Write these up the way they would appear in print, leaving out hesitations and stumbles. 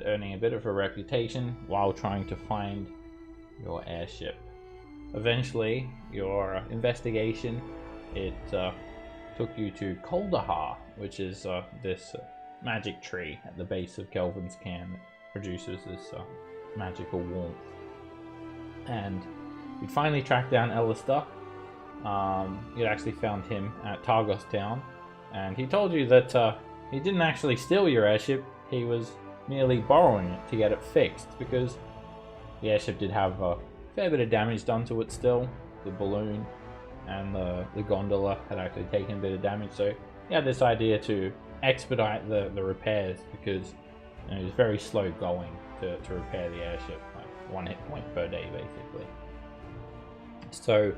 earning a bit of a reputation while trying to find your airship. Eventually, your investigation, it took you to Kaldahar, which is this magic tree at the base of Kelvin's Can that produces this magical warmth. And you'd finally tracked down Alistair. You'd actually found him at Targos Town, and he told you that he didn't actually steal your airship, he was merely borrowing it to get it fixed, because the airship did have a fair bit of damage done to it still. The balloon and the gondola had actually taken a bit of damage, so he had this idea to expedite the repairs, because it was very slow going to repair the airship, like 1 hit point per day basically. So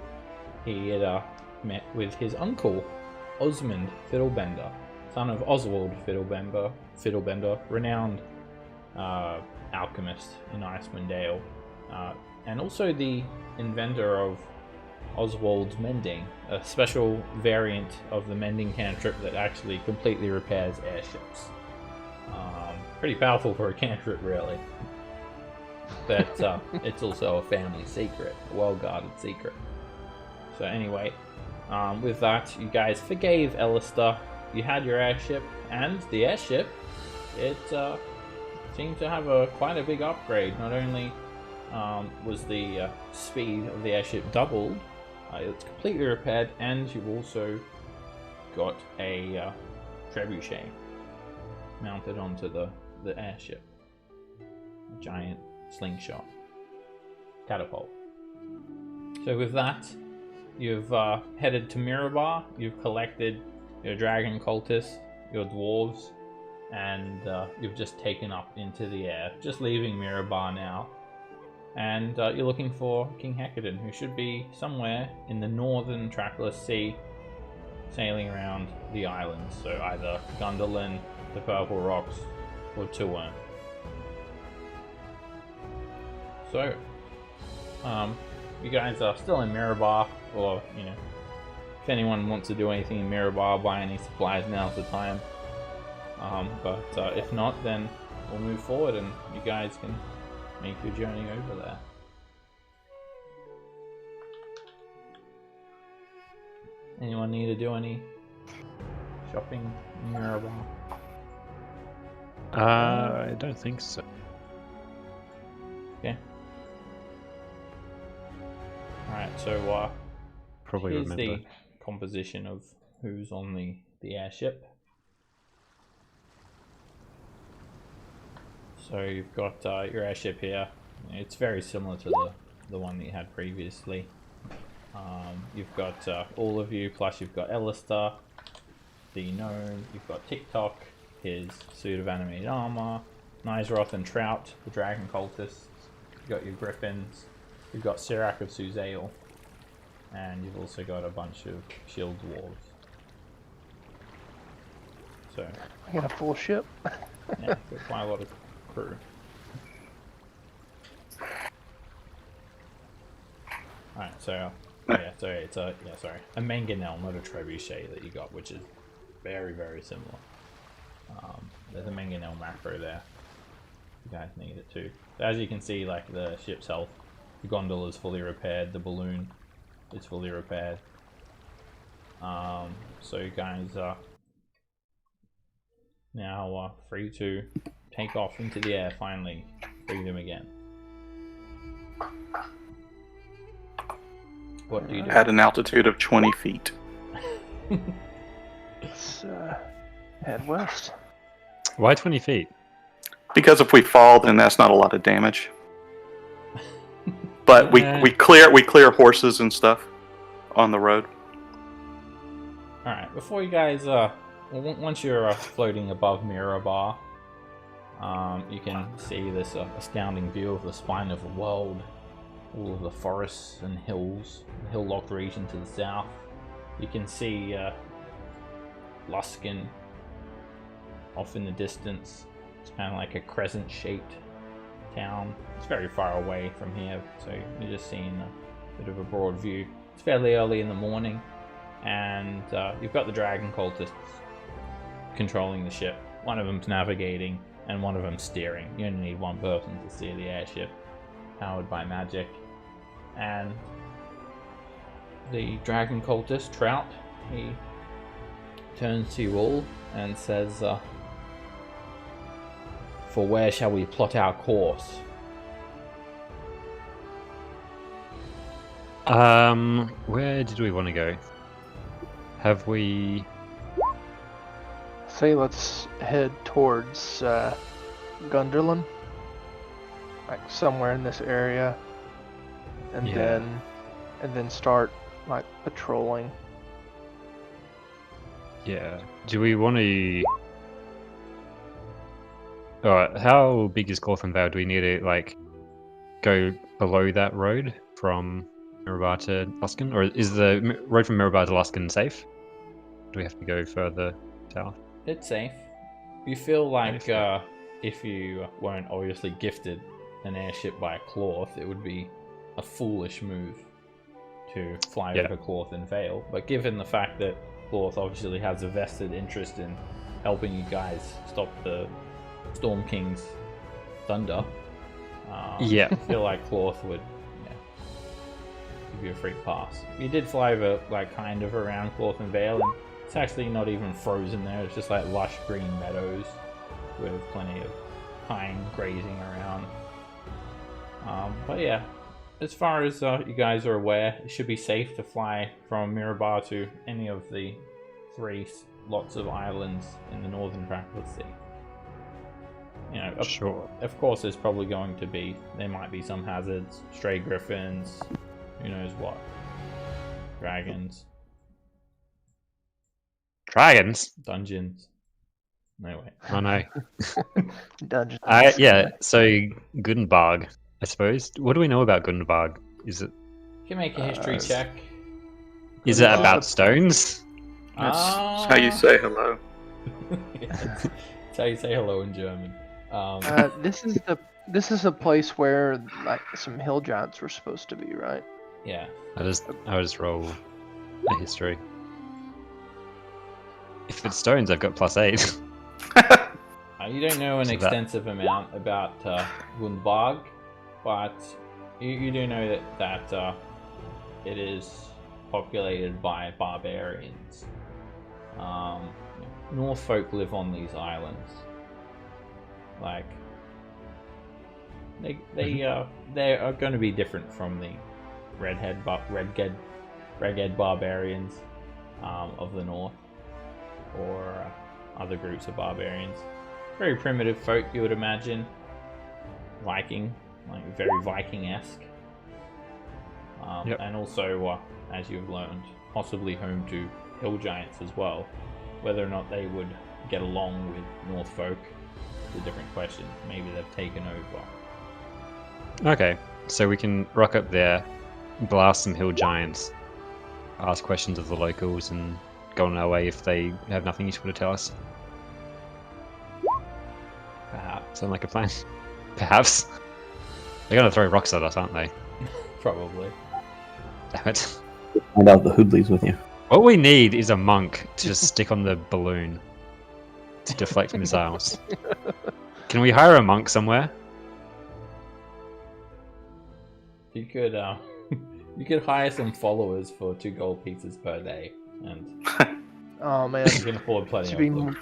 he had met with his uncle, Osmond Fiddlebender, son of Oswald Fiddlebender, renowned alchemist in Icewind Dale, and also the inventor of Oswald's Mending, a special variant of the mending cantrip that actually completely repairs airships. Pretty powerful for a cantrip, really. But it's also a family secret, a well-guarded secret. So anyway, with that, you guys forgave Alistair. You had your airship, and the airship, it seemed to have quite a big upgrade. Not only was the speed of the airship doubled, it's completely repaired, and you've also got a trebuchet mounted onto the airship. A giant slingshot. Catapult. So with that, you've headed to Mirabar, you've collected your dragon cultists, your dwarves, and you've just taken up into the air, just leaving Mirabar now. And you're looking for King Hecadon, who should be somewhere in the northern trackless sea, sailing around the islands. So either Gondolin, the Purple Rocks, or Tuern. So, you guys are still in Mirabar, or, you know, if anyone wants to do anything in Mirabar, buy any supplies, now's the time. But if not, then we'll move forward and you guys can make your journey over there. Anyone need to do any shopping in Mirabar? I don't think so. Okay. Alright, so Probably here's remember. the composition of who's on the airship. So you've got your airship here. It's very similar to the one that you had previously. You've got all of you, plus you've got Alistair, the gnome, you've got TikTok, his suit of animated armor, Nizeroth and Trout, the dragon cultists, you've got your griffins, you've got Sirac of Suzail, and you've also got a bunch of shield dwarves. So I got a full ship. yeah, got quite a lot of crew. Alright, so yeah, sorry, it's a mangonel, not a trebuchet that you got, which is very, very similar. There's a mangonel macro there. You guys need it too. So as you can see, like the ship's health, the gondola is fully repaired, the balloon is fully repaired. So you guys are now free to take off into the air, finally. Freedom again. What do you do? At an altitude of 20 feet. Let's head west. Why 20 feet? Because if we fall, then that's not a lot of damage. But we clear horses and stuff on the road. Alright, before you guys, once you're floating above Mirabar, you can see this astounding view of the spine of the world. All of the forests and hills, the hill-locked region to the south. You can see Luskin off in the distance. It's kind of like a crescent-shaped town. It's very far away from here, so you're just seeing a bit of a broad view. It's fairly early in the morning, and you've got the dragon cultists controlling the ship. One of them's navigating, and one of them steering. You only need one person to steer the airship, powered by magic. And the dragon cultist, Trout, he turns to you all and says, "For where shall we plot our course?" Where did we want to go? Have we? Say let's head towards Gunderland, like somewhere in this area, and Yeah. then start like patrolling. Yeah. Do we want to? Alright, how big is Cawthon Vale? Do we need to like go below that road from Mirabar to Luskan, or is the road from Mirabar to Luskan safe? Do we have to go further south? It's safe. You feel like Safe. if you weren't obviously gifted an airship by a Cloth, it would be a foolish move to fly Yeah. over Cloth and Vale. But given the fact that Cloth obviously has a vested interest in helping you guys stop the Storm King's thunder, Yeah. I feel like Cloth would give you a free pass. You did fly over, like, kind of around Cloth and Vale, and it's actually not even frozen there. It's just like lush green meadows with plenty of pine grazing around. But yeah, as far as you guys are aware, it should be safe to fly from Mirabar to any of the 3 lots of islands in the northern tract of the sea. You know, Sure. of course, there's probably going to be, there might be some hazards, stray griffins, who knows what, dragons, Dragons? dungeons. No way. Oh no. Dungeons. Yeah. So Gunbarg, I suppose. What do we know about Gunbarg? Is it You can make a history check. is it Gunbarg. about stones? That's how you say hello. That's how you say hello in German. This is a place where like some hill giants were supposed to be, right? Yeah. I'll just roll a history. If it's stones, I've got +8. You don't know an So that- extensive amount about Gunbarg, but you do know that it is populated by barbarians. North folk live on these islands. Like they are going to be different from the redhead barbarians of the north, or other groups of barbarians. Very primitive folk, you would imagine. Viking, like very Viking-esque. Yep. And also, as you've learned, possibly home to hill giants as well. Whether or not they would get along with North folk is a different question. Maybe they've taken over. Okay, so we can rock up there, blast some hill giants, ask questions of the locals, and go on our way if they have nothing useful to tell us. Perhaps. Sound like a plan? Perhaps. They're gonna throw rocks at us, aren't they? Probably. Damn it. Find out the Hoodley's with you. What we need is a monk to just stick on the balloon to deflect missiles. Can we hire a monk somewhere? You could you could hire some followers for 2 gold pieces per day, and Oh man, you can afford plenty should of be them.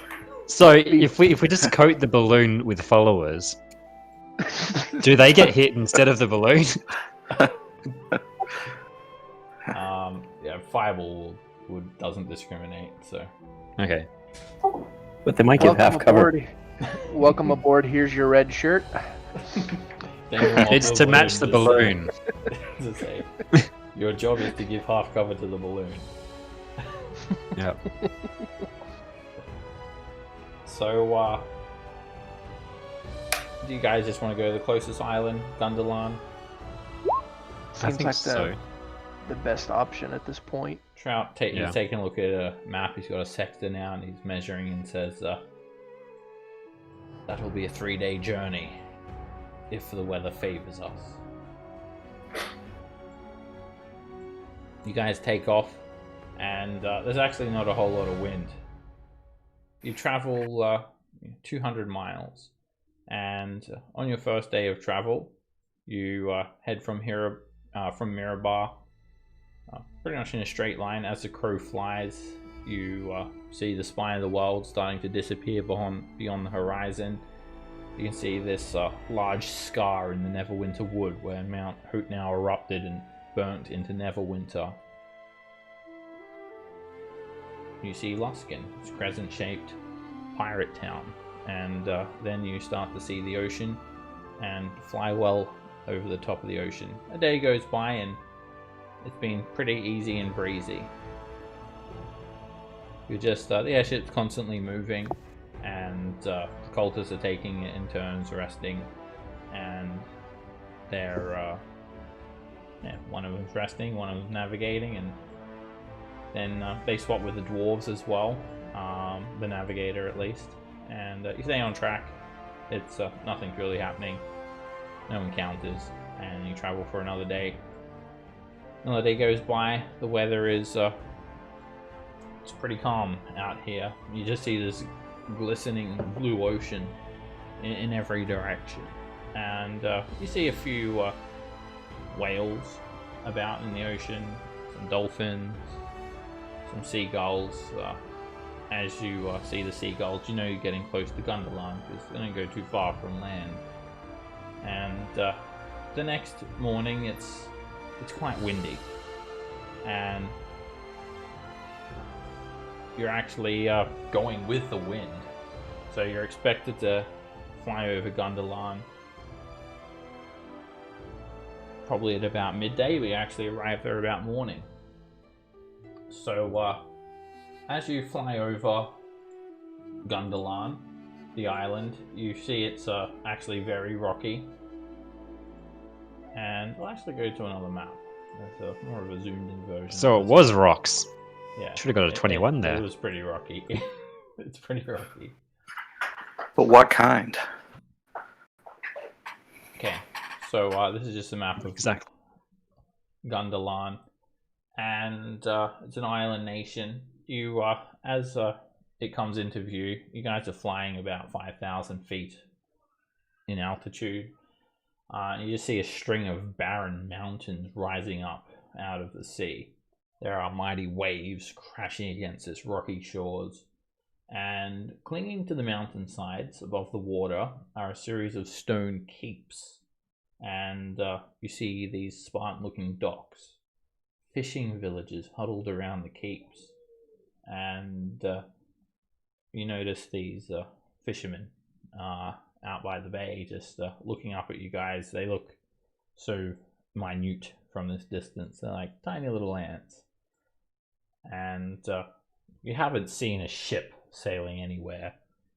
So if we just coat the balloon with followers, do they get hit instead of the balloon? Yeah, Fireball doesn't discriminate, so Okay. But they might give half cover. aboard. Welcome aboard. Here's your red shirt. It's to match the balloon. To say, your job is to give half cover to the balloon. Yeah. So, do you guys just want to go to the closest island, Gunderland? I Seems think like so. the best option at this point. Trout, Yeah. he's taking a look at a map. He's got a sextant now, and he's measuring and says, "That'll be a 3-day journey, if the weather favors us." You guys take off, and there's actually not a whole lot of wind. You travel 200 miles And on your first day of travel, you head from Mirabar, pretty much in a straight line. As the crow flies, you see the spine of the world starting to disappear beyond the horizon. You can see this large scar in the Neverwinter wood where Mount Hoot now erupted and burnt into Neverwinter. You see Luskan, it's crescent-shaped pirate town, and then you start to see the ocean and fly well over the top of the ocean. A day goes by and it's been pretty easy and breezy. You're just the airship's constantly moving, and the cultists are taking it in turns resting, and they're one of them's resting, one of them's navigating, and then they swap with the dwarves as well, the navigator at least, and you stay on track. It's nothing's really happening, no encounters, and you travel for another day. Another day goes by. The weather is it's pretty calm out here. You just see this glistening blue ocean in every direction, and you see a few whales about in the ocean, some dolphins, some seagulls. As you see the seagulls, you know you're getting close to Gundalan because they don't go too far from land. And the next morning, it's quite windy, and you're actually going with the wind. So you're expected to fly over Gundalan probably at about midday. We actually arrive there about morning. So as you fly over Gundalan, the island, you see it's actually very rocky. And we'll actually go to another map. There's more of a zoomed in version. So it was rocks. Yeah. Should have got a 21 there. It was pretty rocky. It's pretty rocky. But what kind? Okay, so this is just a map of Exactly. Gundalan, and it's an island nation. You, as it comes into view, you guys are flying about 5,000 feet in altitude. You just see a string of barren mountains rising up out of the sea. There are mighty waves crashing against its rocky shores, and clinging to the mountain sides above the water are a series of stone keeps. And you see these Spartan-looking docks, fishing villages huddled around the keeps, and you notice these fishermen out by the bay, just looking up at you guys. They look so minute from this distance. They're like tiny little ants. And you haven't seen a ship sailing anywhere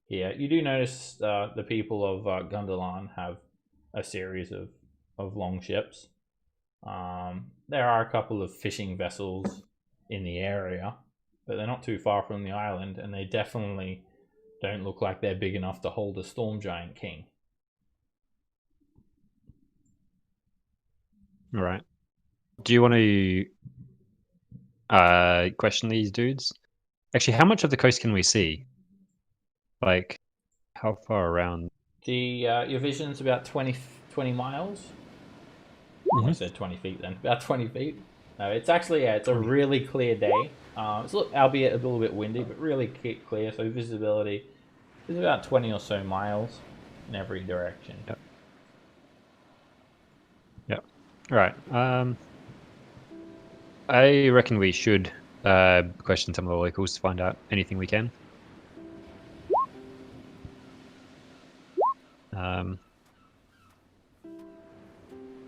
here. You do notice the people of Gundalan have a series of long ships. There are a couple of fishing vessels in the area, but they're not too far from the island, and they definitely don't look like they're big enough to hold a storm giant king. All right. Do you want to question these dudes? Actually, how much of the coast can we see? Like, how far around? Your vision's about 20 miles. I said 20 feet then. About 20 feet. No, it's actually, it's a really clear day. It's albeit a little bit windy, but really clear. So visibility is about 20 or so miles in every direction. Yep. Yep. All right. I reckon we should question some of the locals to find out anything we can.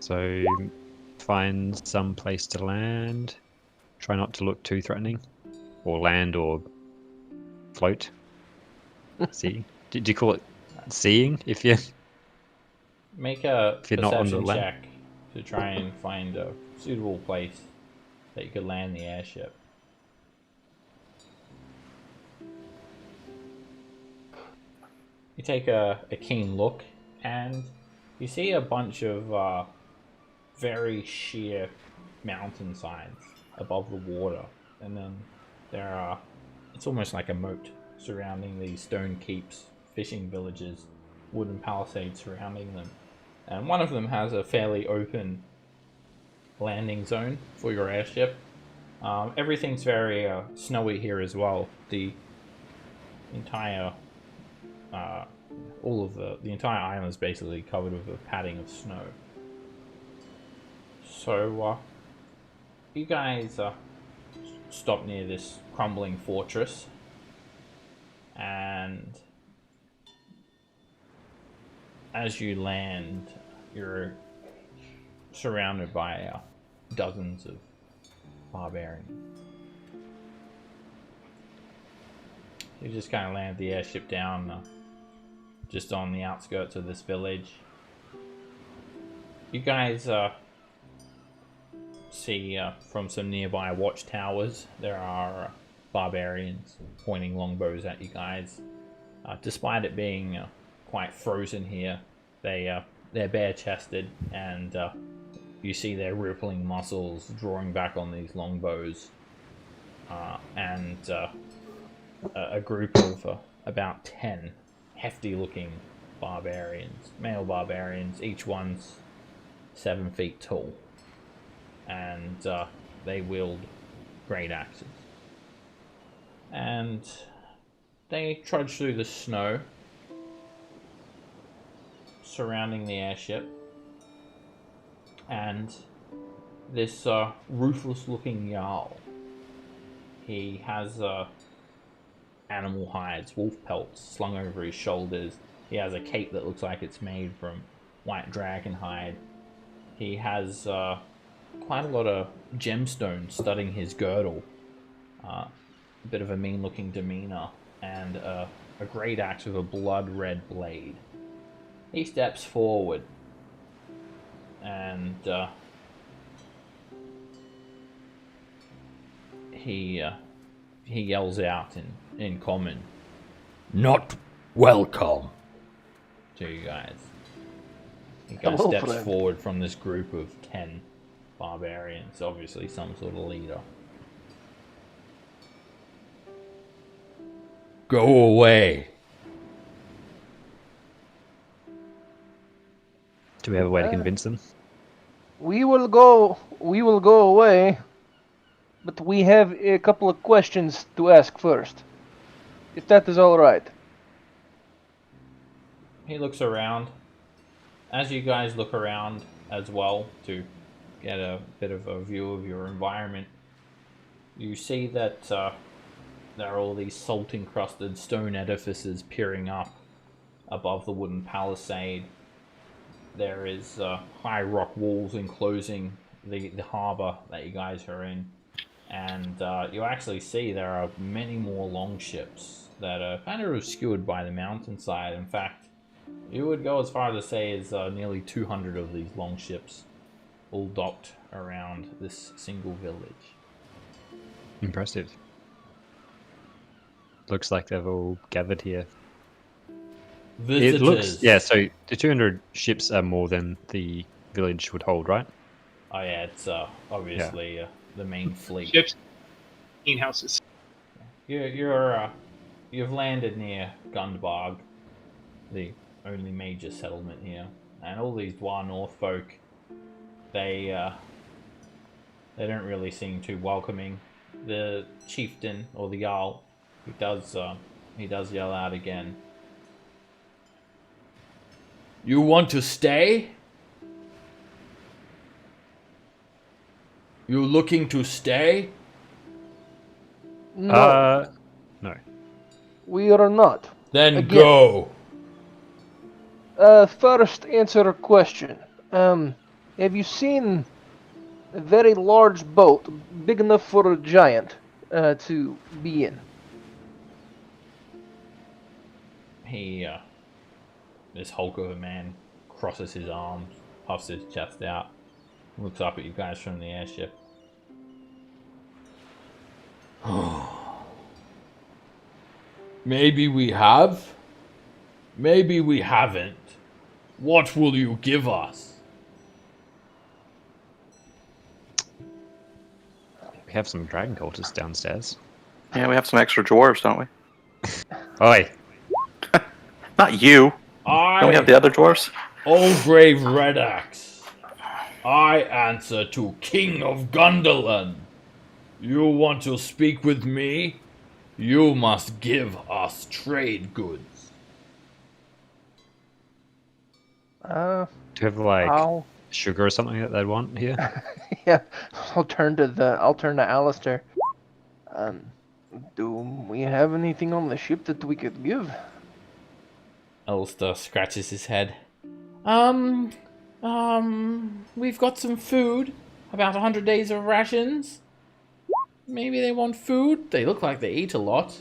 So find some place to land. Try not to look too threatening, or land or float. See? Do you call it seeing if you? Make a if you're not on the perception land? check to try and find a suitable place that you could land the airship. You take a keen look, and you see a bunch of very sheer mountainsides above the water, and then there are, it's almost like a moat surrounding these stone keeps, fishing villages, wooden palisades surrounding them. And one of them has a fairly open landing zone for your airship. Everything's very snowy here as well. The entire the entire island is basically covered with a padding of snow. So you guys stop near this crumbling fortress, and as you land, you're surrounded by dozens of barbarians. You just kind of land the airship down just on the outskirts of this village. You guys see from some nearby watchtowers there are barbarians pointing longbows at you guys. Despite it being quite frozen here, they're bare-chested, and you see their rippling muscles drawing back on these longbows, and a group of about 10 hefty-looking barbarians, male barbarians. Each one's 7 feet tall, and they wield great axes. And they trudge through the snow surrounding the airship, and this ruthless-looking Jarl, he has animal hides, wolf pelts slung over his shoulders. He has a cape that looks like it's made from white dragon hide. He has quite a lot of gemstones studding his girdle, a bit of a mean-looking demeanor, and a great axe with a blood-red blade. He steps forward, and he yells out in common, "Not welcome," to you guys. He kind of Hello, steps friend. forward from this group of 10 barbarians, obviously some sort of leader. "Go away." Do we have a way to convince them? We will go away, but we have a couple of questions to ask first. If that is all right. He looks around. As you guys look around as well to get a bit of a view of your environment, you see that there are all these salt-encrusted stone edifices peering up above the wooden palisade. There is high rock walls enclosing the harbour that you guys are in. And you actually see there are many more longships that are kind of obscured by the mountainside. In fact, you would go as far as to say is nearly 200 of these longships all docked around this single village. Impressive. Looks like they've all gathered here. Visitors. It looks, yeah, so the 200 ships are more than the village would hold, right? Oh yeah, it's obviously the main fleet. Ships, houses. You've landed near Gundbog, the only major settlement here, and all these Dwar North folk, they don't really seem too welcoming. The chieftain, or the Jarl, he does yell out again. "You want to stay? You looking to stay?" No, No. we are not. Then Again. go. First, answer a question. Have you seen a very large boat, big enough for a giant, to be in? He, this hulk of a man, crosses his arms, puffs his chest out, looks up at you guys from the airship. Maybe we have. Maybe we haven't. What will you give us? We have some dragon cultists downstairs. Yeah, we have some extra dwarves, don't we? Oi! Not you. I Don't we have the other dwarves? Grave Red Axe. I answer to King of Gunderland. You want to speak with me? You must give us trade goods. Do you have like I'll sugar or something that they'd want here? yeah. I'll turn to Alistair. Do we have anything on the ship that we could give? Alistair scratches his head. We've got some food. About 100 days of rations. Maybe they want food. They look like they eat a lot.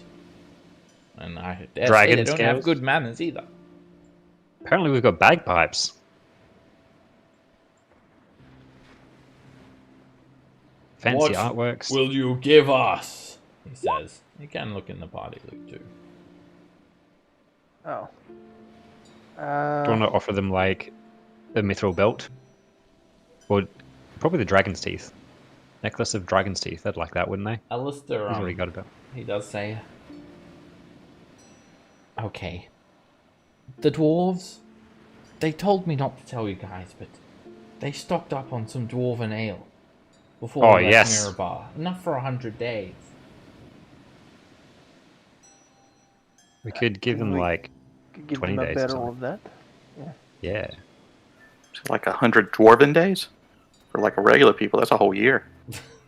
And I dare say Dragon they don't have scales? good manners either. Apparently we've got bagpipes. Fancy What artworks. will you give us? He says. You can look in the party loot too. Oh. Do you want to offer them like a mithril belt? Or probably the dragon's teeth. Necklace of dragon's teeth. They'd like that, wouldn't they? Alistair, He's already got a belt. he does say, okay. The dwarves, they told me not to tell you guys, but they stocked up on some dwarven ale before Oh, they left yes. Mirabar. Enough for 100 days. We could give them We like could give 20 them a days or barrel something. of that. Yeah. Like 100 dwarven days? For like a regular people, that's a whole year.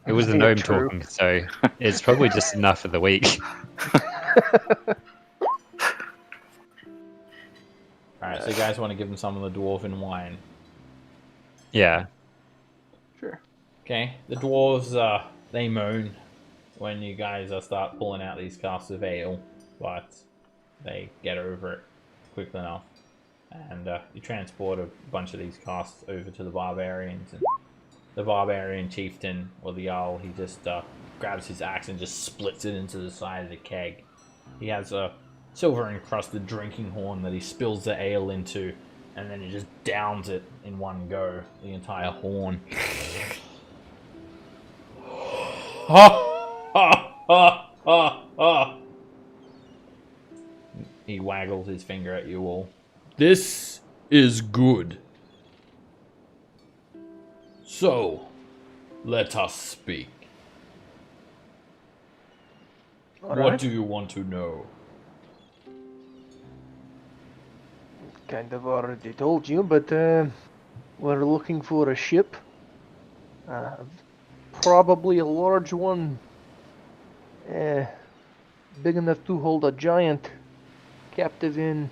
It was the Yeah, gnome true. talking, so it's probably just enough for the week. Alright, so you guys want to give them some of the dwarven wine. Yeah. Sure. Okay, the dwarves, they moan when you guys start pulling out these casks of ale, but they get over it quickly enough. And you transport a bunch of these casks over to the barbarians, and the barbarian chieftain, or the Jarl, he just grabs his axe and just splits it into the side of the keg. He has a silver-encrusted drinking horn that he spills the ale into, and then he just downs it in one go, the entire horn. Ha ha ha ha ha! He waggles his finger at you all. This is good. So, let us speak. All What right. do you want to know? Kind of already told you, but we're looking for a ship. Probably a large one. Big enough to hold a giant captive in.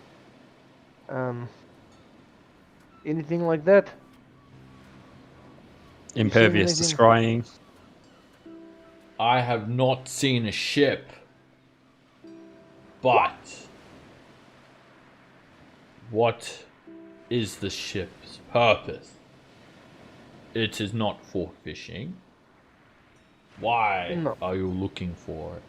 Anything like that? Impervious to anything? scrying. I have not seen a ship, but what is the ship's purpose? It is not for fishing. Why No. are you looking for it?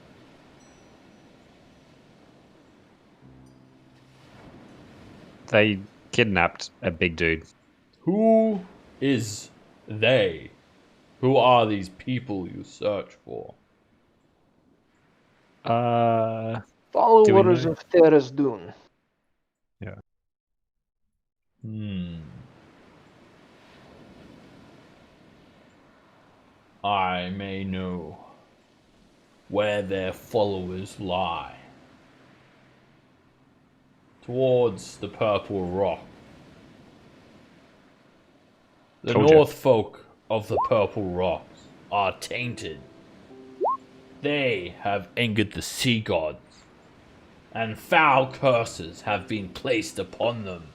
They kidnapped a big dude. Who is they? Who are these people you search for? Followers know? of Terra's Dune. I may know where their followers lie. Towards the Purple Rock. The Told ya. North folk of the Purple Rocks are tainted. They have angered the sea gods, and foul curses have been placed upon them.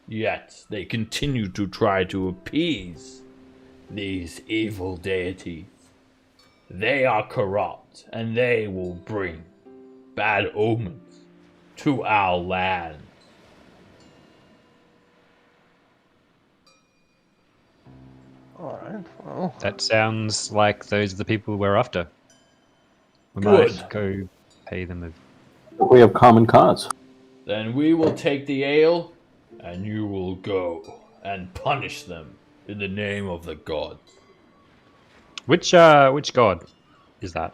Yet they continue to try to appease these evil deities. They are corrupt, and they will bring bad omens to our land. Alright, well. That sounds like those are the people we're after. We Good. might go pay them We have common cause. Then we will take the ale, and you will go and punish them in the name of the gods. Which god is that?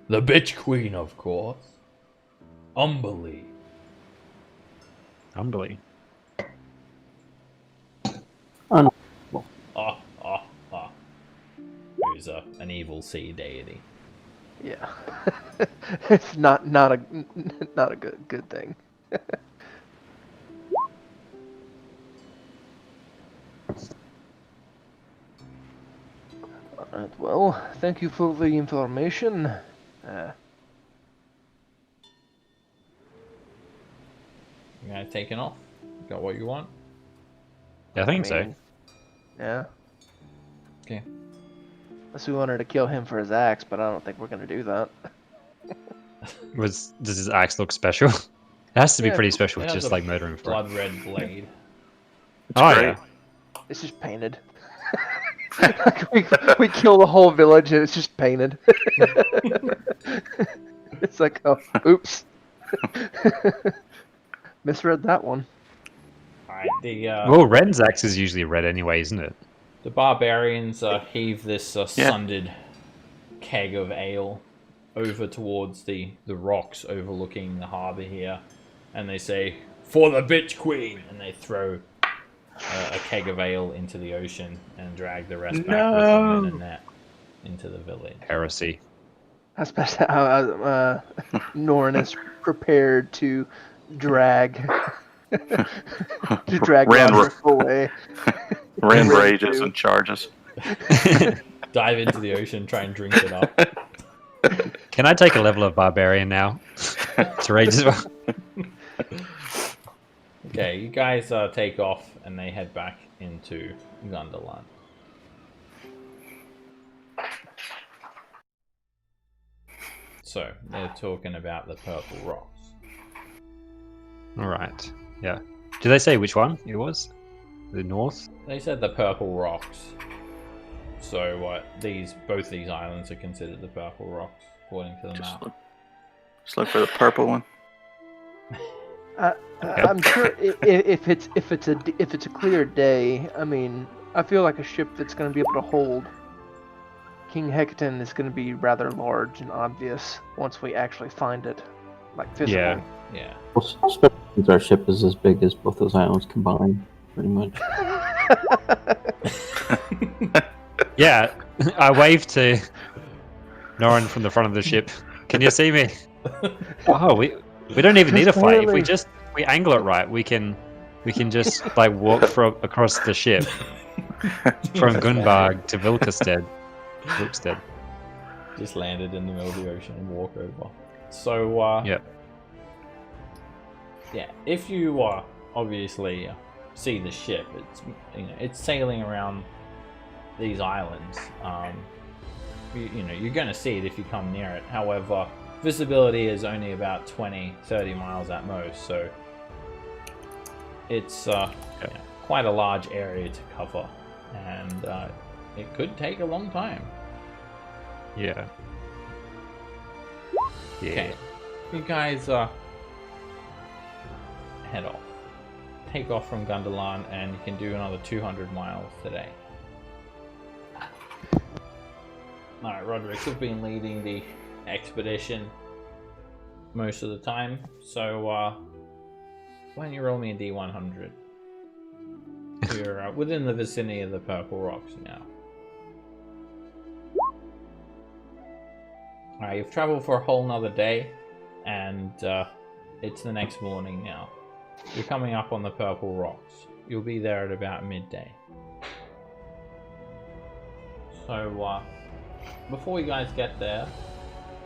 The bitch queen, of course. Umberly. Humbly. Ah, ah, ah. Who's an evil sea deity. Yeah. It's not a good thing. Alright, well, thank you for the information. You guys taking off? Got what you want? Yeah, I think so. mean, yeah. Okay. Unless we wanted to kill him for his axe, but I don't think we're gonna do that. Does his axe look special? It has to be Yeah, pretty special, It has just a like murdering for blood red blade. It's Oh, great. yeah. It's just painted. we kill the whole village and it's just painted. It's like, oh, oops. Misread that one. Alright, Well, Ren's axe is usually red anyway, isn't it? the barbarians heave this sundered keg of ale over towards the rocks overlooking the harbor here, and they say, "For the bitch queen!" and they throw a keg of ale into the ocean and drag the rest back with them in a net into the village. Heresy. Especially Norin is prepared to drag Ran- Roderick away. Ren Ren rages too. and charges. Dive into the ocean, try and drink it up. Can I take a level of barbarian now? To rage as well. Okay, you guys take off and they head back into Gunderland. So, they're talking about the purple rocks. Alright. Yeah. Did they say which one it was? The north? They said the purple rocks. So, both these islands are considered the purple rocks, according to the map. Just look for the purple one. I'm sure if it's a clear day, I mean, I feel like a ship that's going to be able to hold King Hecaton is going to be rather large and obvious once we actually find it, like physically. Yeah. Yeah. Well, especially since our ship is as big as both those islands combined, pretty much. Yeah. I waved to Norin from the front of the ship. Can you see me? Oh, we don't even need a fight. If we angle it right, we can just like walk across the ship from Gunbarg to Vilkestead. Just landed in the middle of the ocean and walk over. So, yeah. Yeah, if you obviously see the ship, it's sailing around these islands. You're going to see it if you come near it. However, visibility is only about 20-30 miles at most, so it's quite a large area to cover, and it could take a long time. Yeah. Okay, you guys head off. Take off from Gunderland, and you can do another 200 miles today. Alright, Roderick, you've been leading the expedition most of the time, so why don't you roll me a D100? You're within the vicinity of the purple rocks now. Alright, you've traveled for a whole nother day, and it's the next morning now. You're coming up on the purple rocks. You'll be there at about midday. So, before you guys get there,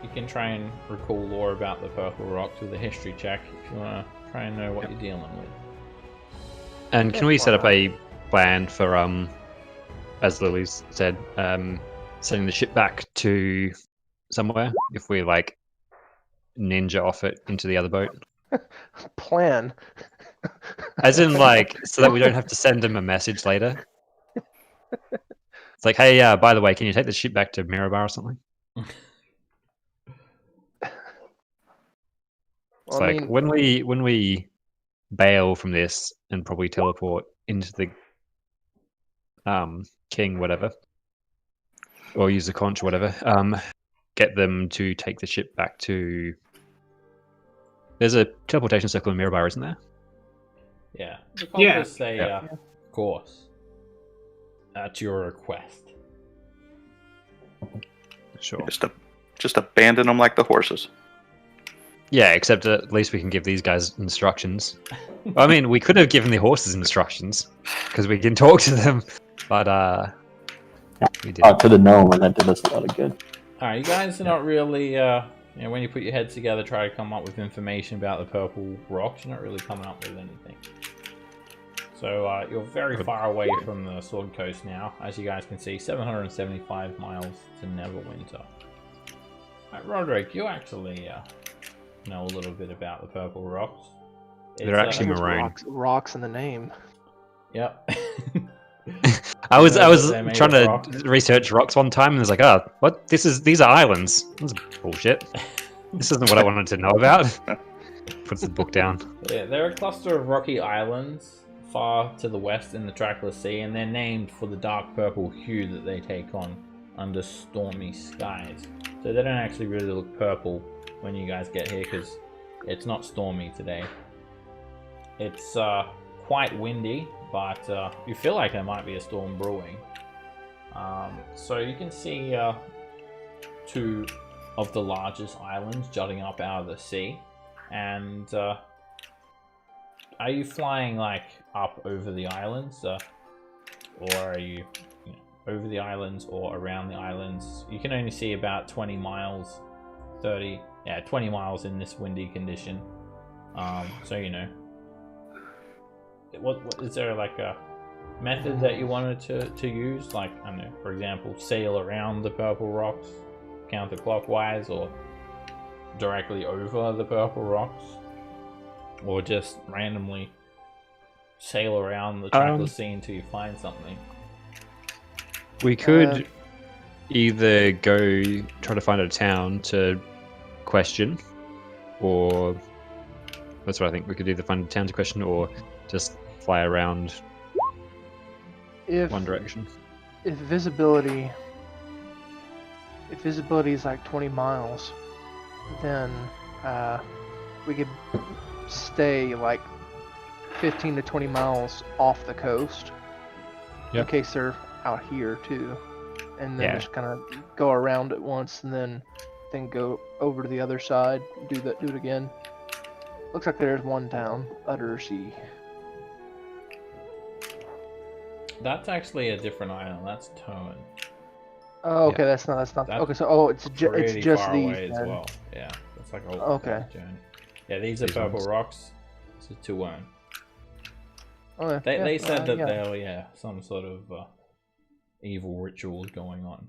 you can try and recall lore about the purple rocks with a history check if you want to try and know what you're dealing with. And can we set up a plan for, as Lily's said, sending the ship back to somewhere if we like ninja off it into the other boat? Plan. As in, like, so that we don't have to send them a message later. It's like, hey, by the way, can you take the ship back to Mirabar or something? It's like when we bail from this and probably teleport into the king, whatever, or use the conch, or whatever, get them to take the ship back to There's a teleportation circle in Mirabar, isn't there? Yeah. The Yeah. cultists say, Yeah. of course, at your request. Sure. Just abandon them like the horses. Yeah, except at least we can give these guys instructions. I mean, we could have given the horses instructions because we can talk to them, but we didn't. Talk to the gnome, and that did us a lot of good. Alright, you guys are not really, when you put your heads together, try to come up with information about the purple rocks, you're not really coming up with anything. So, you're very far away from the Sword Coast now. As you guys can see, 775 miles to Neverwinter. Alright, Roderick, you actually know a little bit about the purple rocks. They're actually There's maroon. rocks in the name. Yep. I was They're made trying of to rock. research rocks one time, and it's like, what? These are islands. That's bullshit. This isn't what I wanted to know about. Puts the book down. Yeah, they're a cluster of rocky islands far to the west in the Trackless Sea, and they're named for the dark purple hue that they take on under stormy skies. So they don't actually really look purple when you guys get here, because it's not stormy today. It's quite windy, but you feel like there might be a storm brewing. So you can see two of the largest islands jutting up out of the sea. And are you flying like up over the islands, or are you, over the islands or around the islands? You can only see about 20 miles, 20 miles in this windy condition. So what is there like a method that you wanted to use? Like, I don't know, for example, sail around the purple rocks counterclockwise, or directly over the purple rocks, or just randomly sail around the trackless sea until you find something? We could either go try to find a town to question, or that's what I think. We could either find a town to question, or just fly around one direction. If visibility is like 20 miles, then we could stay like 15 to 20 miles off the coast, in Yep. case they're out here too, and then Yeah. just kind of go around it once, and then go over to the other side, do it again. Looks like there's one town, Uttersea. That's actually a different island. That's Tone. Oh, okay, Yeah. that's not. That's Okay, so it's Pretty just far these. away as then. well. Yeah, it's like a Okay. journey. Yeah, these are These purple ones. rocks. This is Tuone. Okay, They said that yeah. they're some sort of evil rituals going on.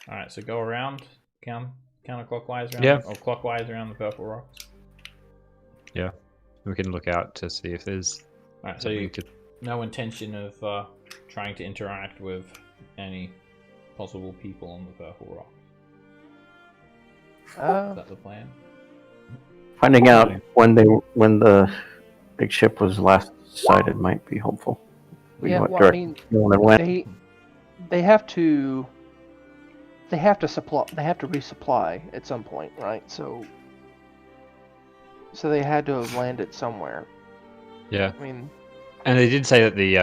All right, so go around, counterclockwise around, Yeah. or clockwise around the purple rocks. We can look out to see if there's. All right, so something you we could. no intention of trying to interact with any possible people on the purple rock. Is that the plan? Finding out when the big ship was last sighted might be helpful. We Yeah, know what well, I direction mean, they went. they have to resupply at some point, right? So they had to have landed somewhere. Yeah, I mean, and they did say that the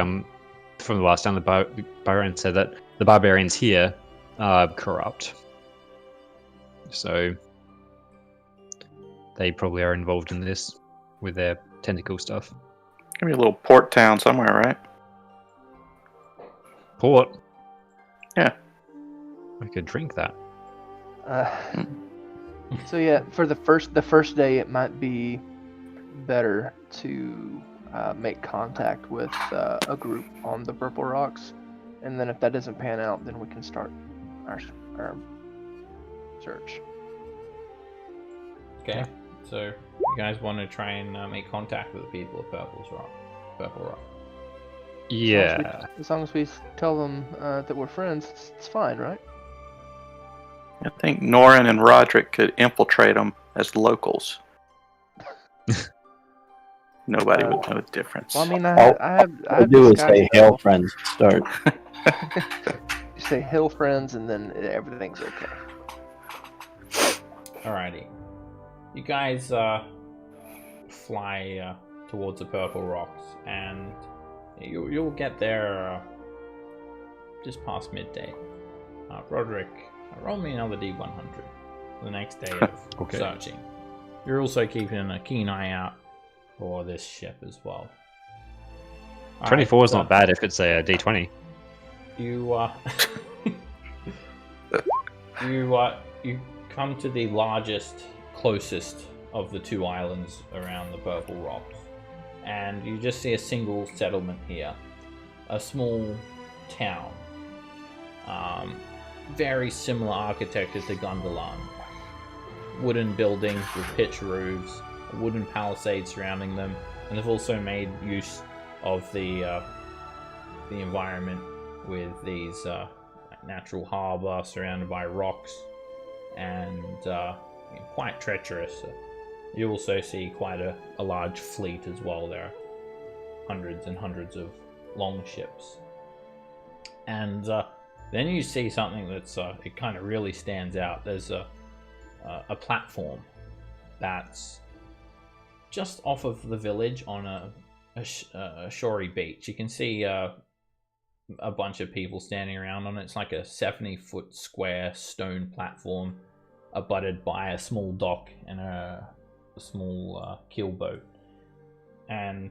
from the last time the barbarians said that the barbarians here are corrupt, so they probably are involved in this with their tentacle stuff. Gonna be a little port town somewhere, right? Port. Yeah. We could drink that. so yeah, for the first day, it might be better to make contact with a group on the Purple Rocks, and then if that doesn't pan out, then we can start our search. Okay, so you guys want to try and make contact with the people of Purple Rock. Yeah. As long as we tell them that we're friends, it's fine, right? I think Norin and Roderick could infiltrate them as locals. Nobody would know the difference. Well, I mean, All I have do is disguise say "Hail, spell. friends!" to start. You say "Hail, friends," and then everything's okay. Alrighty. You guys fly towards the purple rocks, and you'll get there just past midday. Roderick, roll me another D100 for the next day of Okay. searching. You're also keeping a keen eye out for this ship as well. 24 is Alright, not bad if it's a D20. You you come to the largest, closest of the two islands around the purple rocks, and you just see a single settlement here, a small town. Very similar architecture to Gundalan. Wooden buildings with pitch roofs, a wooden palisade surrounding them, and they've also made use of the environment with these natural harbour surrounded by rocks and quite treacherous. You also see quite a large fleet as well. There are hundreds and hundreds of longships. And then you see something that's it kind of really stands out. There's a platform that's just off of the village on a shory beach. You can see a bunch of people standing around on it. It's like a 70-foot square stone platform abutted by a small dock and a small keelboat. And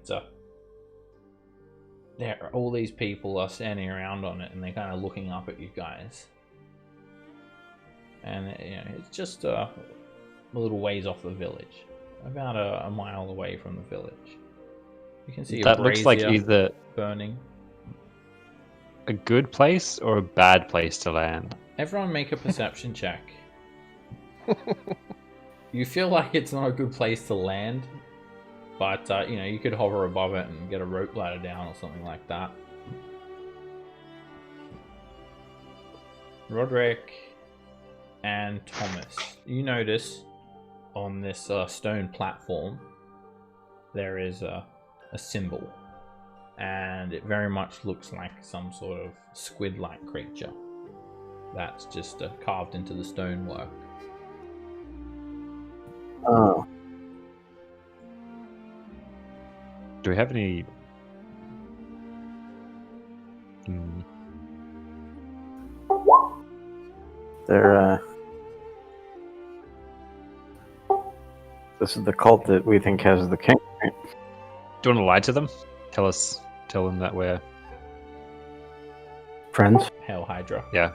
all these people are standing around on it, and they're kind of looking up at you guys. And it's just a little ways off the village, about a mile away from the village. You can see a That looks like brazier either burning. a good place or a bad place to land. Everyone make a perception check. You feel like it's not a good place to land, but you could hover above it and get a rope ladder down or something like that. Roderick and Thomas, you notice on this stone platform there is a symbol, and it very much looks like some sort of squid-like creature that's just carved into the stonework. Oh, Do we have any? they're this is the cult that we think has the king, right? Do you want to lie to them? Tell them that we're Friends. Hail Hydra. yeah.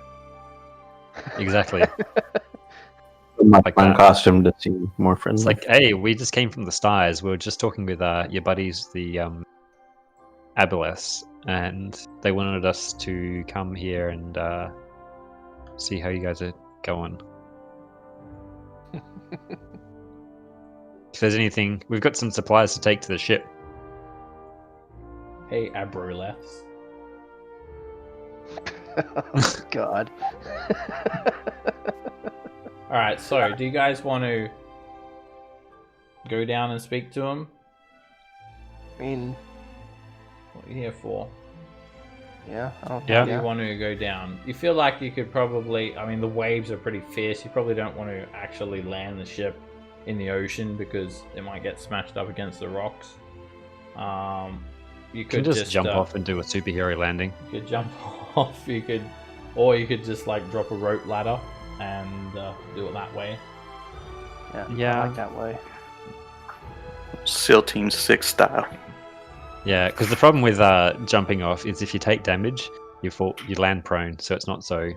Exactly. My Like clown that. costume to seem more friendly. It's like, hey, we just came from the stars. We were just talking with your buddies, the Abeles, and they wanted us to come here and see how you guys are going. If there's anything, we've got some supplies to take to the ship. Hey, Abroles. Oh, God. Alright, so do you guys want to go down and speak to him? I mean, What are you here for? yeah, I don't Yeah. Do you want to go down? You feel like you could probably... I mean, the waves are pretty fierce. You probably don't want to actually land the ship in the ocean because it might get smashed up against the rocks. You You can could just jump off and do a superhero landing. You could jump off. You could just like drop a rope ladder and do it that way. Yeah, Yeah. I like that way. SEAL Team 6 style. Yeah, because the problem with jumping off is if you take damage, you land prone, so it's not so.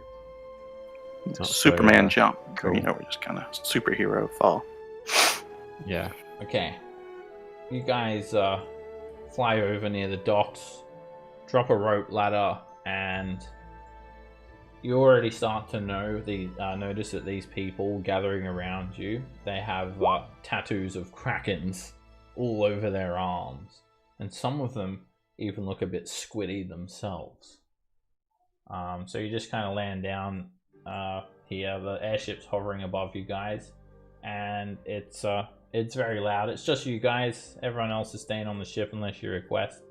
It's not so, Superman jump. cool. We're just kind of superhero fall. Yeah. Okay. You guys fly over near the docks, drop a rope ladder, and you already start to notice that these people gathering around you, they have tattoos of krakens all over their arms, and some of them even look a bit squiddy themselves. So you just kind of land down here. The airship's hovering above you guys, and it's very loud. It's just you guys. Everyone else is staying on the ship unless you request,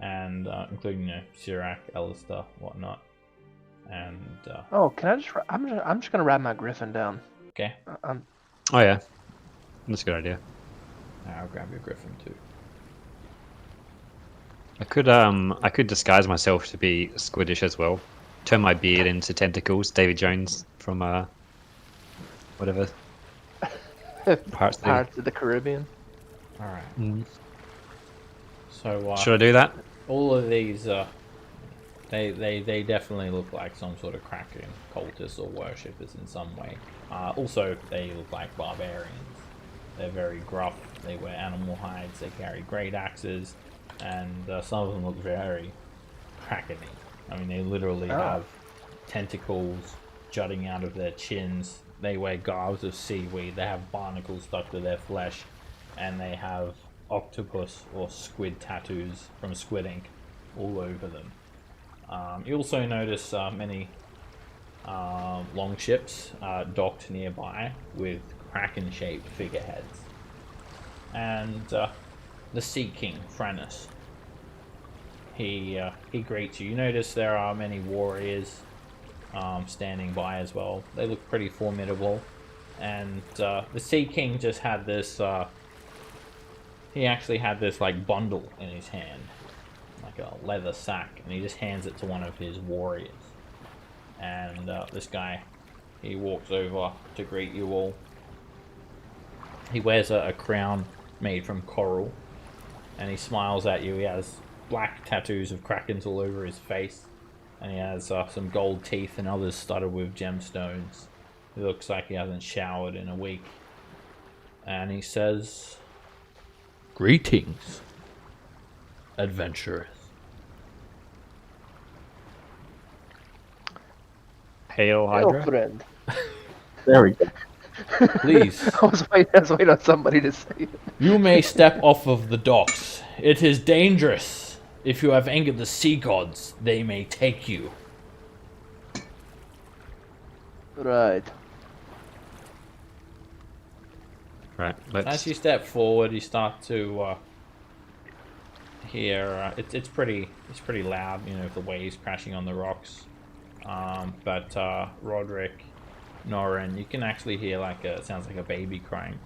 and including Sirac, Alistair, whatnot. And Oh, can I just? I'm just gonna ride my griffin down. okay, I'm Oh yeah. That's a good idea. I'll grab your griffin too. I could disguise myself to be Squiddish as well. Turn my beard into tentacles. Davy Jones from whatever. Pirates of the- Pirates of the Caribbean. All right. Mm. So Should I do that? all of these, they definitely look like some sort of Kraken cultists or worshippers in some way. Also, they look like barbarians. They're very gruff. They wear animal hides. They carry great axes, and some of them look very Kraken-y. I mean, they literally have tentacles jutting out of their chins. They wear garbs of seaweed. They have barnacles stuck to their flesh, and they have octopus or squid tattoos from Squid Ink all over them. You also notice many longships docked nearby with Kraken-shaped figureheads. And the Sea King, Franus, he greets you. You notice there are many warriors standing by as well. They look pretty formidable. And the Sea King just had this, he actually had this like bundle in his hand, like a leather sack, and he just hands it to one of his warriors. And this guy, he walks over to greet you all. He wears a crown made from coral, and he smiles at you. He has black tattoos of krakens all over his face, and he has some gold teeth and others studded with gemstones. He looks like he hasn't showered in a week. And he says, "Greetings, adventurers." Hail Hello, Hydra. friend. There we go. Please, I was waiting on somebody to say it. you may step off of the docks. It is dangerous. If you have angered the sea gods, they may take you. Right. Right. As Let's. you step forward, you start to hear. It's pretty loud, you know, with the waves crashing on the rocks. But Roderick, Norin, you can actually hear like it sounds like a baby crying,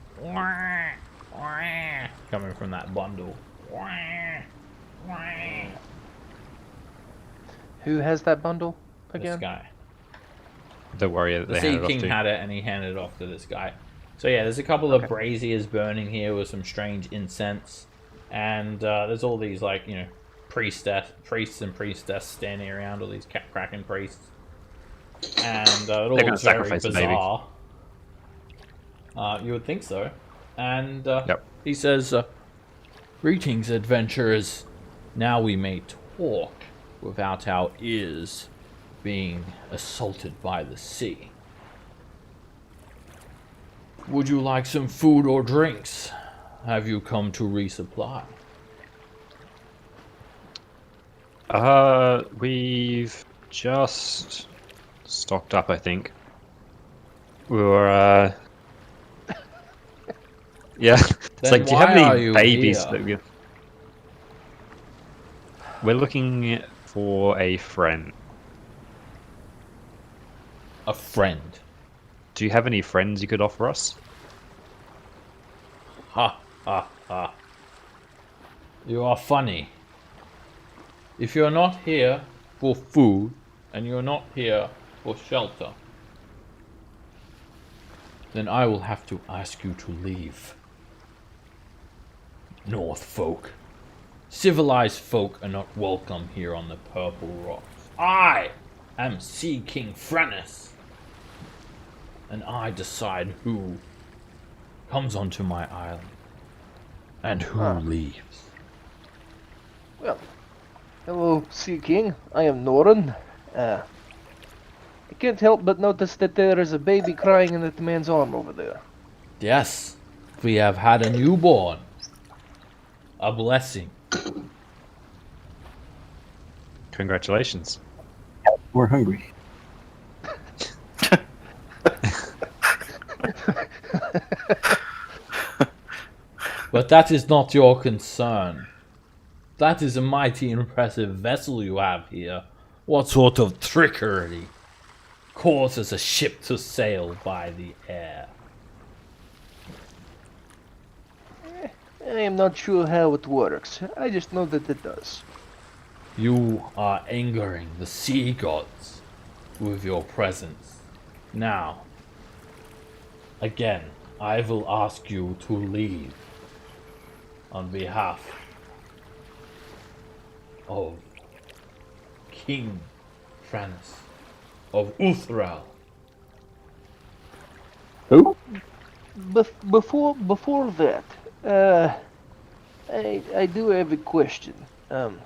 coming from that bundle. Who has that bundle again? This guy. The warrior that The they Sea handed off King to. had it, and he handed it off to this guy. So yeah, there's a couple of braziers burning here with some strange incense, and there's all these like, you know, priests and priestess standing around, all these Kraken priests, and it all gonna looks very sacrifice a baby. bizarre. You would think so, and Yep. he says, "Greetings, adventurers. Now we may talk without our ears being assaulted by the sea. Would you like some food or drinks? Have you come to resupply?" We've just stocked up, I think. We were, yeah. It's Then like, do you have why are any you babies here? that we... We're looking for a friend. A friend. Do you have any friends you could offer us? Ha ha ha. You are funny. If you're not here for food, and you're not here for shelter, then I will have to ask you to leave. North folk. Civilized folk are not welcome here on the Purple Rocks. I am Sea King Franus, and I decide who comes onto my island and who leaves. Well, hello, Sea King. I am Norin. I can't help but notice that there is a baby crying in that man's arm over there. Yes, we have had a newborn. A blessing. Congratulations. We're hungry. But that is not your concern. That is a mighty impressive vessel you have here. What sort of trickery causes a ship to sail by the air? I am not sure how it works. I just know that it does. You are angering the sea gods with your presence. Now, again, I will ask you to leave on behalf of King Franus of Uthral. Who? Before that, I do have a question. Have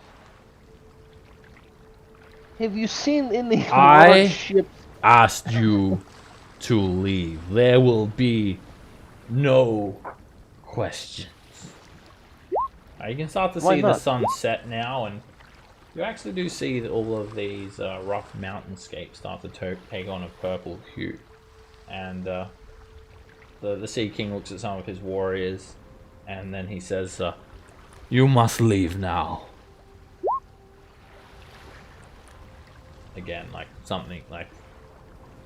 you seen any I- large ships? Asked you to leave. There will be no questions. You can start to Why see the not? sun set now, and you actually do see that all of these rough mountainscapes start to take on a purple hue. And the Sea King looks at some of his warriors, and then he says, "You must leave now." Again, like something like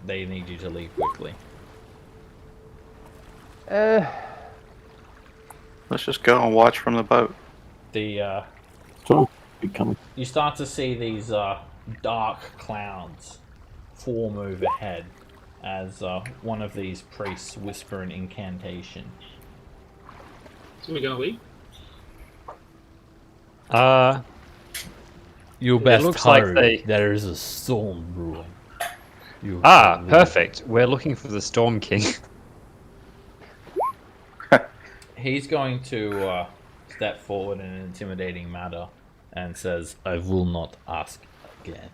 they need you to leave quickly. Let's just go and watch from the boat. The So, become. you start to see these dark clouds form overhead as one of these priests whisper an incantation. So we gonna leave? You It best looks like hurry. they- There is a storm brewing. You should leave. Perfect. We're looking for the Storm King. He's going to step forward in an intimidating manner and says, "I will not ask again."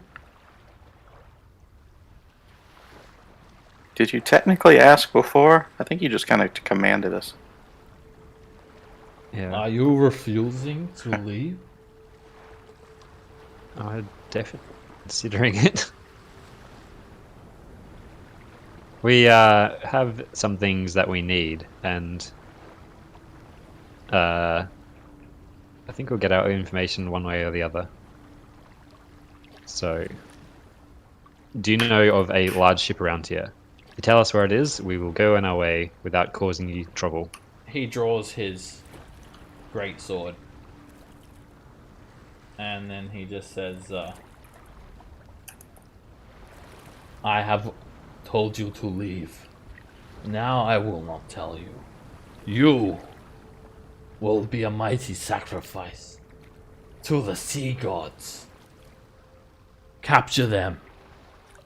Did you technically ask before? I think you just kind of commanded us. Yeah, Are you refusing to leave? I'm definitely considering it. We have some things that we need, and I think we'll get our information one way or the other. So, do you know of a large ship around here? If you tell us where it is, we will go on our way without causing you trouble. He draws his great sword, and then he just says, "I have told you to leave. Now I will not tell you. You will be a mighty sacrifice to the sea gods. Capture them.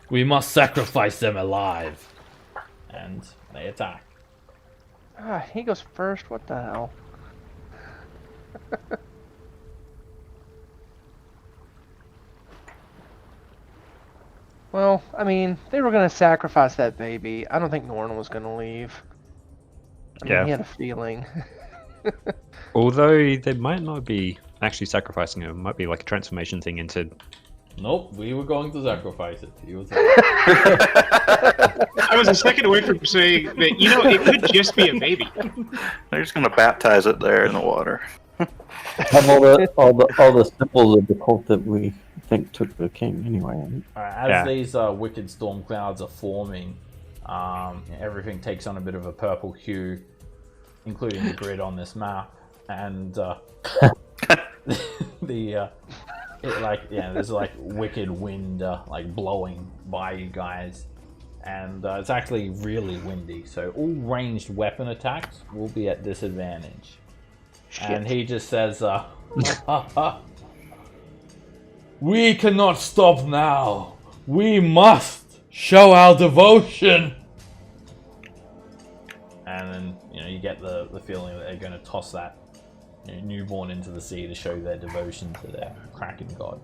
We must sacrifice them alive." And they attack. He goes first. What the hell? Well, I mean, they were gonna sacrifice that baby. I don't think Norn was gonna leave. I mean, Yeah. he had a feeling. Although they might not be actually sacrificing him, it might be like a transformation thing into. Nope, we were going to sacrifice it. He was I was a second away from saying that, it could just be a baby. They're just going to baptize it there in the water. Have all the symbols of the cult that we think took the king anyway. As Yeah. these wicked storm clouds are forming, everything takes on a bit of a purple hue, including the grid on this map, and there's like wicked wind like blowing by you guys, and it's actually really windy. So all ranged weapon attacks will be at disadvantage. And he just says, "We cannot stop now. We must show our devotion." And then, you get the feeling that they're going to toss that newborn into the sea to show their devotion to their Kraken god.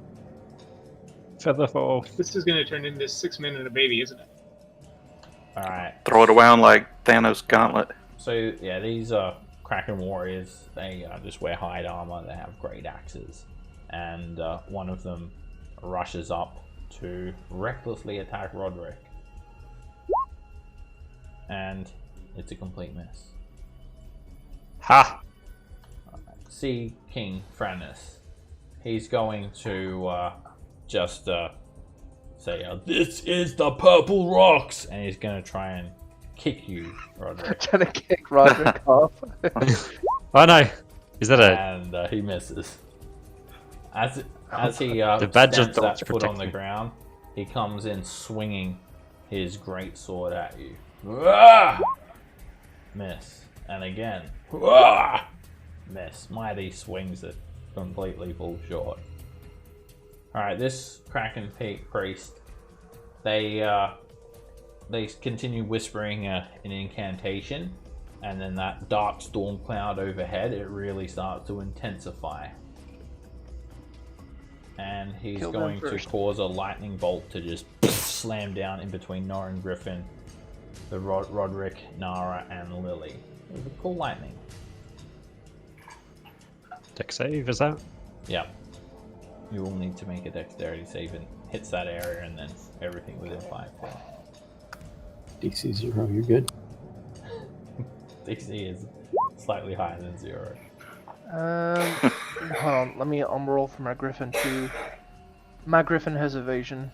Featherfall. This is gonna turn into 6 men and a baby, isn't it? Alright, Throw it around like Thanos' gauntlet. so yeah, these Kraken warriors, they just wear hide armor, they have great axes, and one of them rushes up to recklessly attack Roderick. And it's a complete miss. Ha! Sea King Franus, he's going to just say, "This is the purple rocks," and he's going to try and kick you, Roderick. Trying to kick Roderick off. Oh no! Is that a And he misses. As he The badge of stamps thoughts that foot on protects the me. ground, he comes in swinging his great sword at you. Ah! Miss. And again. Ah! Miss. Mighty swings it. Completely fall short. Alright, this Kraken Priest, they continue whispering an incantation, and then that dark storm cloud overhead, it really starts to intensify. And he's Kill them going to first. cause a lightning bolt to just slam down in between Norin Griffin, the Roderick, Nara, and Lily. With a cool lightning. deck save? Is that? Yep. You will need to make a dexterity save and hits that area, and then everything within 5 feet. DC 0, you're good. DC is slightly higher than 0. Hold on. Let me roll for my Griffin too. My Griffin has evasion.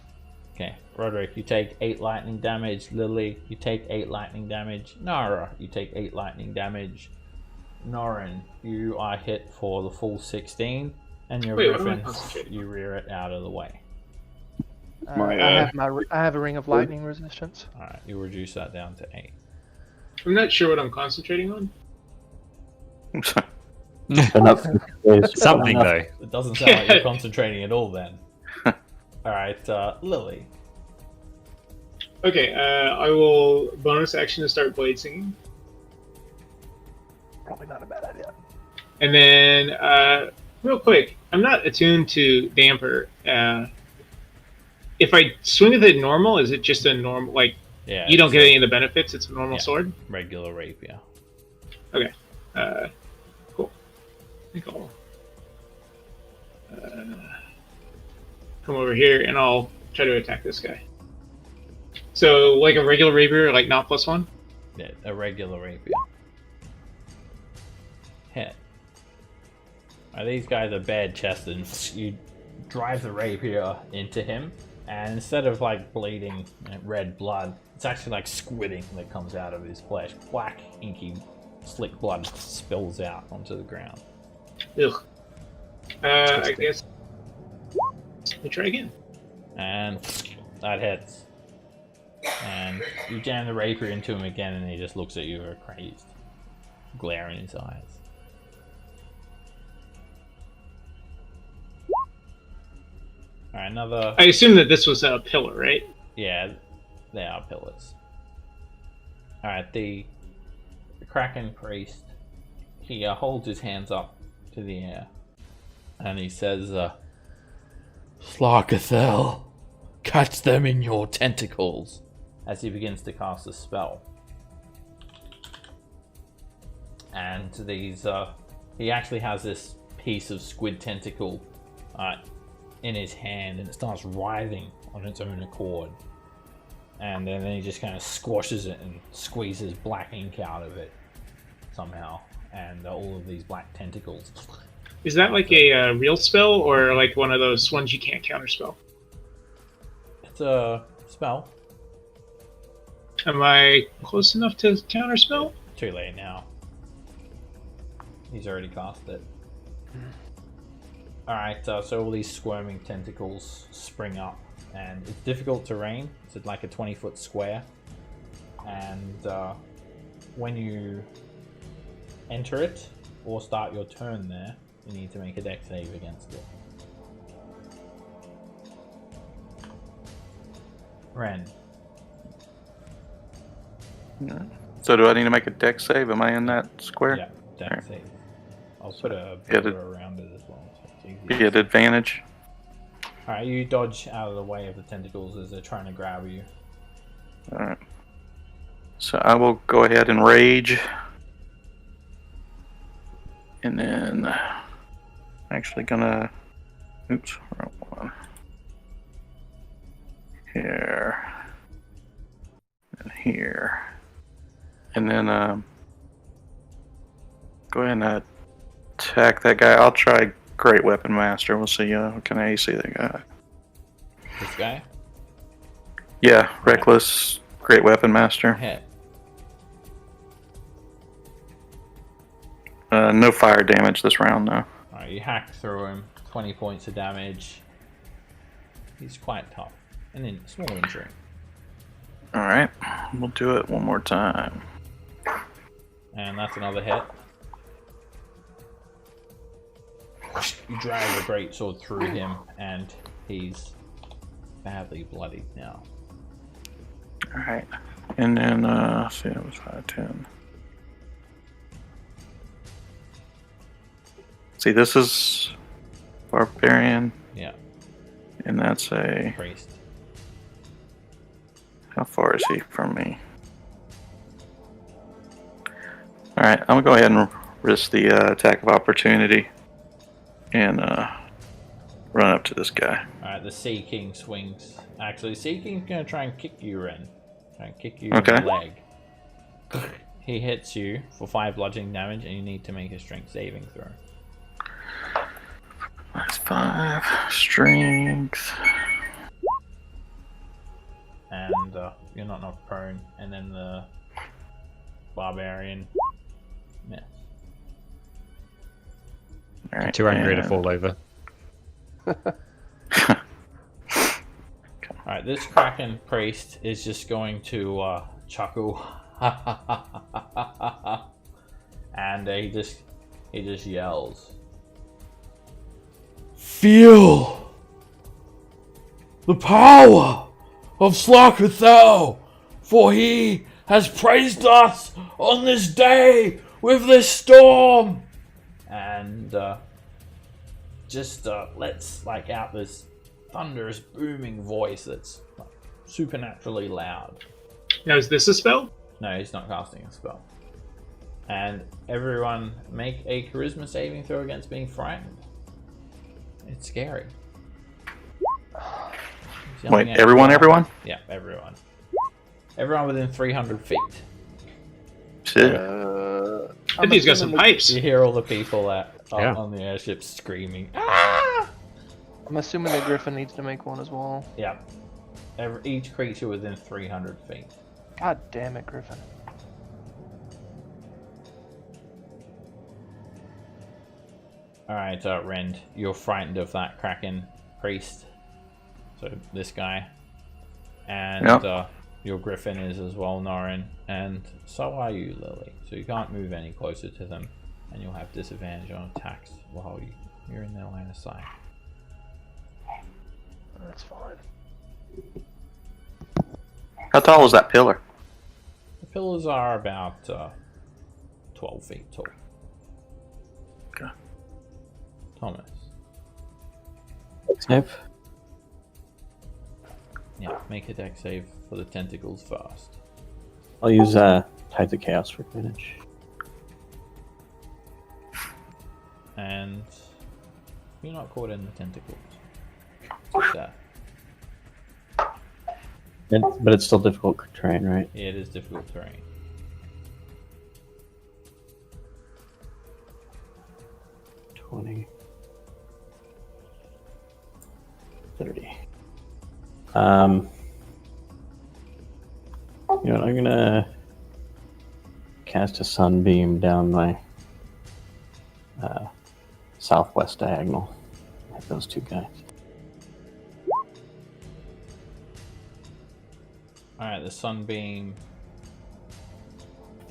Okay, Roderick, you take 8 lightning damage. Lily, you take 8 lightning damage. Nara, you take 8 lightning damage. Norin, you are hit for the full 16, and your Wait, what am I Griffin, concentrating? you rear it out of the way. My, I have a ring of lightning resistance. Alright, you reduce that down to 8. I'm not sure what I'm concentrating on. Enough. Something though. It doesn't sound like you're concentrating at all then. Alright, Lily. Okay, I will bonus action to start blade singing. Probably not a bad idea. And then, real quick, I'm not attuned to damper. If I swing with it normal, is it just a normal, like, Yeah, you don't it's get a any of the benefits? It's a normal Yeah. sword? regular rapier. Okay. Cool. I think I'll come over here and I'll try to attack this guy. So, like a regular rapier, like not +1? Yeah, a regular rapier. Hit. These guys are bad chested, and you drive the rapier into him, and instead of like bleeding red blood, it's actually like squidding that comes out of his flesh. Black, inky, slick blood spills out onto the ground. Ugh. I guess. Let me try again. And that hits. And you jam the rapier into him again, and he just looks at you very crazed, glare in his eyes. Alright, another. I assume that this was a pillar, right? Yeah, they are pillars. Alright, the Kraken Priest, he holds his hands up to the air, and he says, Slarkathel, catch them in your tentacles, as he begins to cast a spell. And these, he actually has this piece of squid tentacle in his hand, and it starts writhing on its own accord. And then he just kind of squashes it and squeezes black ink out of it somehow, and all of these black tentacles. Is that like a real spell or like one of those ones you can't counterspell? It's a spell. Am I close enough to counterspell? Too late now. He's already cast it. Alright, so all these squirming tentacles spring up, and it's difficult terrain. It's like a 20-foot square. And when you enter it, or start your turn there, you need to make a dex save against it. Ren. So do I need to make a deck save? Am I in that square? Yeah, dex save. I'll put a Yeah, border around it as well, so it's easy. You get advantage. Alright, you dodge out of the way of the tentacles as they're trying to grab you. Alright. So I will go ahead and rage. And then actually gonna oops, wrong one. Here. And here. And then go ahead and attack that guy. I'll try Great Weapon Master. We'll see what kind of AC they got. This guy? Yeah, Reckless Great Weapon Master. Hit. No fire damage this round, though. Alright, you hack through him. 20 points of damage. He's quite tough. And then small injury. Alright, we'll do it one more time. And that's another hit. You drag the greatsword through him, and he's badly bloodied now. Alright. And then, see, that was 5, 10. See, this is Barbarian, Yeah, and that's a... priest. How far is he from me? Alright, I'm gonna go ahead and risk the attack of opportunity and run up to this guy. Alright, the Sea King swings. Actually, Sea King's gonna try and kick you, Ren. Try and kick you in Okay. the leg. He hits you for 5 bludgeoning damage, and you need to make a strength saving throw. That's 5 strength. And you're not knocked prone. And then the barbarian. Yeah. Alright, Too angry to and- fall over. Alright, this Kraken priest is just going to chuckle. And he just yells. Feel the power of Slakathel, for he has praised us on this day with this storm. And just lets like out this thunderous booming voice that's like, supernaturally loud. Now, is this a spell? No, he's not casting a spell. And everyone make a charisma saving throw against being frightened. It's scary. He's yelling Wait, at everyone? Yeah, everyone. Everyone within 300 feet. Shit. I think he's got some pipes. You hear all the people Yeah. on the airship screaming. Ah! I'm assuming the griffin needs to make one as well. Yeah. Each creature within 300 feet. God damn it, Griffin. Alright, Rend, you're frightened of that Kraken priest. So, this guy. And Yep. your Griffin is as well, Norin. And so are you, Lily. So you can't move any closer to them. And you'll have disadvantage on attacks while you're in their line of sight. That's fine. How tall is that pillar? The pillars are about 12 feet tall. Okay. Thomas. Save. Yeah, make a deck save for the tentacles first. I'll use Tides of Chaos for advantage. And you're not caught in the tentacles. Just that. But it's still difficult terrain, right? Yeah, it is difficult terrain. $20. 30. You know what, I'm gonna cast a sunbeam down my southwest diagonal. Hit those two guys. Alright, the sunbeam.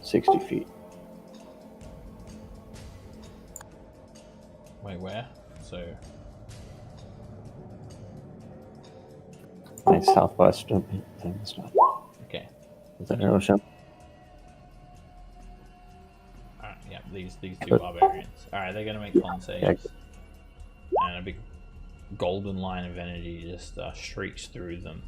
60 feet. Wait, where? So, My southwest. It's not. okay. Is that arrow shot? Alright, yeah, these two barbarians. Alright, they're gonna make con saves. And a big golden line of energy just streaks through them.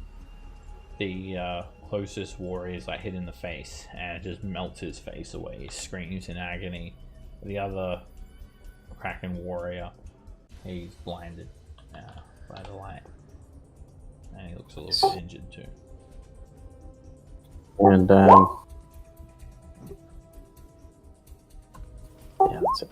The closest warrior is like hit in the face and it just melts his face away. He screams in agony. The other Kraken warrior, he's blinded by the light. And he looks a little bit injured too. And yeah, that's it.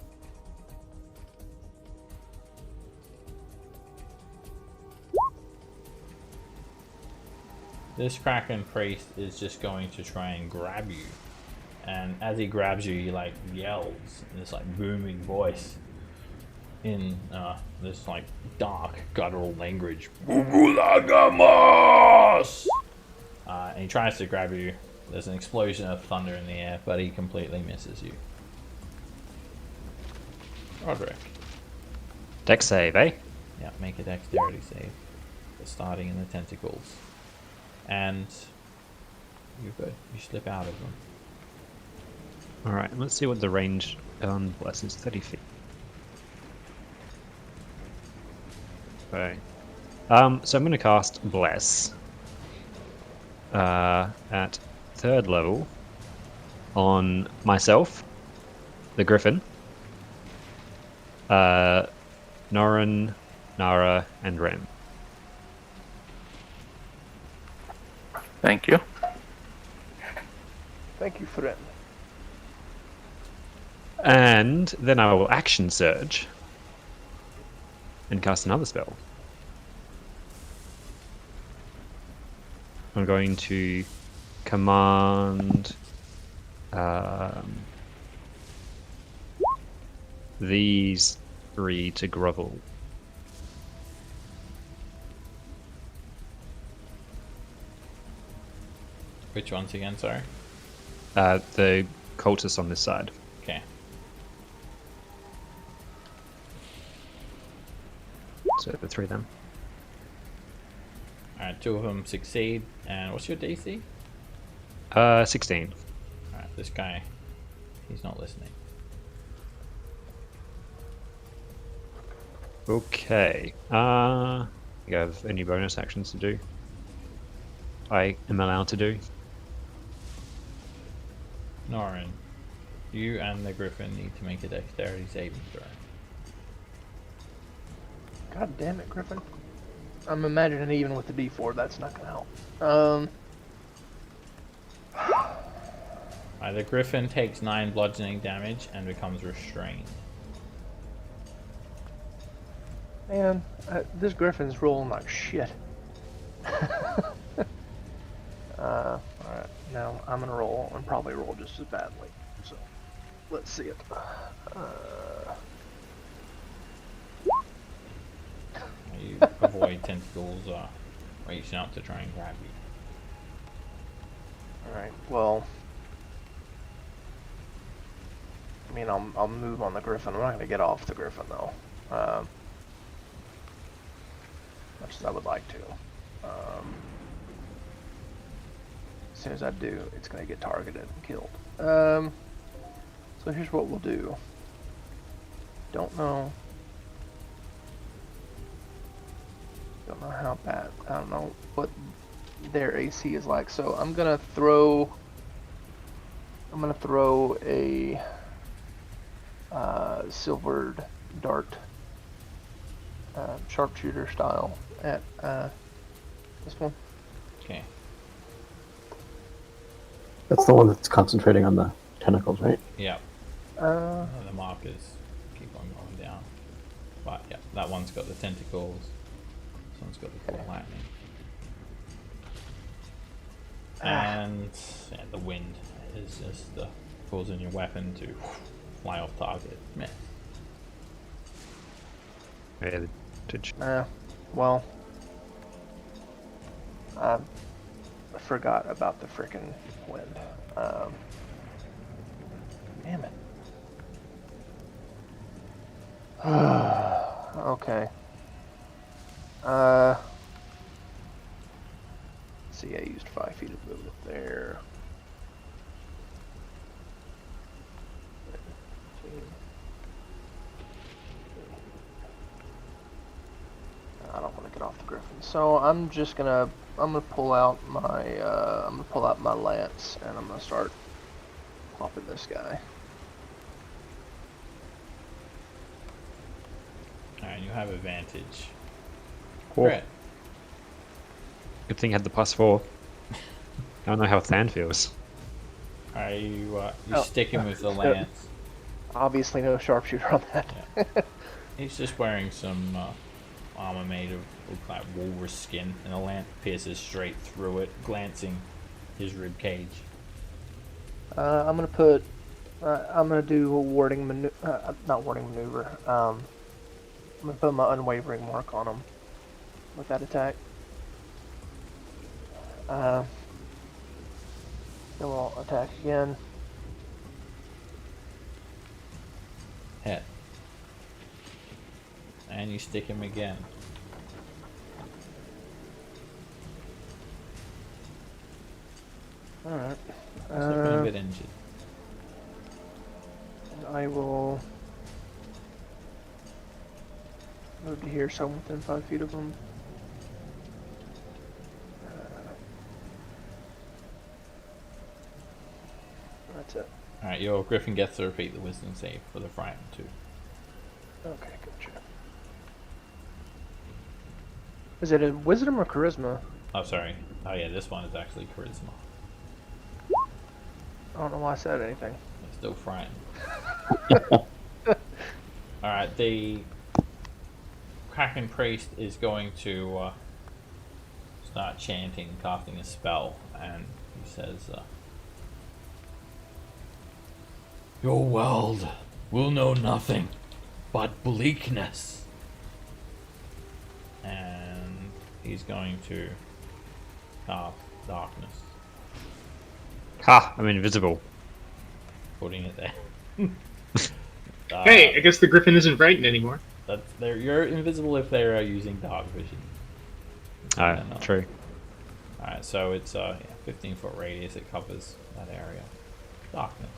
This Kraken priest is just going to try and grab you And as he grabs you, he like yells in this like booming voice in this like dark guttural language. Bugulagamas! And he tries to grab you. There's an explosion of thunder in the air, but he completely misses you. Roderick. Dex save, eh? Yeah, make a dexterity save. For starting in the tentacles. And you're good. You slip out of them. Alright, let's see what the range on Bless is. 30 feet. Okay. So I'm going to cast Bless at 3rd level on myself, the Griffin, Norin, Nara, and Ren. Thank you. Thank you, friend. And then I will action surge and cast another spell. I'm going to command these 3 to grovel. Which ones again, sorry? The cultists on this side. Okay. So the 3 of them. Alright, 2 of them succeed. And what's your DC? 16. Alright, this guy, he's not listening. Okay. You have any bonus actions to do? I am allowed to do. Norin, you and the Griffin need to make a dexterity saving throw. God damn it, Griffin. I'm imagining even with the D4, that's not gonna help. The Griffin takes 9 bludgeoning damage and becomes restrained. Man, this Griffin's rolling like shit. Alright, now I'm gonna roll and probably roll just as badly. So, let's see it. You avoid tentacles reaching out to try and grab you. Alright, well... I mean, I'll move on the Griffin. I'm not gonna get off the Griffin, though. Much as I would like to. As soon as I do, it's gonna get targeted and killed. So here's what we'll do. Don't know how bad. I don't know what their AC is like. So I'm gonna throw a silvered dart, sharpshooter style, at this one. Okay. That's the one that's concentrating on the tentacles, right? Yeah. The markers keep on going down. But yeah, that one's got the tentacles. This one's got the full lightning. And yeah, the wind is just causing your weapon to fly off target. Miss. Yeah, Well, I forgot about the frickin' wind. Damn it. Okay. See, I used 5 feet of movement there. I don't want to get off the Griffin, so I'm gonna pull out my lance and I'm gonna start popping this guy. Alright, you have advantage. Cool. Great. good thing I had the +4. I don't know how Than feels. Alright, you Oh. stick him with the lance. Obviously no sharpshooter on that. He's just wearing some armor made of like walrus skin, and the lance pierces straight through it, glancing his rib cage. I'm gonna put. I'm gonna do a warding not warding maneuver. I'm gonna put my unwavering mark on him with that attack. Then we'll attack again. Hit. And you stick him again. All right. He's looking a bit injured. I will move to here, so I'm within 5 feet of him. That's it. Alright, your Griffin gets to repeat the wisdom save for the frightened too. Okay, gotcha. Is it a wisdom or charisma? Oh, sorry. Oh yeah, this one is actually charisma. I don't know why I said anything. It's still frightened. Alright, the Kraken Priest is going to start chanting, casting a spell, and he says, your world will know nothing but bleakness. And he's going to cast darkness, Ha! I'm invisible. putting it there. Hey, I guess the Griffin isn't frightened anymore. You're invisible if they're using dark vision. Alright, true. Alright, so it's 15-foot radius, it covers that area. Darkness.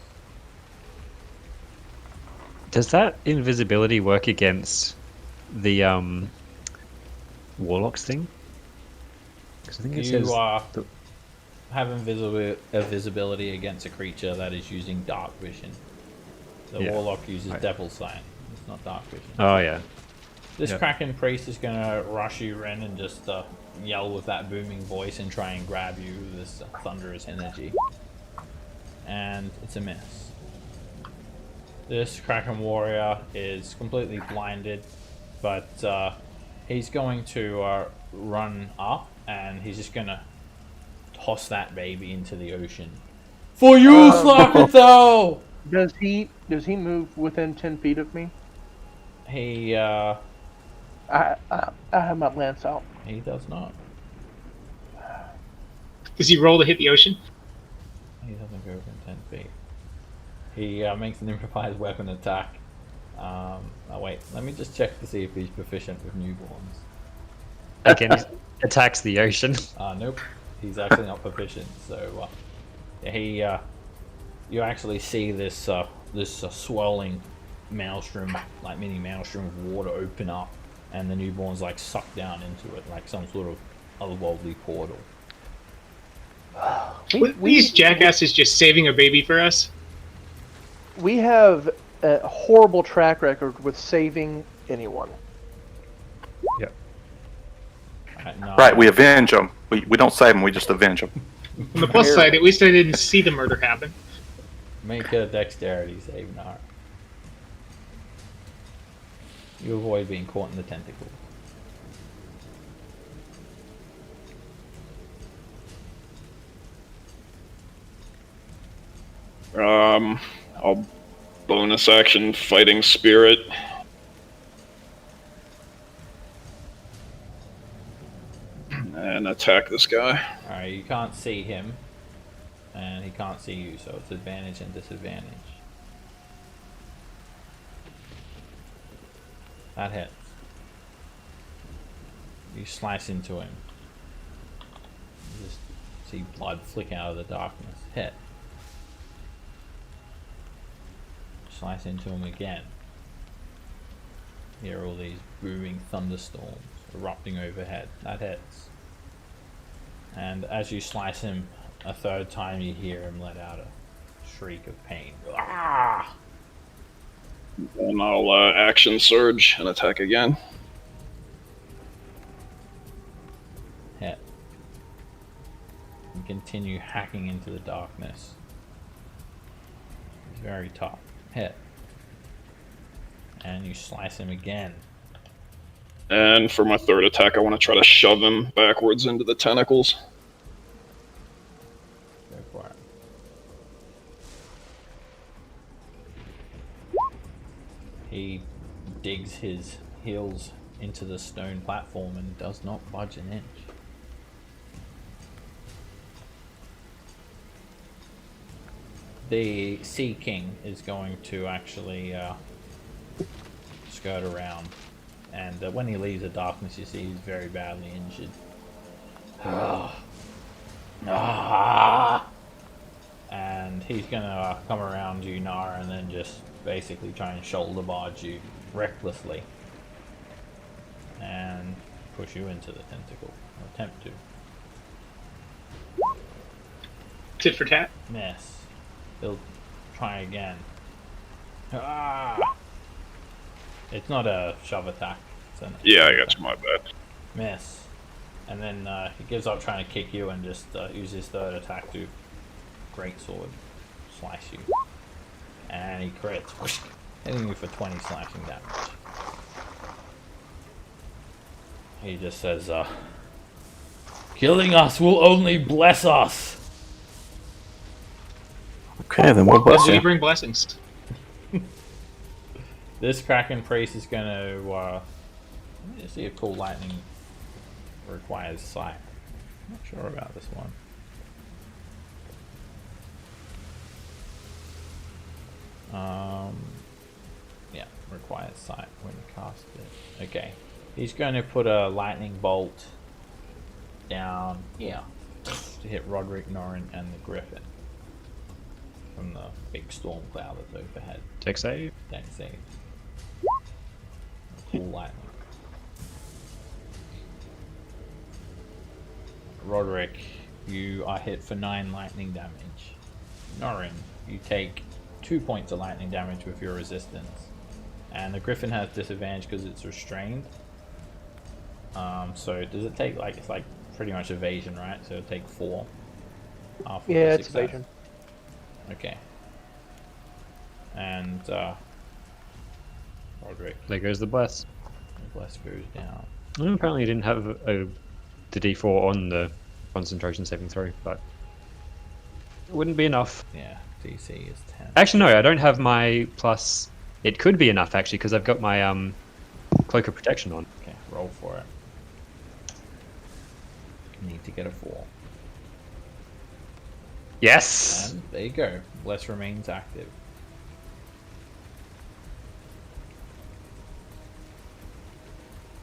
Does that invisibility work against the warlocks thing? Because I think it says have invisibility against a creature that is using dark vision. The warlock uses Devil's Sight. It's not dark vision. Oh yeah. This Kraken Priest is gonna rush you in and just yell with that booming voice and try and grab you with this thunderous energy. And it's a miss. This Kraken Warrior is completely blinded, but he's going to run up and he's just gonna toss that baby into the ocean. For you, Slakatho! Does he move within 10 feet of me? He I have my lance out. he does not. Does he roll to hit the ocean? He doesn't go within 10 feet. He makes an improvised weapon attack. Oh wait, let me just check to see if he's proficient with newborns. Again, he attacks the ocean. Nope, he's actually not proficient. So you actually see this swirling maelstrom, like mini maelstrom of water, open up, and the newborns like suck down into it, like some sort of otherworldly portal. These jackasses just saving a baby for us. We have a horrible track record with saving anyone. Yep. No. Right, we avenge them. We don't save them, we just avenge them. On the plus side, at least I didn't see the murder happen. Make a dexterity save, Nar. You avoid being caught in the tentacles. I'll bonus action fighting spirit. And attack this guy. Alright, you can't see him, and he can't see you, so it's advantage and disadvantage. That hits. You slice into him. You just see blood flick out of the darkness. Hit. Slice into him again. Hear all these booming thunderstorms erupting overhead. That hits. And as you slice him a third time, you hear him let out a shriek of pain. Ah! And I'll action surge and attack again. Hit. And continue hacking into the darkness. He's very tough. Hit. And you slice him again. And for my third attack, I want to try to shove him backwards into the tentacles. Go for it. his heels into the stone platform and does not budge an inch. The Sea King is going to actually skirt around, and when he leaves the darkness, you see he's very badly injured. And he's gonna come around you, Nara, and then just basically try and shoulder barge you recklessly and push you into the tentacle, or attempt to. Tit for tat. Miss. He'll try again. It's not a shove attack. It's an Yeah, I got you. My bad. miss. And then he gives up trying to kick you and just uses his third attack to greatsword slice you. And he crits, hitting you for 20 slashing damage. He just says, killing us will only bless us. Okay, then we'll bless We you. bring blessings. This Kraken Priest is going to, let me just see if Cool Lightning requires sight. I'm not sure about this one. Yeah, requires sight when you cast it. Okay, he's going to put a lightning bolt down here to hit Roderick, Norin, and the Griffin from the big storm cloud that's overhead. Dex save. Dex save. Cool lightning. Roderick, you are hit for 9 lightning damage. Norin, you take 2 points of lightning damage with your resistance. And the Griffin has disadvantage because it's restrained. So does it take it's like pretty much evasion, right? So it'll take 4. After Yeah, the it's success. evasion. Okay. And Roderick, There goes the bless. the bless goes down. Well, apparently, you didn't have the D4 on the concentration saving throw, but it wouldn't be enough. Yeah, DC is 10. Actually, no, I don't have my plus. It could be enough actually because I've got my cloak of protection on. Okay, roll for it. You need to get a 4. Yes. And there you go. Bless remains active.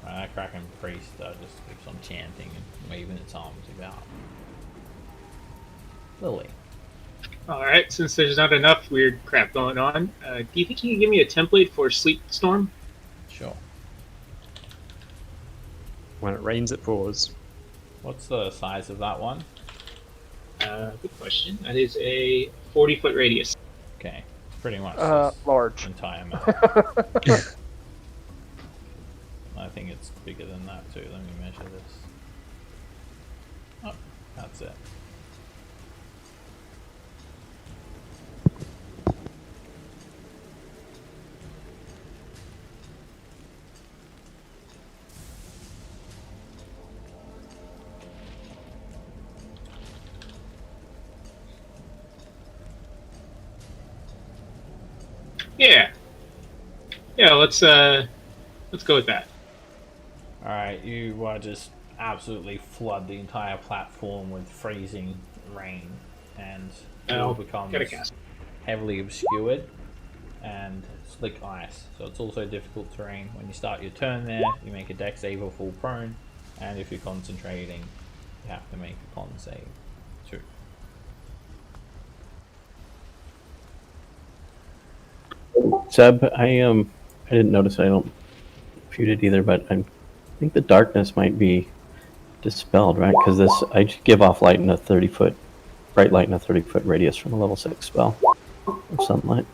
That Kraken Priest just keeps on chanting and waving its arms about. Lily. Alright, since there's not enough weird crap going on, do you think you can give me a template for Sleep Storm? Sure. When it rains, it pours. What's the size of that one? Good question. That is a 40-foot radius. Okay. Pretty much Large. this entire map. I think it's bigger than that too. Let me measure this. Oh, that's it. Yeah. Yeah, let's go with that. Alright, you just absolutely flood the entire platform with freezing rain, and it all becomes Get a cast. heavily obscured and slick ice. So it's also difficult terrain. When you start your turn there, you make a dex save or fall prone, and if you're concentrating, you have to make a con save too. Seb, I didn't notice. I don't know if you did either, but I think the darkness might be dispelled, right? Because I give off light in a 30-foot, bright light in a 30-foot radius from a level 6 spell of sunlight.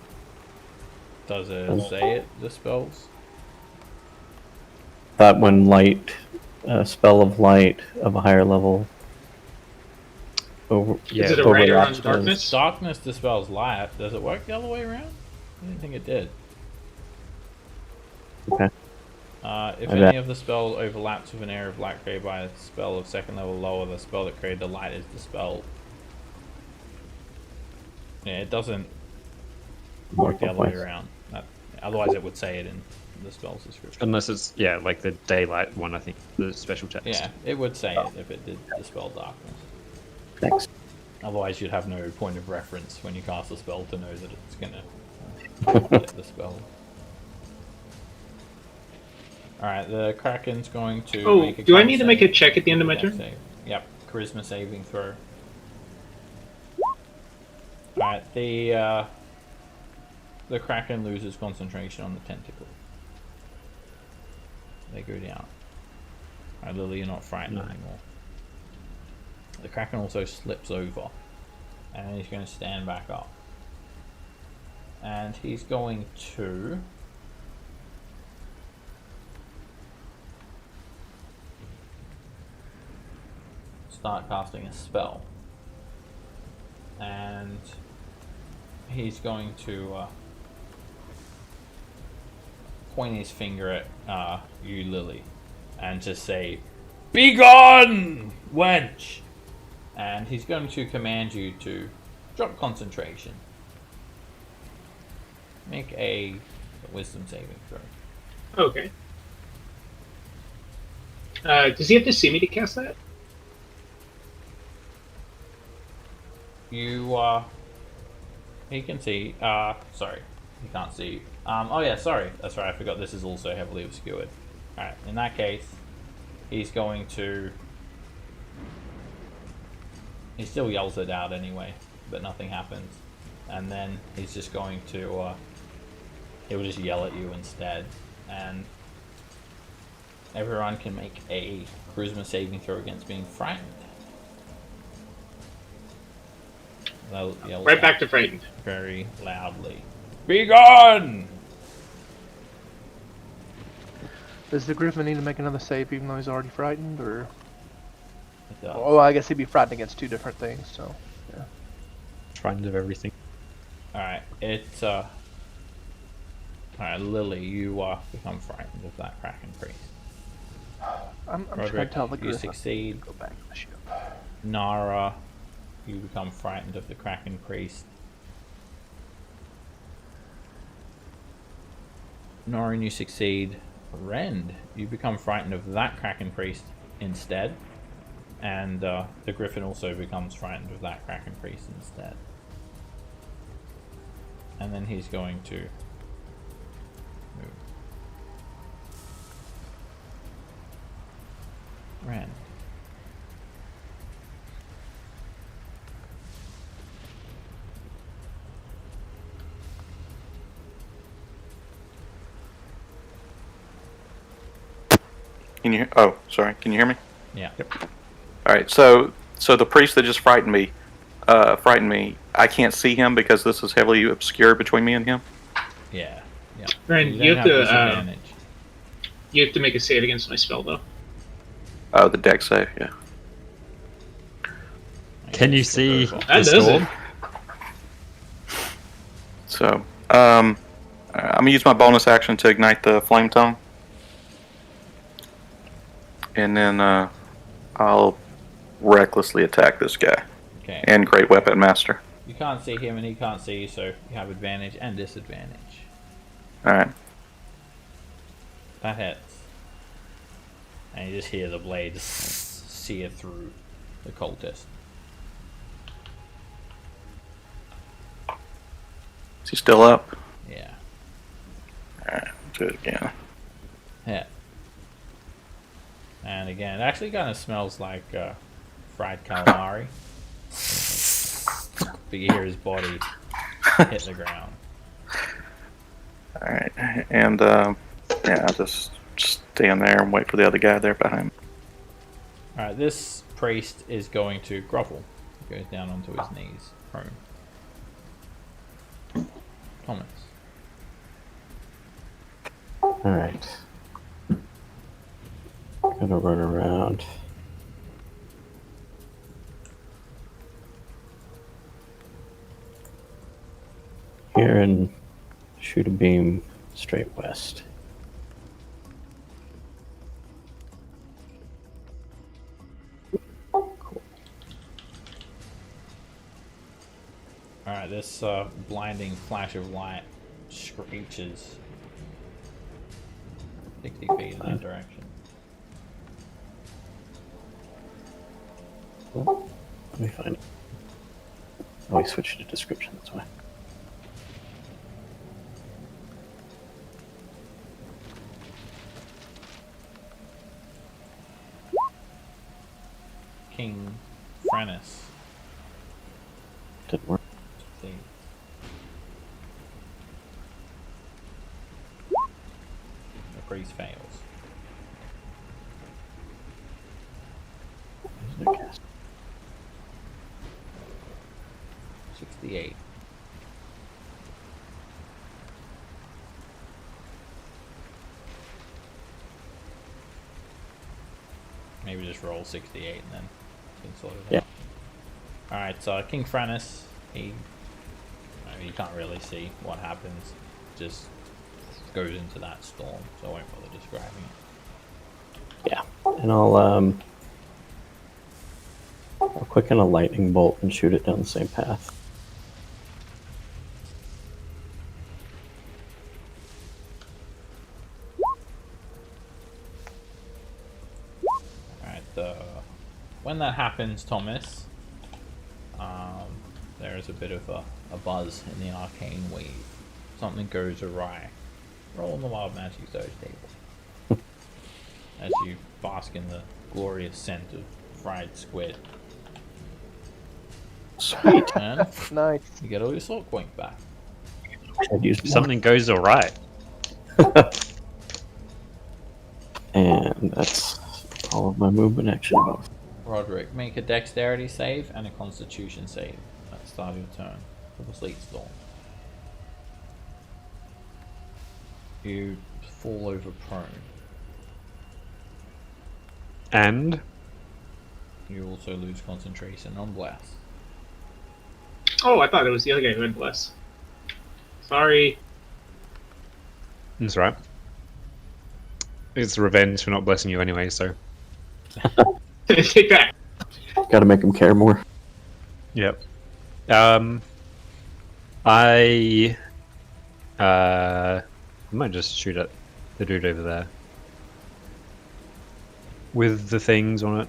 Does it say it dispels? Thought when light, spell of light of a higher level. Over, Yeah. Is it a writer on overlaps darkness? Darkness dispels light. Does it work the other way around? I didn't think it did. Okay. If I bet. any of the spells overlaps with an area of light created by a spell of second level lower, the spell that created the light is dispelled. Yeah, it doesn't work the other way Multiple around. Otherwise, it would say it in the spell's description. Unless it's, yeah, like the daylight one, I think, the special text. Yeah, it would say it if it did dispel darkness. Thanks. Otherwise, you'd have no point of reference when you cast a spell to know that it's gonna get the spell. Alright, the Kraken's going to Oh, make a do I con need to save. make a check at the end of my Dex turn? save. Yep, charisma saving throw. Alright, the Kraken loses concentration on the tentacle. They go down. Alright, Lily, you're not frightened anymore. The Kraken also slips over. And he's going to stand back up. And he's going to... start casting a spell. And he's going to point his finger at you, Lily, and just say, "Be gone, wench!" And he's going to command you to drop concentration. Make a wisdom saving throw. Okay. Does he have to see me to cast that? He can see, sorry, he can't see. Oh yeah, sorry, that's right, I forgot this is also heavily obscured. Alright, in that case, he's going to... He still yells it out anyway, but nothing happens. And then he's just going to, he'll just yell at you instead. And everyone can make a charisma saving throw against being frightened. They'll yell Right back to frightened. very loudly. Be gone! Does the Griffin need to make another save even though he's already frightened, or? It does. Oh, I guess he'd be frightened against two different things. So, yeah. Frightened of everything. Alright, it's alright, Lily, you become frightened of that Kraken priest. I'm trying to Roderick, tell the you Griffin. succeed. Go back to the ship. Nara, you become frightened of the Kraken priest. Norin, you succeed. Rend, you become frightened of that Kraken priest instead. And the Griffin also becomes frightened of that Kraken priest instead. And then he's going to move. Rend. Can you? Oh, sorry. Can you hear me? Yeah. All right. So the priest that just frightened me, I can't see him because this is heavily obscured between me and him. Yeah. Yeah. Ren, then you have to disadvantage. you have to make a save against my spell though. Oh, the deck save. Yeah. Can you see That the does storm? it. So I'm gonna use my bonus action to ignite the flame tongue, and then I'll recklessly attack this guy. Okay. And Great Weapon Master. You can't see him and he can't see you, so you have advantage and disadvantage. Alright. That hits. And you just hear the blade sear through the cultist. Is he still up? Yeah. Alright, do it again. Hit. And again, it actually kind of smells like fried calamari. But you hear his body hit the ground. Alright, and yeah, I'll just stand there and wait for the other guy there behind me. Alright, this priest is going to grovel. He goes down onto his knees, prone. Thomas. Alright. Gonna run around. Here and shoot a beam straight west. Cool. Alright, this blinding flash of light screeches 60 feet in that direction. Let me find it. Oh, we switched to description, that's why. King Franus. Didn't work. See. The priest fails. There's no cast. 68. Maybe just roll 68 and then you can sort it out. Alright, so King Franus, he can't really see what happens. Just goes into that storm, so I won't bother describing it. Yeah, and I'll quicken a lightning bolt and shoot it down the same path. Alright, when that happens, Thomas, there is a bit of a buzz in the arcane wave. Something goes awry. Roll on the Wild Magic Surge table. As you bask in the glorious scent of fried squid. Sweet. And Nice. you get all your salt point back. I'd use more. Something goes alright. And that's all of my movement action bonus. Roderick, make a dexterity save and a constitution save at the start of your turn for the sleet storm. You fall over prone. And You also lose concentration on bless. Oh, I thought it was the other guy who had bless. Sorry. that's right. It's revenge for not blessing you anyway, so. Take that. Gotta make him care more. Yep. I might just shoot at the dude over there. With the things on it.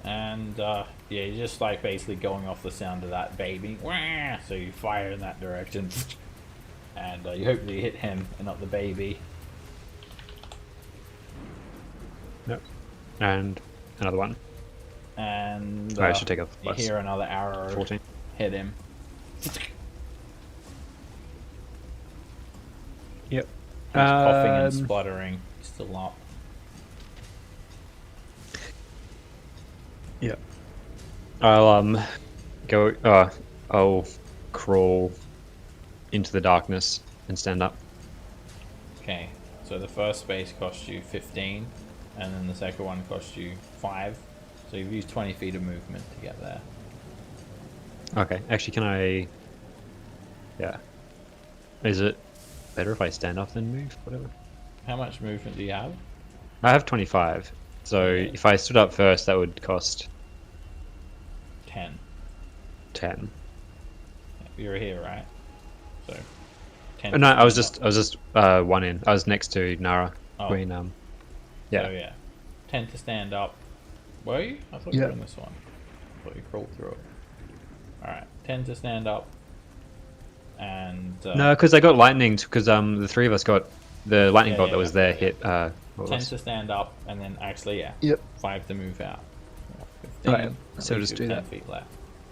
And yeah, you're just like basically going off the sound of that baby. Wah! So you fire in that direction. And you hope that you hit him and not the baby. Yep. And another one. And I should take off you plus. hear another arrow 14. hit him. Yep. He's coughing and spluttering. Still up. Yep. I'll go. I'll crawl into the darkness and stand up. Okay, so the first space cost you 15, and then the second one cost you 5. So you've used 20 feet of movement to get there. Okay. Actually, can I? Yeah. Is it better if I stand up than move? Whatever. How much movement do you have? I have 25. So if I stood up first, that would cost 10. 10. You're here, right? So 10. Oh, no, I was just one in. I was next to Nara. Oh. Queen. So Yeah. yeah, 10 to stand up. Were you? I thought you Yeah. were in this one. I thought you crawled through it. Alright, 10 to stand up. And No, because I got lightning. Because the three of us got the lightning Yeah, bolt yeah, that was yeah. there hit. What 10 was? to stand up, and then actually, yeah. Yep. 5 to move out. 15, Right, so leaves just you do 10 that. feet left.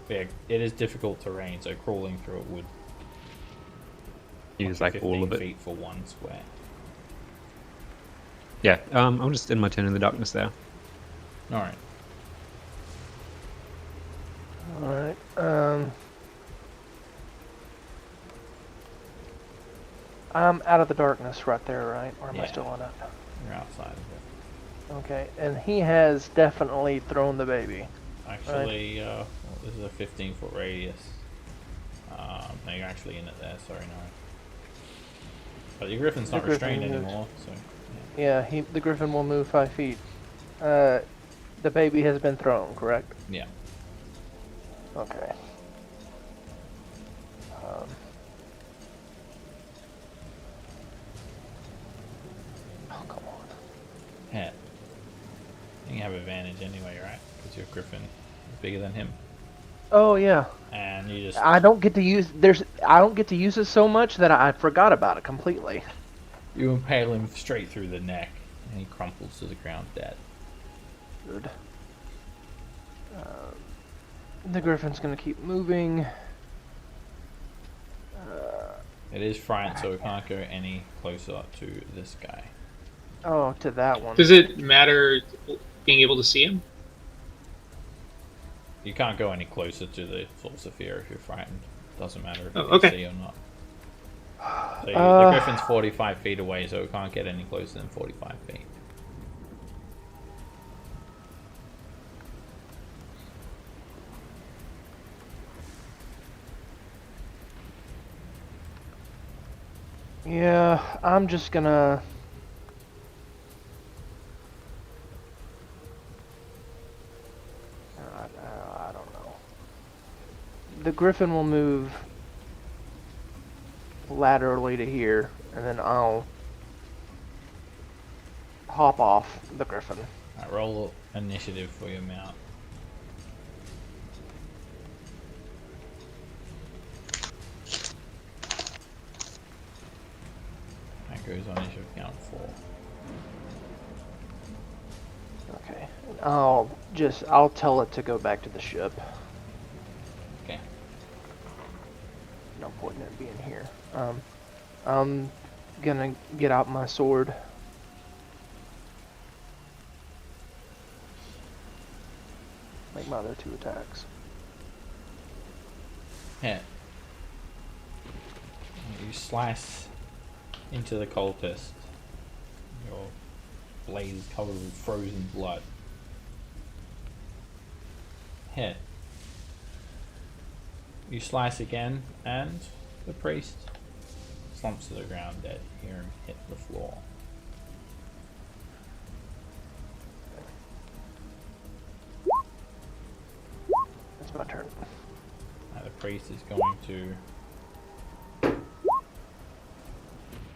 But yeah, it is difficult terrain, so crawling through it would Use cost like you all of 15 it. feet for one square. Yeah. I'll just end my turn in the darkness there. Alright. Alright. I'm out of the darkness right there, right? Or am I Yeah. still in it? You're outside of it. Okay, and he has definitely thrown the baby. Actually, well, this is a 15-foot radius. No, you're actually in it there, sorry, no. But your griffin's not The griffin restrained moves. anymore, so... Yeah, the griffin will move 5 feet. The baby has been thrown, correct? Yeah. Okay. advantage anyway, right? Because your griffin is bigger than him, Oh yeah. and you just I don't get to use it so much that I forgot about it completely. you impale him straight through the neck, and he crumples to the ground dead. Good. The griffin's gonna keep moving. It is frightened, so it can't go any closer to this guy. Oh, to that one. Does it matter being able to see him? You can't go any closer to the source of fear if you're frightened. Doesn't matter if you Oh, can okay. see or not. So the griffin's 45 feet away, so it can't get any closer than 45 feet. Yeah, I'm just gonna. I don't know. The griffin will move laterally to here, and then I'll hop off the griffin. Alright, roll initiative for your mount. That goes on initiative count 4. Okay. I'll tell it to go back to the ship. Okay. No point in it being here. I'm gonna get out my sword. Make my other 2 attacks. Hit. You slice into the cultist. Your blade is covered with frozen blood. Hit. You slice again, and the priest slumps to the ground dead. You hear him hit the floor. It's my turn. Now the priest is going to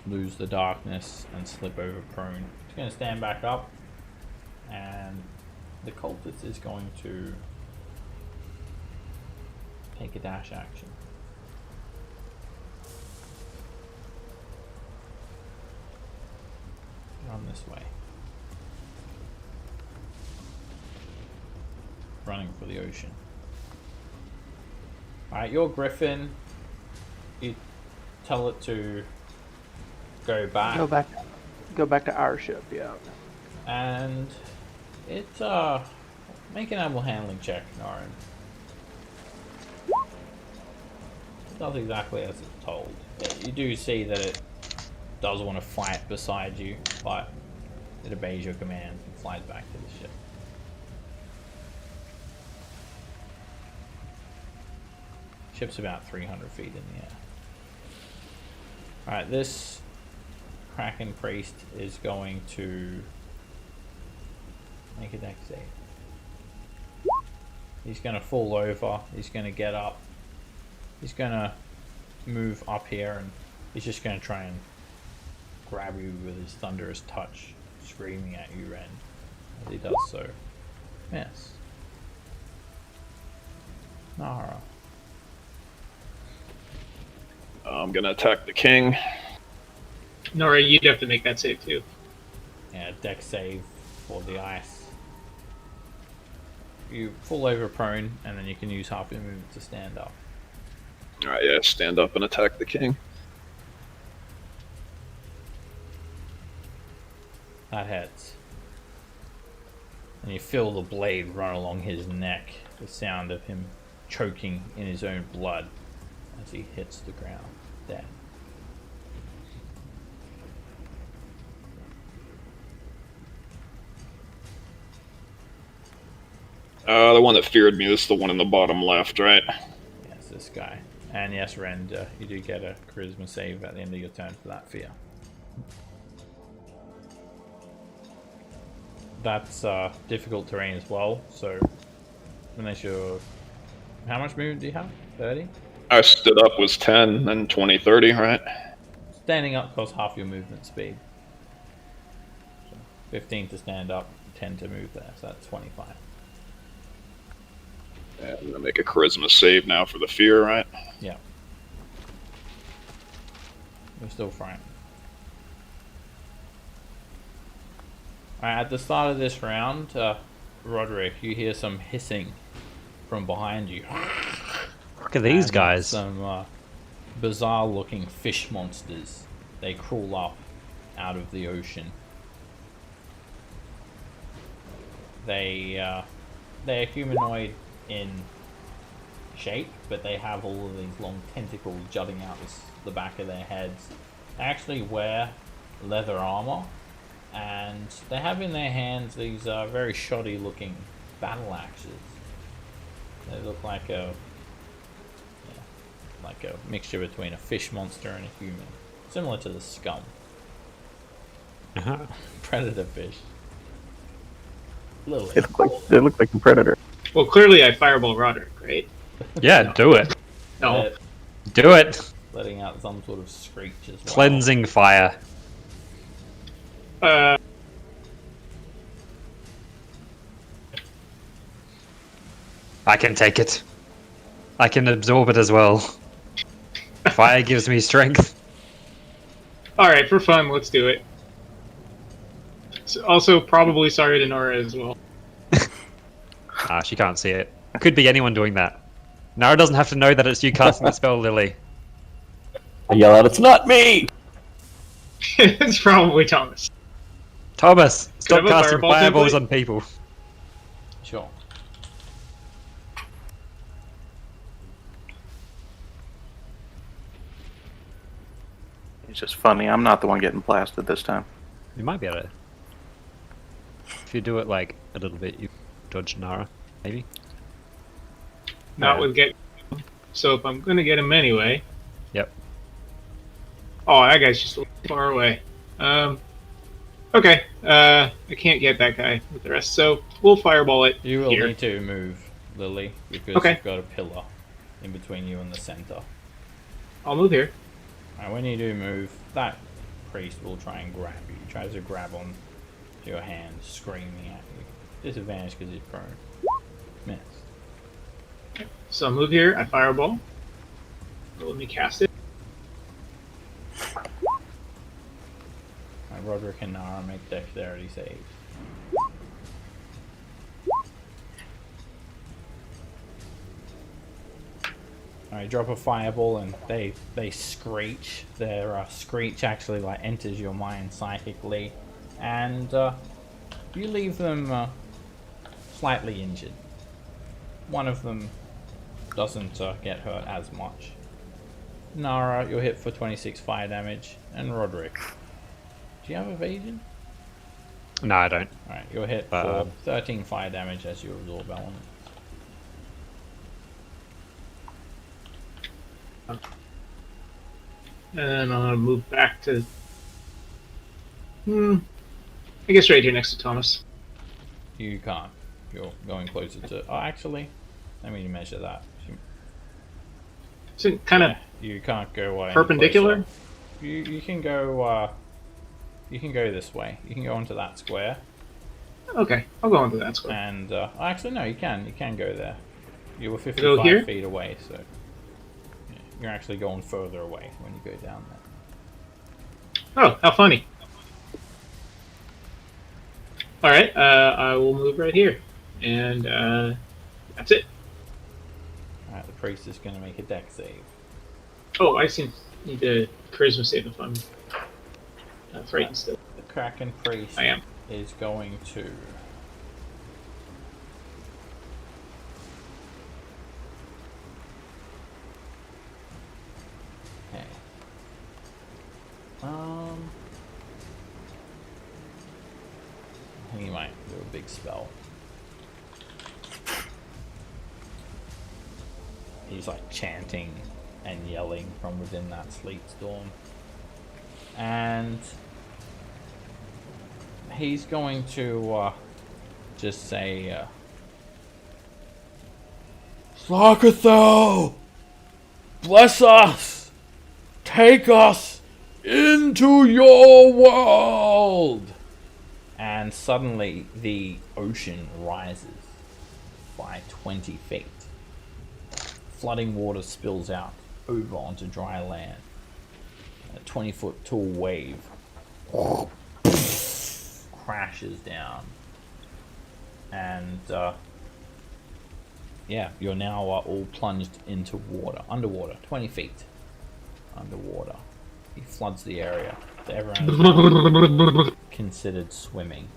lose the darkness and slip over prone. He's going to stand back up, and the cultist is going to take a dash action. Run this way. Running for the ocean. Alright, your griffin, you tell it to go back. Go back to our ship, yeah. And it, make an animal handling check, Naren. It does exactly as it's told. You do see that it does want to fight beside you, but it obeys your command and flies back to the ship. Ship's about 300 feet in the air. Alright, this Kraken Priest is going to make a dex save. He's going to fall over, he's going to get up, he's going to move up here, and he's just going to try and grab you with his thunderous touch, screaming at you, Ren. As he does so. Yes. Nara. I'm gonna attack the king. Nora, you'd have to make that save too. Yeah, dex save for the ice. You fall over prone, and then you can use half your movement to stand up. Alright, yeah, stand up and attack the king. That hits. And you feel the blade run along his neck, the sound of him choking in his own blood as he hits the ground, dead. The one that feared me is the one in the bottom left, right? Yes, this guy. And yes, Rend, you do get a charisma save at the end of your turn for that fear. That's difficult terrain as well, so unless you're... How much movement do you have? 30? I stood up was 10, then 20, 30, right? Standing up costs half your movement speed. So 15 to stand up, 10 to move there, so that's 25. And I'm gonna make a charisma save now for the fear, right? Yeah. You're still frightened. Alright, at the start of this round, Roderick, you hear some hissing from behind you. Look at these And guys. some bizarre looking fish monsters. They crawl up out of the ocean. They're humanoid in shape, but they have all of these long tentacles jutting out the back of their heads. They actually wear leather armor, and they have in their hands these very shoddy looking battle axes. They look like a mixture between a fish monster and a human, similar to the scum. Predator fish. Lily. They look like the predator. Well, clearly I fireball Roderick, right? Yeah, do it. No. Do it. Letting out some sort of screech as well. Cleansing fire. Uh, I can take it. I can absorb it as well. Fire gives me strength. Alright, for fun, let's do it. Also, probably sorry to Nora as well. Ah, she can't see it. Could be anyone doing that. Nara doesn't have to know that it's you casting the spell, Lily. I yell out, "It's not me!" It's probably Thomas. Thomas, stop have a casting fireball fireballs template? on people. Sure. It's just funny. I'm not the one getting blasted this time. You might be able to. If you do it like a little bit, you dodge Nara, maybe. Not with get. So if I'm gonna get him anyway. Yep. Oh, that guy's just a little far away. Okay. I can't get that guy with the rest, so we'll fireball it You will here. need to move, Lily, because Okay. you've got a pillar in between you and the center. I'll move here. Alright, when you do move, that priest will try and grab you. He tries to grab on to your hand, screaming at you. Disadvantage because he's prone. Missed. So I'll move here. I fireball. Let me cast it. Alright, Roderick and Nara make dexterity saves. Alright, drop a fireball and they screech. Their screech actually like enters your mind psychically, and you leave them slightly injured. One of them doesn't get hurt as much. Nara, you're hit for 26 fire damage, and Roderick, do you have evasion? No, I don't. Alright, you're hit for 13 fire damage as you absorb element. And I'm gonna move back to. I guess right here next to Thomas. You can't. You're going closer to. Oh, actually, let me measure that. So kind of You can't go any perpendicular. closer. You can go. You can go this way. You can go onto that square. Okay, I'll go into that square. And actually, no, you can. You can go there. You were Go 55 here? feet away, so yeah, you're actually going further away when you go down there. Oh, how funny. Alright, I will move right here. And that's it. Alright, the priest is going to make a dex save. Oh, I need to charisma save if I'm frightened still. The Kraken priest I am. is going to. Okay. I think he might do a big spell. He's like chanting and yelling from within that sleep storm. And he's going to just say, Sarkathel, bless us, take us into your world. and suddenly the ocean rises by 20 feet. Flooding water spills out over onto dry land. A 20-foot tall wave crashes down, and yeah, you're now all plunged into water, underwater, 20 feet underwater. He floods the area. So everyone is considered swimming.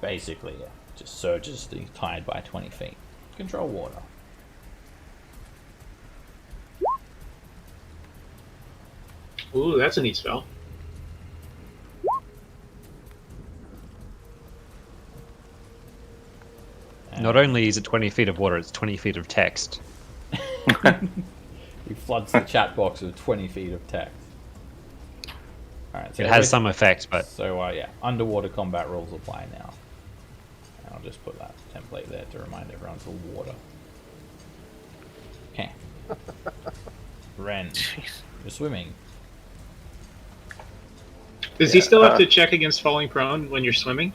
Basically, yeah, just surges the tide by 20 feet. Control water. Ooh, that's a neat spell. Not only is it 20 feet of water, it's 20 feet of text. He floods the chat box with 20 feet of text. Alright, so It has some effect, but So yeah, underwater combat rules apply now. And I'll just put that template there to remind everyone to water. Okay. Ren, you're swimming. Does he still have to check against falling prone when you're swimming?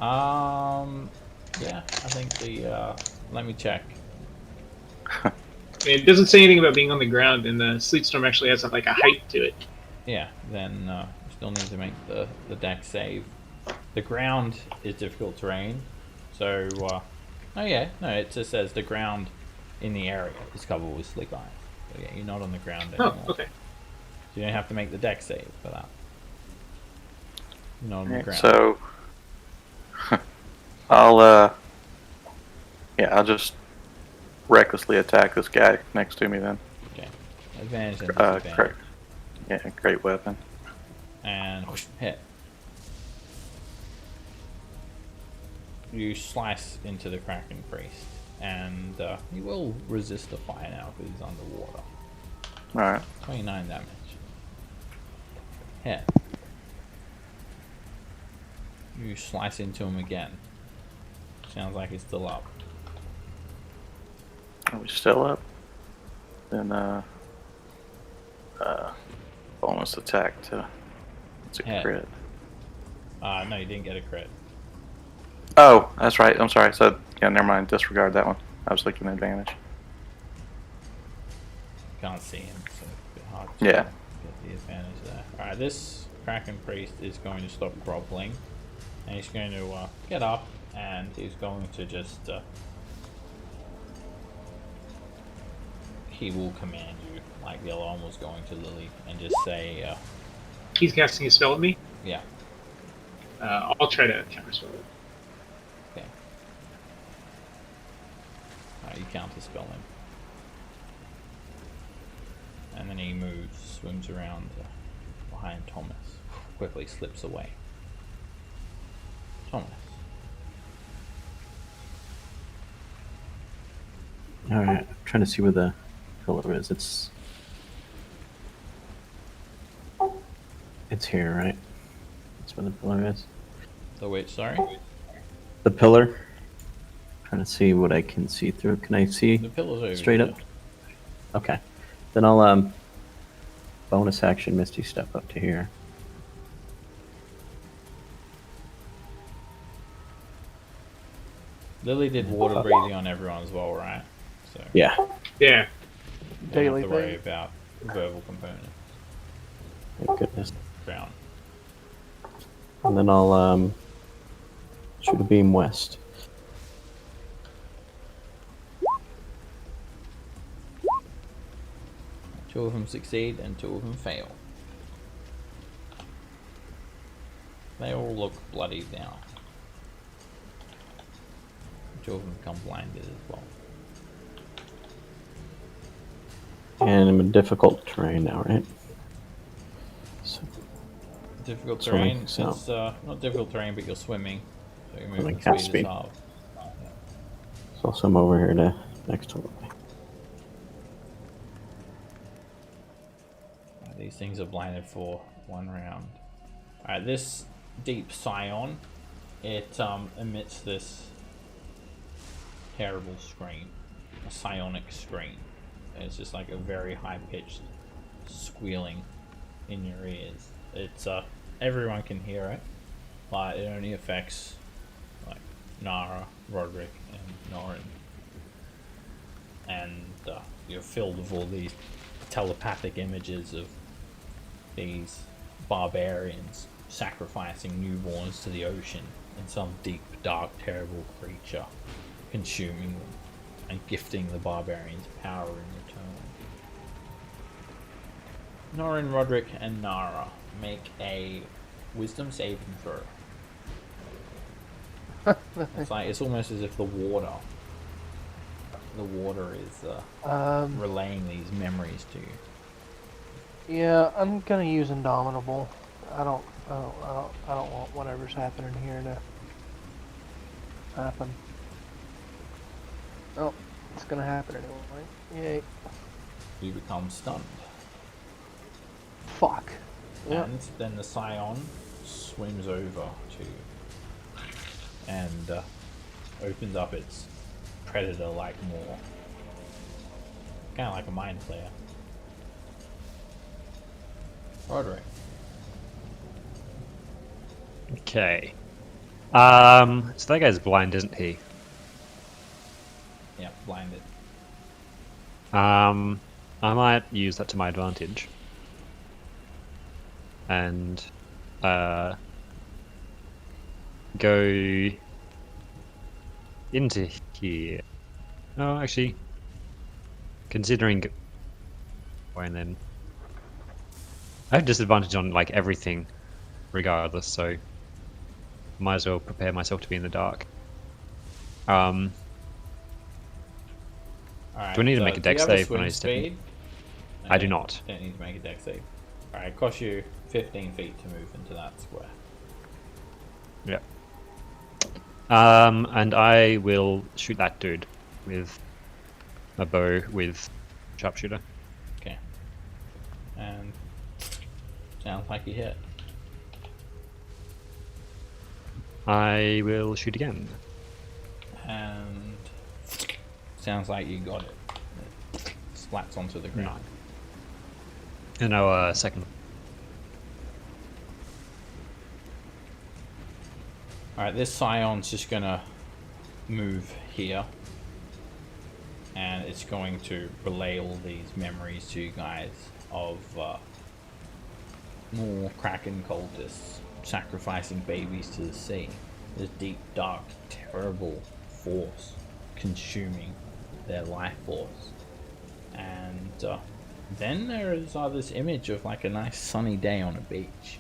Yeah, I think the let me check. I mean, it doesn't say anything about being on the ground, and the sleet storm actually has like a height to it. Yeah, then you still need to make the deck save. The ground is difficult terrain, so oh yeah, no, it just says the ground in the area is covered with slick ice. So yeah, you're not on the ground anymore. Oh, okay. So you don't have to make the deck save for that. You're not on the ground. So, I'll just recklessly attack this guy next to me then. Okay. Advantage and disadvantage. Correct. Yeah, great weapon. And hit. You slice into the Kraken Priest, and he will resist the fire now because he's underwater. Alright. 29 damage. Hit. You slice into him again. Sounds like he's still up. Are we still up? Then, bonus attack to... It's a Hit. crit. No, you didn't get a crit. Oh, that's right. I'm sorry. So, yeah, never mind. Disregard that one. I was looking at advantage. Can't see him, so it's a bit hard to Yeah. get the advantage there. Alright, this Kraken Priest is going to stop groveling, and he's going to get up, and he's going to just... he will command you, like the alarm was going to Lily, and just say, He's casting a spell at me. yeah, I'll try to counterspell it. okay. Alright, you counterspell him. And then he moves, swims around behind Thomas, quickly slips away. Thomas. Alright, I'm trying to see where the pillar is. It's here, right? That's where the pillar is. The witch, sorry? The pillar. Trying to see what I can see through. Can I see The pillar's over straight here. up? Okay. Then I'll bonus action Misty step up to here. Lily did water breathing on everyone as well, right? So Yeah. Yeah. you don't Daily have to worry thing. about verbal components. Thank goodness. Ground. And then I'll shoot a beam west. Two of them succeed and two of them fail. They all look bloodied now. Two of them become blinded as well. And I'm in difficult terrain now, right? So, Difficult Swimming, terrain. so- It's not difficult terrain, but you're swimming. So your Swimming movement half speed is speed. half. so I'm over here to next to These things are blinded for 1 round. Alright, this deep scion, it emits this terrible scream. A psionic scream. It's just like a very high pitched squealing in your ears. It's everyone can hear it, but it only affects like Nara, Roderick, and Norin. And you're filled with all these telepathic images of these barbarians sacrificing newborns to the ocean and some deep, dark, terrible creature consuming them and gifting the barbarians power in return. Norin, Roderick, and Nara make a wisdom saving throw. It's almost as if the water is relaying these memories to you. Yeah, I'm gonna use Indomitable. I don't want whatever's happening here to happen. Oh, it's gonna happen anyway. Yay. You become stunned. Fuck. Yep. And then the Scion swims over to you and opens up its predator-like maw. Kind of like a mind flayer. Roderick. Okay. So that guy's blind, isn't he? Yeah, blinded. I might use that to my advantage. And go into here. Oh, actually, considering, and then I have disadvantage on like everything, regardless. So might as well prepare myself to be in the dark. Alright, Do I need to make a dex save when I step in? speed? I do not. Don't need to make a dex save. Alright, it costs you 15 feet to move into that square. Yeah. And I will shoot that dude with a bow with sharpshooter. Okay. And sounds like you hit. I will shoot again. And sounds like you got it. It splats onto the ground. And now second. Alright, this Scion's just gonna move here. And it's going to relay all these memories to you guys of more Kraken cultists sacrificing babies to the sea. This deep, dark, terrible force consuming their life force. And then there is this image of like a nice sunny day on a beach.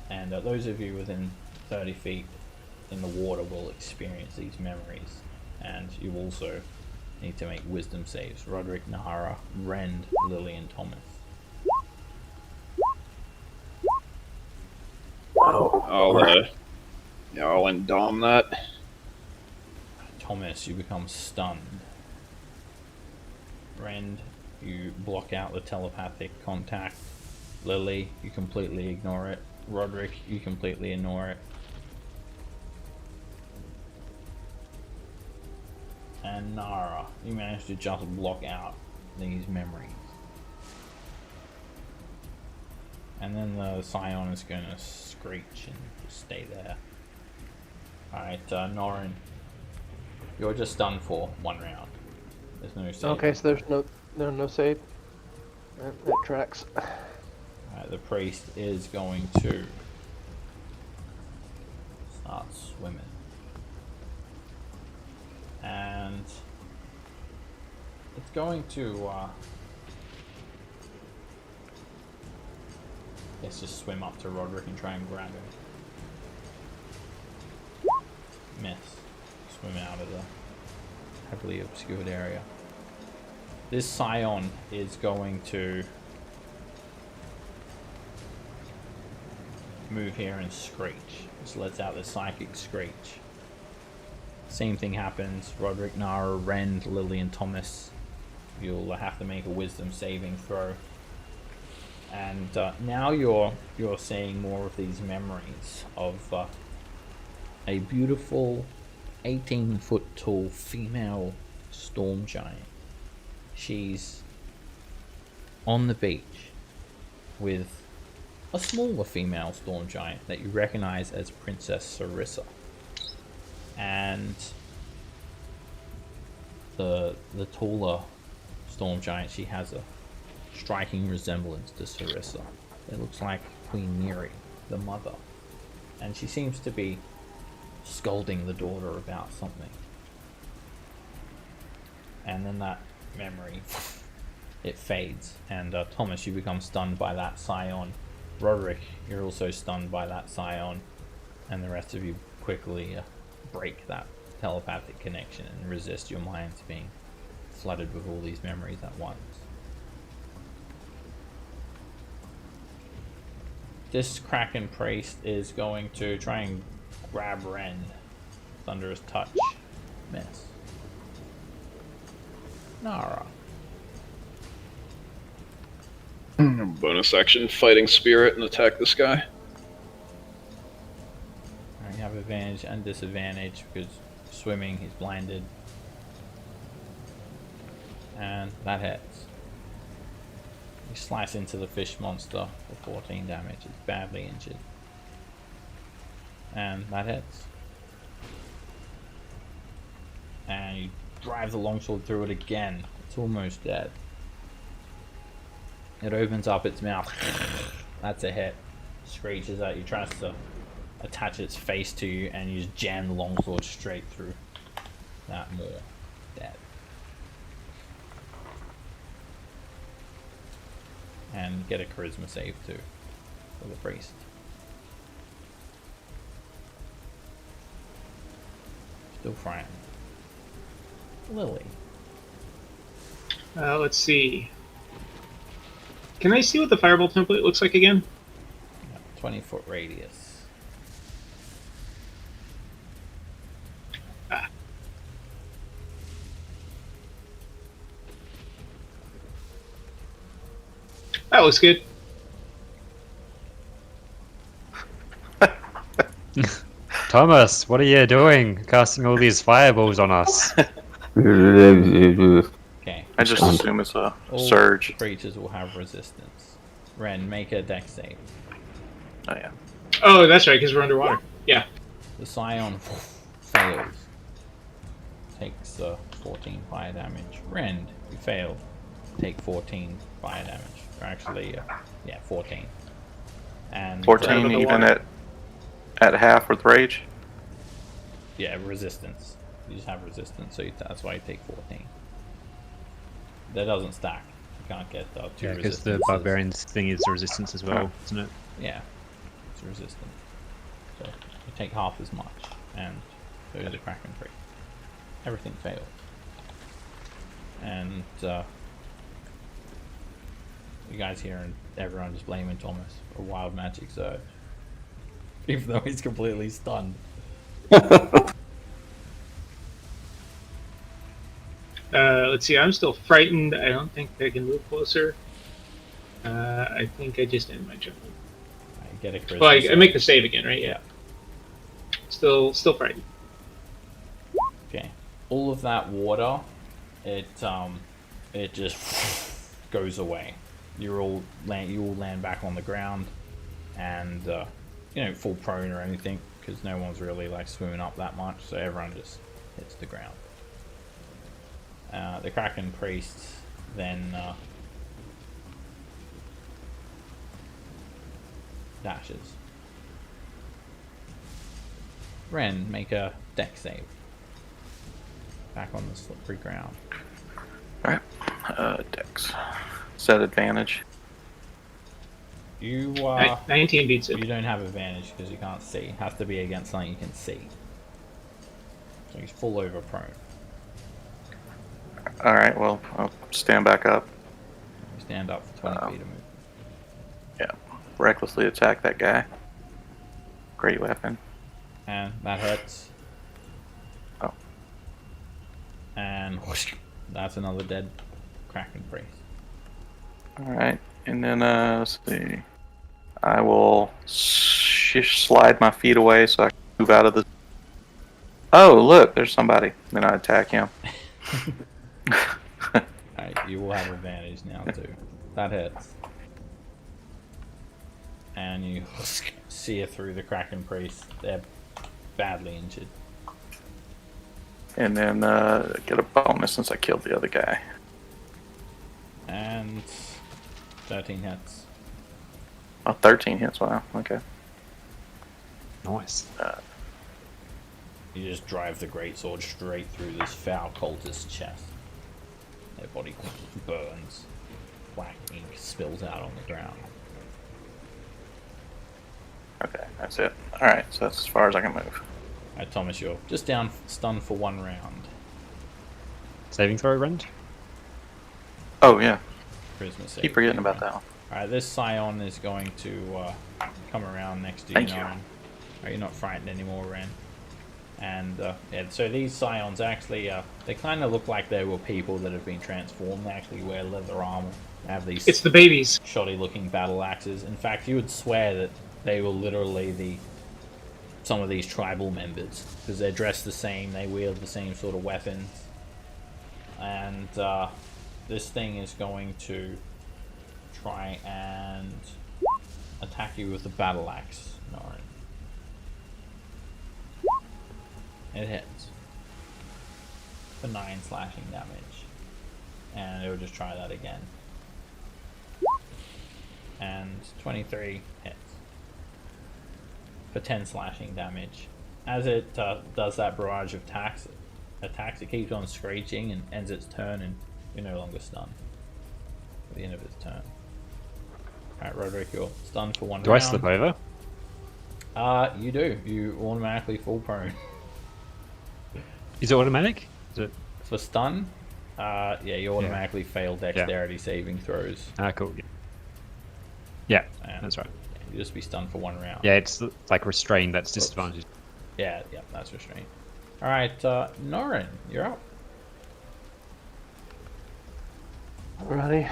And those of you within 30 feet in the water will experience these memories. And you also need to make wisdom saves. Roderick, Nahara, Rend, Lily, and Thomas. I'll endom that. Thomas, you become stunned. Rend, you block out the telepathic contact. Lily, you completely ignore it. Roderick, you completely ignore it. And Nara, you manage to just block out these memories. And then the Scion is going to screech and just stay there. Alright, Norin, you're just done for one round. There's no save. Okay, so there's no save. That tracks. Alright, the priest is going to start swimming. And it's going to let's just swim up to Roderick and try and grab him. Miss. Swim out of the heavily obscured area. This Scion is going to move here and screech. Just lets out the psychic screech. Same thing happens. Roderick, Nara, Rend, Lily, and Thomas. You'll have to make a wisdom saving throw. And now you're seeing more of these memories of a beautiful 18-foot tall female storm giant. She's on the beach with a smaller female storm giant that you recognize as Princess Sarissa. And the taller storm giant, she has a striking resemblance to Sarissa. It looks like Queen Neri, the mother. And she seems to be scolding the daughter about something. And then that memory, it fades. And Thomas, you become stunned by that scion. Roderick, you're also stunned by that scion. And the rest of you quickly break that telepathic connection and resist your minds being flooded with all these memories at once. This Kraken Priest is going to try and grab Ren. Thunderous Touch. Miss. Nara. Bonus action, Fighting Spirit, and attack this guy. I have advantage and disadvantage because swimming, he's blinded. And that hits. You slice into the fish monster for 14 damage. It's badly injured. And that hits. And you drive the longsword through it again. It's almost dead. It opens up its mouth. That's a hit. Screeches at you, tries to attach its face to you, and you just jam the longsword straight through that maw. Dead. And get a charisma save too for the priest. Still frightened. Lily. Let's see. Can I see what the fireball template looks like again? 20-foot radius. That looks good. Thomas, what are you doing? Casting all these fireballs on us. Okay. I just assume it's a All surge. creatures will have resistance. Ren, make a dex save. Oh yeah. Oh, that's right, because we're underwater. Yeah. The scion fails. Takes 14 fire damage. Ren, you failed. Take 14 fire damage. Or actually, yeah, 14. And 14 the even water. at half with rage. yeah, resistance. You just have resistance, so that's why you take 14. That doesn't stack. You can't get two Yeah, because the resistances. barbarian's thing is resistance as well, isn't it? Yeah, it's resistant. So you take half as much, and so is the Kraken Priest. Everything failed. And you guys hear and everyone just blaming Thomas for wild magic surge. Even though he's completely stunned. Let's see, I'm still frightened. I don't think I can move closer. I think I just end my turn. I get a charisma Well, I save. make the save again, right? Yeah. Still frightened. Okay. All of that water, it just goes away. You all land back on the ground, and you don't fall prone or anything because no one's really like swimming up that much, so everyone just hits the ground. The Kraken Priest then dashes. Ren, make a dex save. Back on the slippery ground. Alright. Dex. Set advantage. You 19 beats it. you don't have advantage because you can't see. It has to be against something you can see. So he's full over prone. Alright, well, I'll stand back up. You stand up for 20 feet of movement. Yeah. Recklessly attack that guy. Great weapon. And that hurts. Oh. And whoosh, that's another dead Kraken Priest. Alright. And then, let's see. I will slide my feet away so I can move out of the... Oh, look, there's somebody. Then I attack him. Alright, you will have advantage now too. That hits. and you sear through the Kraken priest. They're badly injured. And then get a bonus since I killed the other guy. And 13 hits. Oh, 13 hits. Wow. Okay. Nice. You just drive the greatsword straight through this foul cultist's chest. Their body burns. Black ink spills out on the ground. Okay, that's it. All right, so that's as far as I can move. Alright, Thomas, you're just down stunned for 1 round. Saving throw, Rend? Oh yeah, Charisma save. keep forgetting about that one. Alright, this Scion is going to come around next to you. Thank you. Norin. You're not frightened anymore, Ren. And yeah, so these Scions actually, they kind of look like they were people that have been transformed. They actually wear leather armor. They have these It's the babies. shoddy looking battle axes. In fact, you would swear that they were literally some of these tribal members, because they're dressed the same, they wield the same sort of weapons. And this thing is going to try and attack you with a battle axe, Norin. It hits for 9 slashing damage, and it will just try that again. And 23 hits for 10 slashing damage. As it does that barrage of attacks, it keeps on screeching and ends its turn, and you're no longer stunned at the end of its turn. Alright, Roderick, you're stunned for 1 round. Do I slip over? You do. You automatically fall prone. Is it automatic? Is it? For stun, yeah, you automatically fail dexterity saving throws. Ah, cool. Yeah, And that's right. you just be stunned for 1 round. Yeah, it's like restrained. That's disadvantage. Yeah, that's restraint. Alright, Norin, you're up. Alrighty.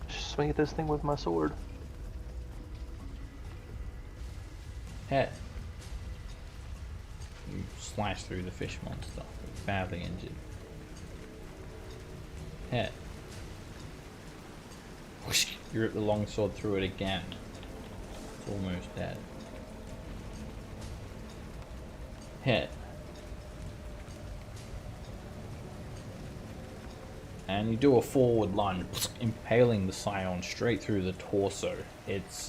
Just swing at this thing with my sword. Hit. You slash through the fish monster, badly injured. Hit. Whoosh, you rip the longsword through it again. It's almost dead. Hit. And you do a forward lunge, impaling the Scion straight through the torso. Its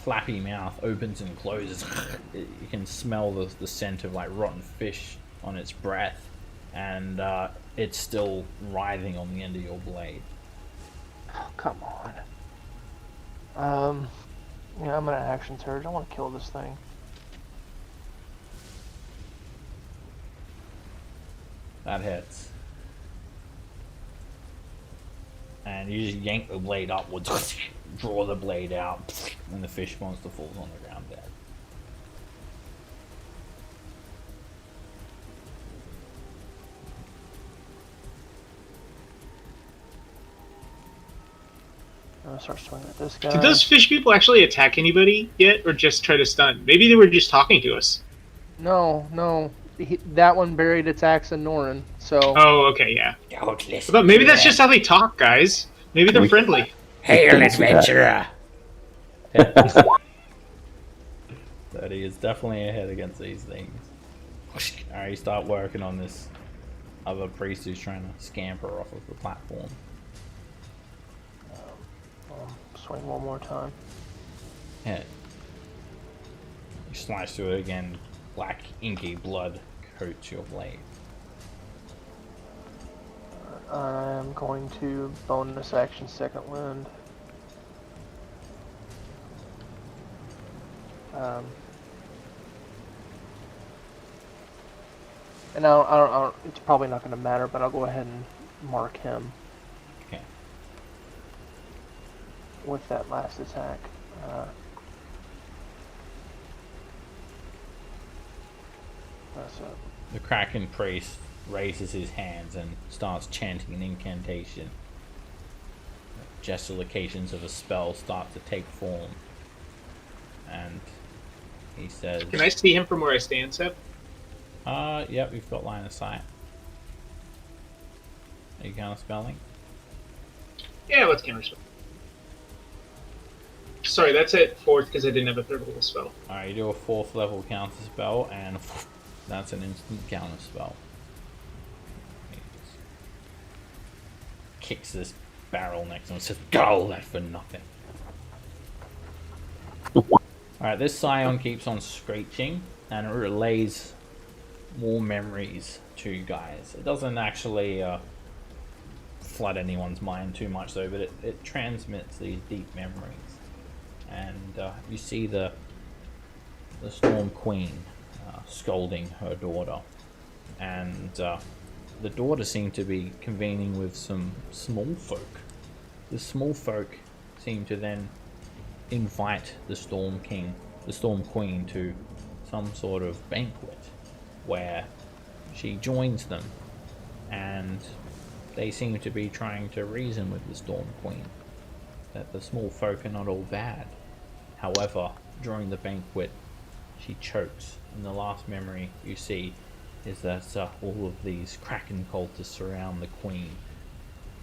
flappy mouth opens and closes. You can smell the scent of like rotten fish on its breath, and it's still writhing on the end of your blade. Oh, come on. Yeah, I'm gonna action surge. I want to kill this thing. That hits. And you just yank the blade upwards, draw the blade out, and the fish monster falls on the ground dead. I'm gonna start swinging at this guy. Did those fish people actually attack anybody yet, or just try to stun? Maybe they were just talking to us. No. That one buried its axe in Norin, so... Oh, okay, yeah. Don't listen But maybe to that's them. just how they talk, guys. Maybe they're friendly. Hail, Don't see that. adventurer! That he is definitely ahead against these things. Alright, you start working on this other priest who's trying to scamper off of the platform. Swing one more time. Hit. You slash through it again. Black, inky blood coats your blade. I'm going to bonus action second wind. And I don't, it's probably not going to matter, but I'll go ahead and mark him Okay. with that last attack. That's it. The Kraken priest raises his hands and starts chanting an incantation. Gesticulations of a spell start to take form. And he says... Can I see him from where I stand, Seb? Yep, we've got line of sight. Are you counter spelling? Yeah, let's counterspell. Sorry, that's at 4th because I didn't have a 3rd level spell. Alright, you do a 4th level counter spell, and that's an instant counter spell. He just kicks this barrel next to him and says, "Go, that for nothing." Alright, this scion keeps on screeching, and it relays more memories to you guys. It doesn't actually flood anyone's mind too much though, but it transmits these deep memories. And you see the Storm Queen scolding her daughter, and the daughter seemed to be convening with some small folk. The small folk seem to then invite the Storm Queen to some sort of banquet where she joins them, and they seem to be trying to reason with the Storm Queen that the small folk are not all bad. However, during the banquet, she chokes, and the last memory you see is that all of these Kraken cultists surround the Queen,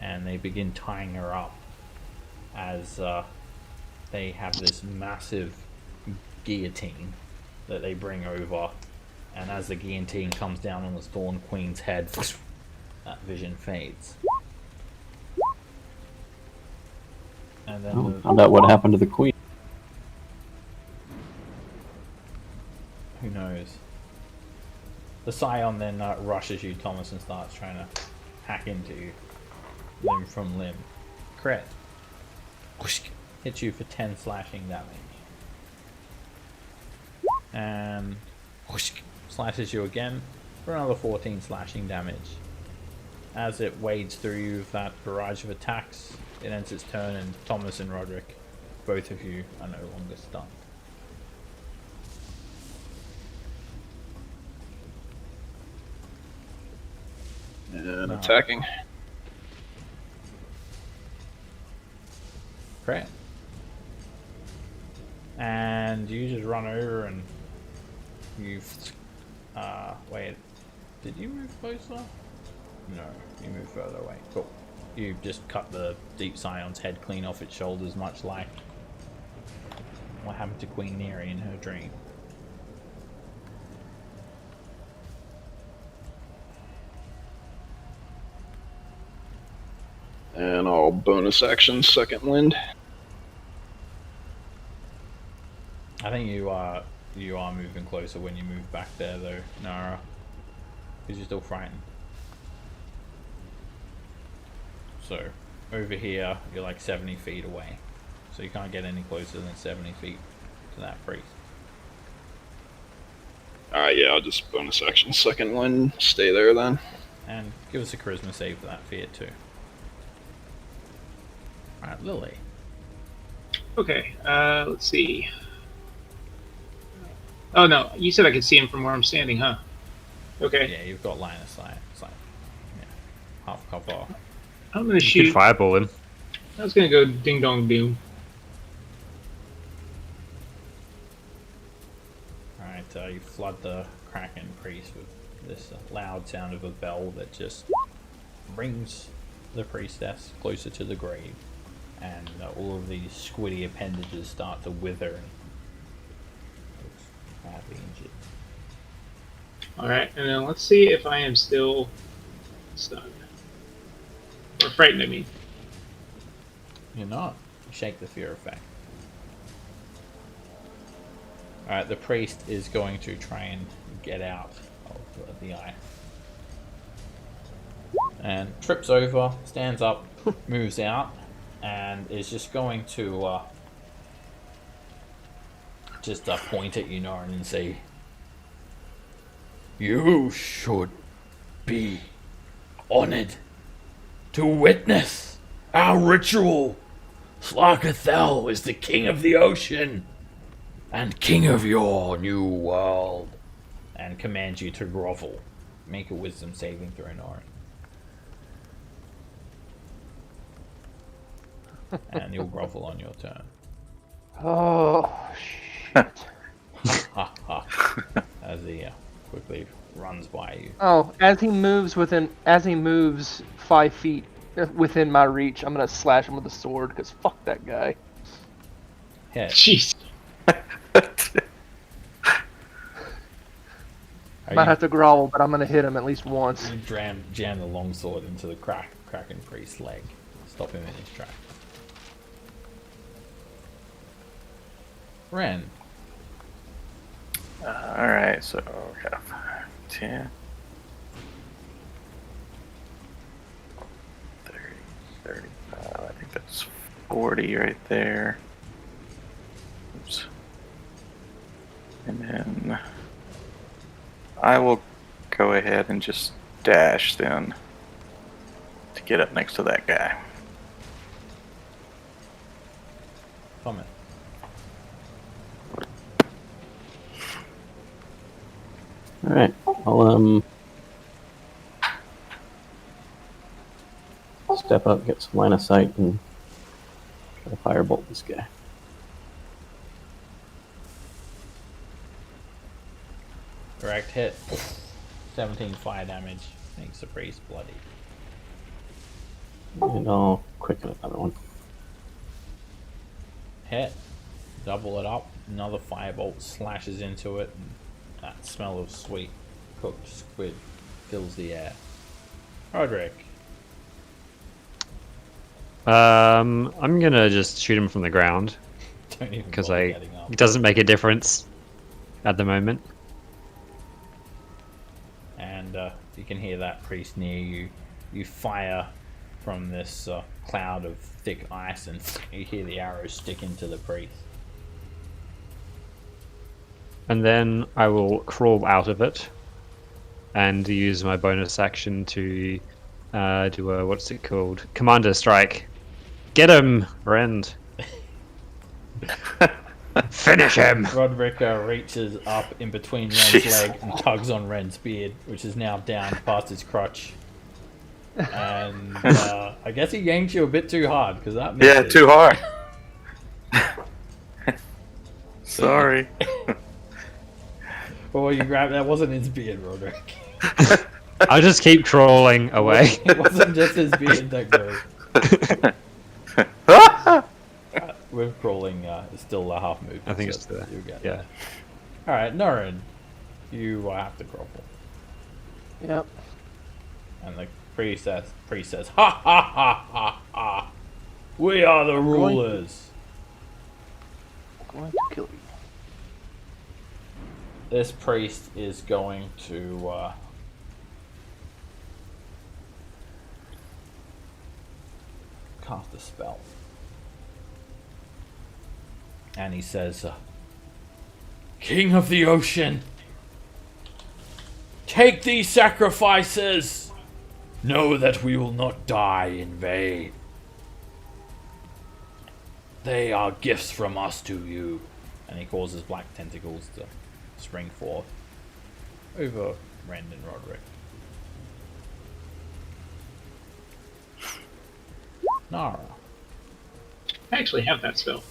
and they begin tying her up as they have this massive guillotine that they bring over, and as the guillotine comes down on the Storm Queen's head, that vision fades. And then Found out what happened to the queen. who knows? The scion then rushes you, Thomas, and starts trying to hack into you, limb from limb. Crit. Hits you for 10 slashing damage. And slashes you again for another 14 slashing damage. As it wades through you with that barrage of attacks, it ends its turn, and Thomas and Roderick, both of you are no longer stunned. And attacking. Great. And you just run over and you've... wait. Did you move closer? No, you move further away. Cool. You just cut the Deep Scion's head clean off its shoulders, much like what happened to Queen Neri in her dream. And I'll bonus action second wind. I think you are moving closer when you move back there, though, Nara, because you're still frightened. So over here, you're like 70 feet away, so you can't get any closer than 70 feet to that priest. Alright, yeah, I'll just bonus action second wind. Stay there then. And give us a charisma save for that fear too. Alright, Lily. Okay, let's see. Oh no, you said I could see him from where I'm standing, huh? Okay. Yeah, you've got line of sight. It's like, yeah, half cover. I'm gonna You shoot. could fireball him. I was gonna go ding dong doom. Alright, you flood the Kraken priest with this loud sound of a bell that just brings the priestess closer to the grave, and all of these squiddy appendages start to wither and looks badly injured. Alright, and then let's see if I am still stunned. Or frightened, I mean. You're not. You shake the fear effect. Alright, the priest is going to try and get out of the ice. And trips over, stands up, moves out, and is just going to just point at you, Norin, and say, "You should be honored to witness our ritual. Slarkathel is the king of the ocean and king of your new world," and commands you to grovel. Make a wisdom saving throw, Norin. And you'll grovel on your turn. Oh, shit. Ha ha. As he quickly runs by you. Oh, as he moves 5 feet within my reach, I'm gonna slash him with a sword, because fuck that guy. Hit. Jeez. Might have to grovel, but I'm gonna hit him at least once. You jam the longsword into the Kraken priest's leg. Stop him in his tracks. Ren. Alright, so we have 10, 30, 35. I think that's 40 right there. Oops. And then I will go ahead and just dash then to get up next to that guy. Comment. All right. I'll step up, get some line of sight, and try to firebolt this guy. Direct hit. 17 fire damage. Makes the priest bloody. And I'll quicken another one. Hit. Double it up. Another firebolt slashes into it. And that smell of sweet cooked squid fills the air. Roderick. I'm gonna just shoot him from the ground Don't even because bother getting up. it doesn't make a difference at the moment. And you can hear that priest near you. You fire from this cloud of thick ice, and you hear the arrows stick into the priest. And then I will crawl out of it and use my bonus action to do a, what's it called? Commander Strike. Get him, Rend. Finish him! Roderick reaches up in between Ren's leg and tugs on Ren's beard, which is now down past his crotch. And I guess he yanked you a bit too hard, because that misses. Yeah, too hard. Sorry. Well, you grabbed that wasn't his beard, Roderick. I just keep crawling away. It wasn't just his beard that grew. With crawling, it's still a half move. I think so it's there. you get Yeah. it. Alright, Norin, you have to grovel. Yep. And the priest says, ha ha ha ha ha! We are the rulers! I'm going to kill you. This priest is going to cast a spell. And he says, King of the ocean, take these sacrifices! Know that we will not die in vain. They are gifts from us to you. And he causes black tentacles to spring forth over Rend and Roderick. Nara. I actually have that spell.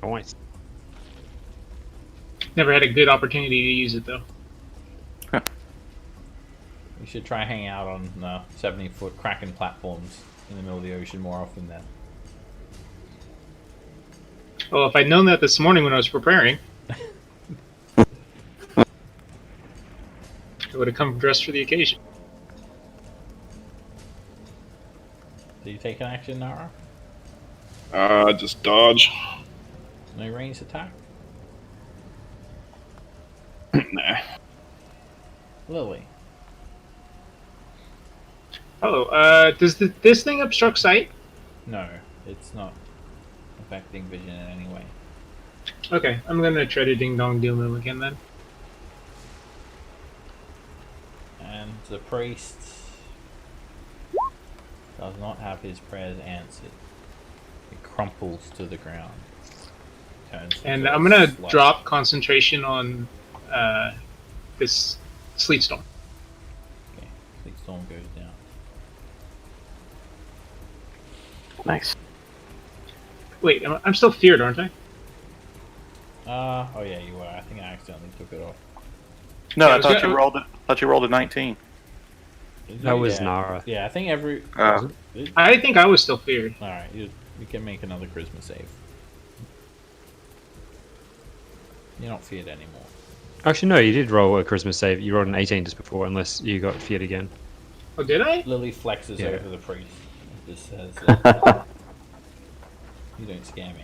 Nice. Never had a good opportunity to use it though. We should try hanging out on 70-foot Kraken platforms in the middle of the ocean more often then. Well, if I'd known that this morning when I was preparing, I would have come dressed for the occasion. Do you take an action, Nara? Just dodge. No ranged attack? Nah. Lily. Oh, does this thing obstruct sight? No, it's not affecting vision in any way. Okay, I'm gonna try to ding dong doom him again then. And the priest does not have his prayers answered. It crumples to the ground. And I'm gonna drop concentration on this sleet storm. Okay, Sleep Storm goes down. Nice. Wait, I'm still feared, aren't I? Oh yeah, you were. I think I accidentally took it off. No, Yeah, I was thought that- you rolled it. Thought you rolled a 19. That was Yeah. Nara. Yeah, I think every. I think I was still feared. Alright, You can make another charisma save. You're not feared anymore. Actually, no, you did roll a Christmas save. You rolled an 18 just before, unless you got feared again. Oh, did I? Lily flexes Yeah. over the priest. It just says, you don't scare me.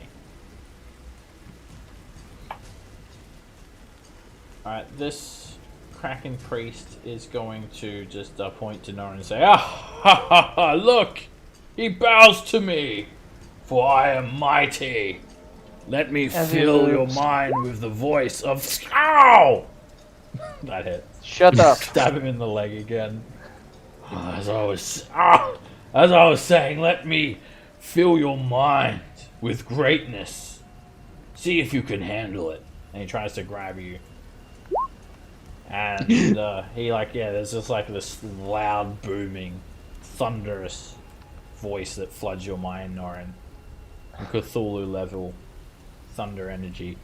Alright, this Kraken priest is going to just point to Nora and say, "Ah, ha, ha, ha, look! He bows to me, for I am mighty. Let me As he fill your moves. mind with the voice of Ow!" That hit. Shut up. Stab him in the leg again. As I was saying, let me fill your mind with greatness. See if you can handle it. And he tries to grab you. And there's just like this loud, booming, thunderous voice that floods your mind, Norin. And Cthulhu level thunder energy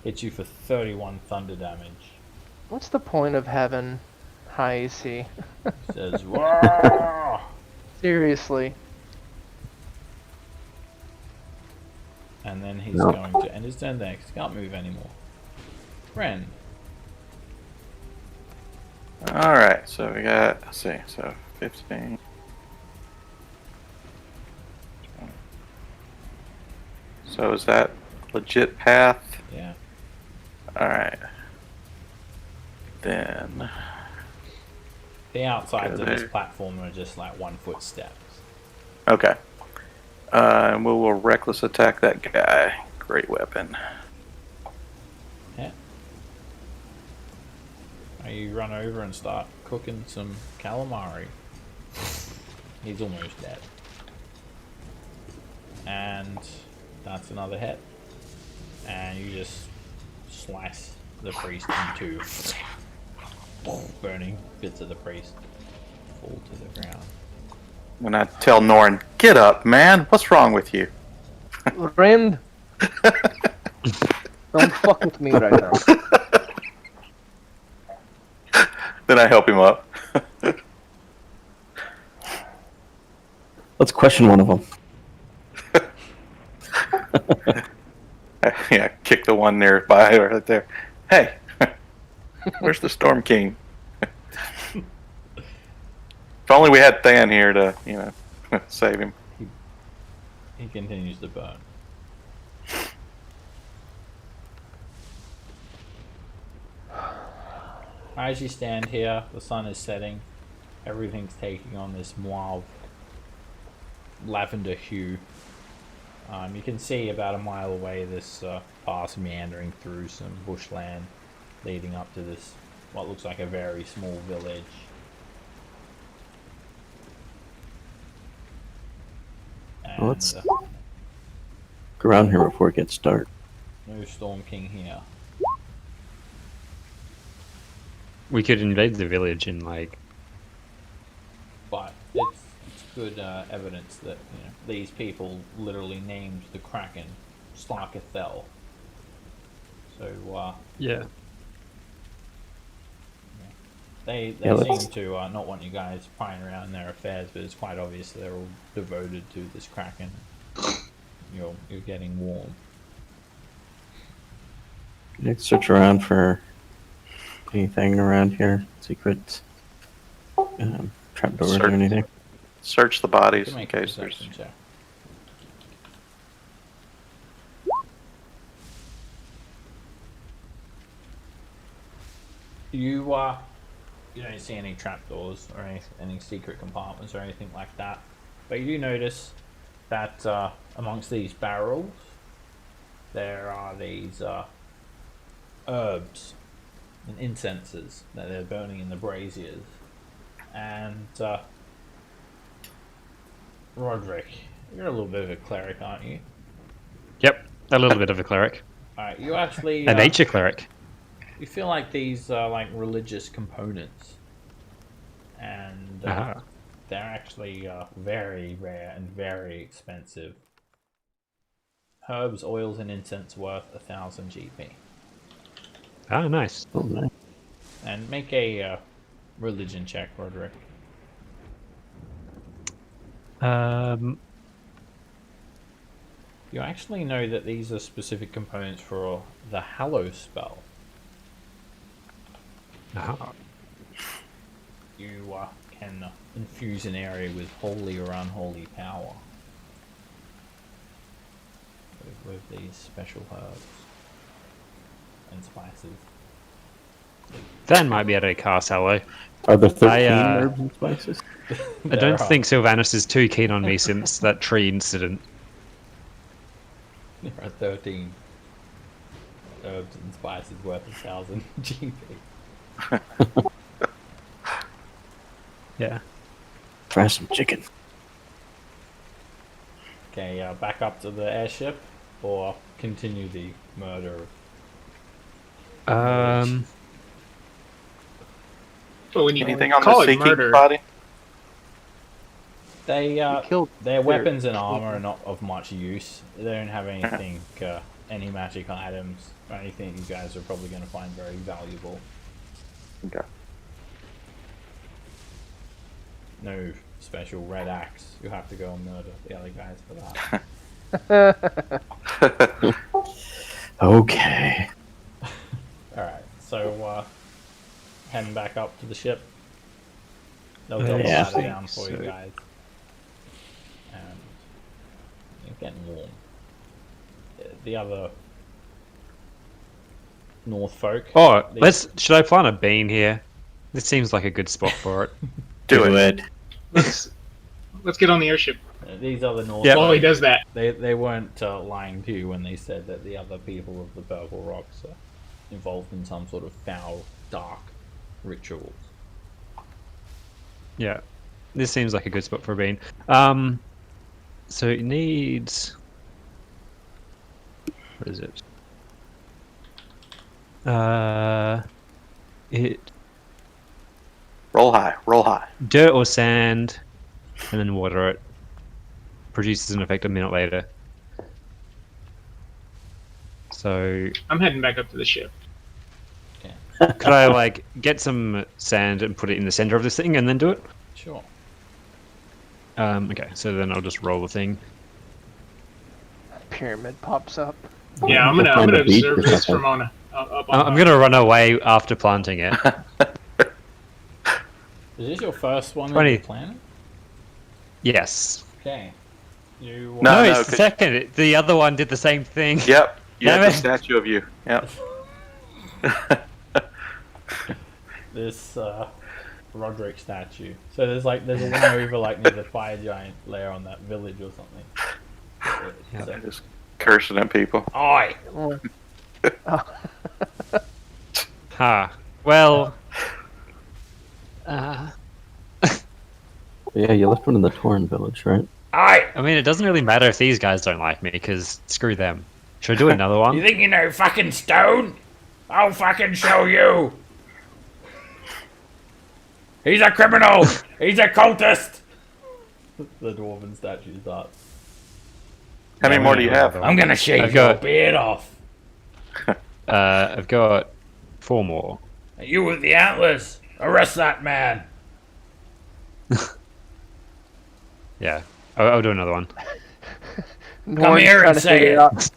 hits you for 31 thunder damage. What's the point of having high AC? Says, "Whoa!" Seriously. And then he's No. going to end his turn next. He can't move anymore. Ren. Alright, so we got, let's see, so 15. So is that legit path? Yeah. Alright. Then, The outsides of this Okay. platform are just like 1 foot steps. okay. And we will reckless attack that guy. Great weapon. Yeah. You run over and start cooking some calamari. He's almost dead. And that's another hit. And you just slice the priest in two. Burning bits of the priest fall to the ground. And I tell Norn, get up, man. What's wrong with you? Rend, don't fuck with me right now. Then I help him up. Let's question one of them. Yeah, kick the one nearby right there. Hey, where's the Storm King? If only we had Than here to, save him. He continues to burn. As you stand here, the sun is setting. Everything's taking on this mauve, lavender hue. You can see about a mile away this path meandering through some bushland, leading up to this, what looks like a very small village. And Let's go around here before it gets dark. no Storm King here. We could invade the village and But it's good evidence that these people literally named the Kraken Starkathel. So yeah. they Yeah, let's- seem to not want you guys prying around in their affairs, but it's quite obvious they're all devoted to this Kraken. You're getting warm. Let's search around for anything around here. Secrets. Trapdoors or Search. anything. Search the You bodies can in make a case there's. perception check. You don't see any trapdoors or any secret compartments or anything like that, but you do notice that amongst these barrels there are these herbs and incenses that they're burning in the braziers. And Roderick, you're a little bit of a cleric, aren't you? Yep. A little bit of a cleric. Alright, you actually A nature cleric. you feel like these are like religious components, and Ah. they're actually very rare and very expensive. Herbs, oils, and incense worth 1,000 GP. Ah, nice. Oh, nice. And make a religion check, Roderick. You actually know that these are specific components for the Hallow spell. Uh-huh. You can infuse an area with holy or unholy power with these special herbs and spices. Van might be able to cast Hello. Are there 13 I, herbs and spices? I don't think Sylvanus is too keen on me since that tree incident. There are 13 herbs and spices worth 1,000 GP. Yeah. Try some chicken. Okay, back up to the airship or continue the murder. But when you Anything on call the it seeking murder, body? They killed their their weapons and king. armor are not of much use. They don't have anything, any magic items or anything you guys are probably going to find very valuable. Okay. No special red axe. You'll have to go and murder the other guys for that. Okay. Alright, so heading back up to the ship. They'll double Yeah. ladder down for you So- guys. And you're getting warm. The other North folk. Oh, these- should I plant a bean here? This seems like a good spot for it. Do it. let's get on the airship. These other North Yep. folk, While he does that, they weren't lying to you when they said that the other people of the Purple Rocks are involved in some sort of foul, dark rituals. Yeah. This seems like a good spot for a bean. So it needs... What is it? It Roll high. Roll high. dirt or sand, and then water it. Produces an effect a minute later. So I'm heading back up to the ship. could I like get some sand and put it in the center of this thing and then do it? Sure. Okay, so then I'll just roll the thing. Pyramid pops up. Yeah, I'm We'll gonna find a beach observe or this something. from up on. I'm gonna run away after planting it. Is this your first one 20. on the planet? Yes. Okay. You No, it's the 'cause- second. The other one did the same thing. Yep. You Damn have the it. statue of you. Yep. this Roderick statue. So there's one over like near the fire giant layer on that village or something. Yeah. So, Just cursing at people. oi! Well, Ha. Well. Yeah, you left one in the Torn village, right? Oi! I mean, it doesn't really matter if these guys don't like me, because screw them. Should I do another one? You think you know fucking stone? I'll fucking show you! He's a criminal! He's a cultist! The dwarven statue starts. How many Yeah, more we do you don't have? have I'm gonna shave I've your got- beard off. I've got 4 more. You with the antlers! Arrest that man! Yeah. I'll do another one. Norn's here trying and to say figure it. out.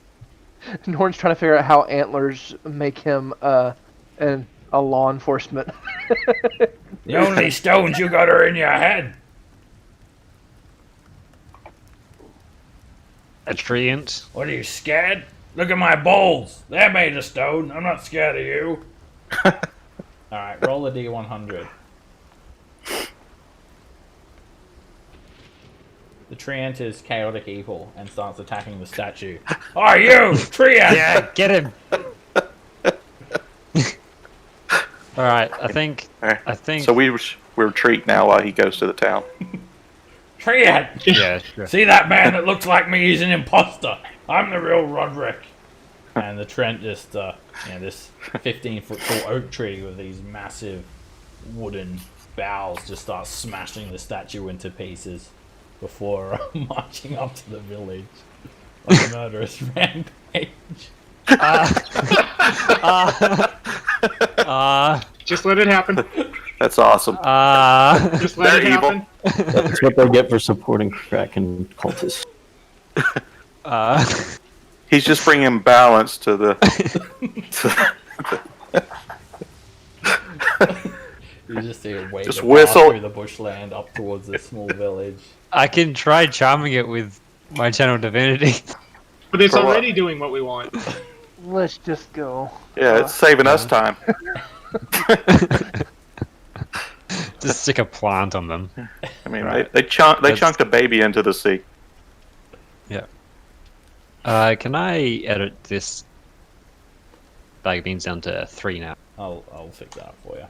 Norn's trying to figure out how antlers make him a law enforcement. The only stones you got are in your head. A treant. What are you, scared? Look at my balls. They're made of stone. I'm not scared of you. Alright, roll a d100. The treant is chaotic evil and starts attacking the statue. Oh, you! Treant! Yeah, get him! Alright, I think... So we retreat now while he goes to the town. Treant! Yeah, sure. See that man that looks like me? He's an imposter. I'm the real Roderick. And the Trent just, this 15-foot tall oak tree with these massive wooden boughs just starts smashing the statue into pieces before marching up to the village on a murderous rampage. Just let it happen. That's awesome. Just let They're it evil. happen. That's what they get for supporting Kraken cultists. He's just bringing balance to the. You just see a wave Just of whistle. through the bushland up towards the small village. I can try charming it with my channel divinity. But it's For what? already doing what we want. Let's just go. Yeah, it's saving us time. Just stick a plant on them. I mean, Right. they chunked a baby into the sea. Yeah. Can I edit this bag of beans down to 3 now? I'll fix that for you.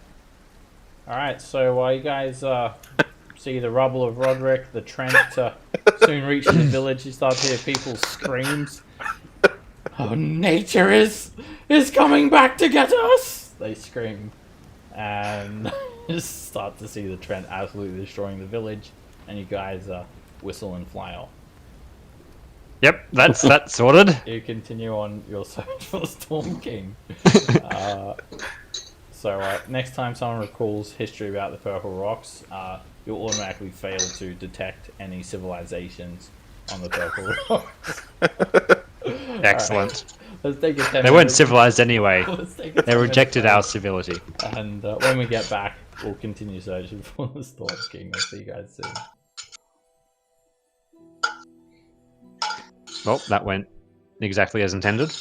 Alright, so while you guys see the rubble of Roderick, the Trent soon reaching the village, you start to hear people's screams. Oh, nature is coming back to get us! They scream. And just start to see the Trent absolutely destroying the village, and you guys whistle and fly off. Yep, that's sorted. You continue on your search for the Storm King. So next time someone recalls history about the Purple Rocks, you'll automatically fail to detect any civilizations on the Purple Rocks. Excellent. Let's take a 10 They weren't minutes. civilized anyway. Let's take a 10 They rejected our minutes civility. break, and when we get back, we'll continue searching for the Storm King. I'll see you guys soon. Well, that went exactly as intended.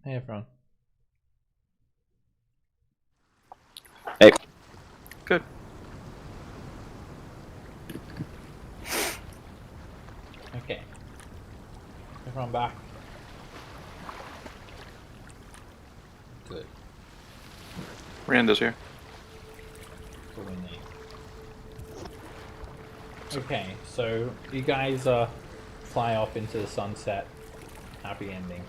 Hey everyone. Hey. Good. Okay. Everyone back. Good. Miranda's here. That's what we need. Okay, so you guys fly off into the sunset. Happy ending.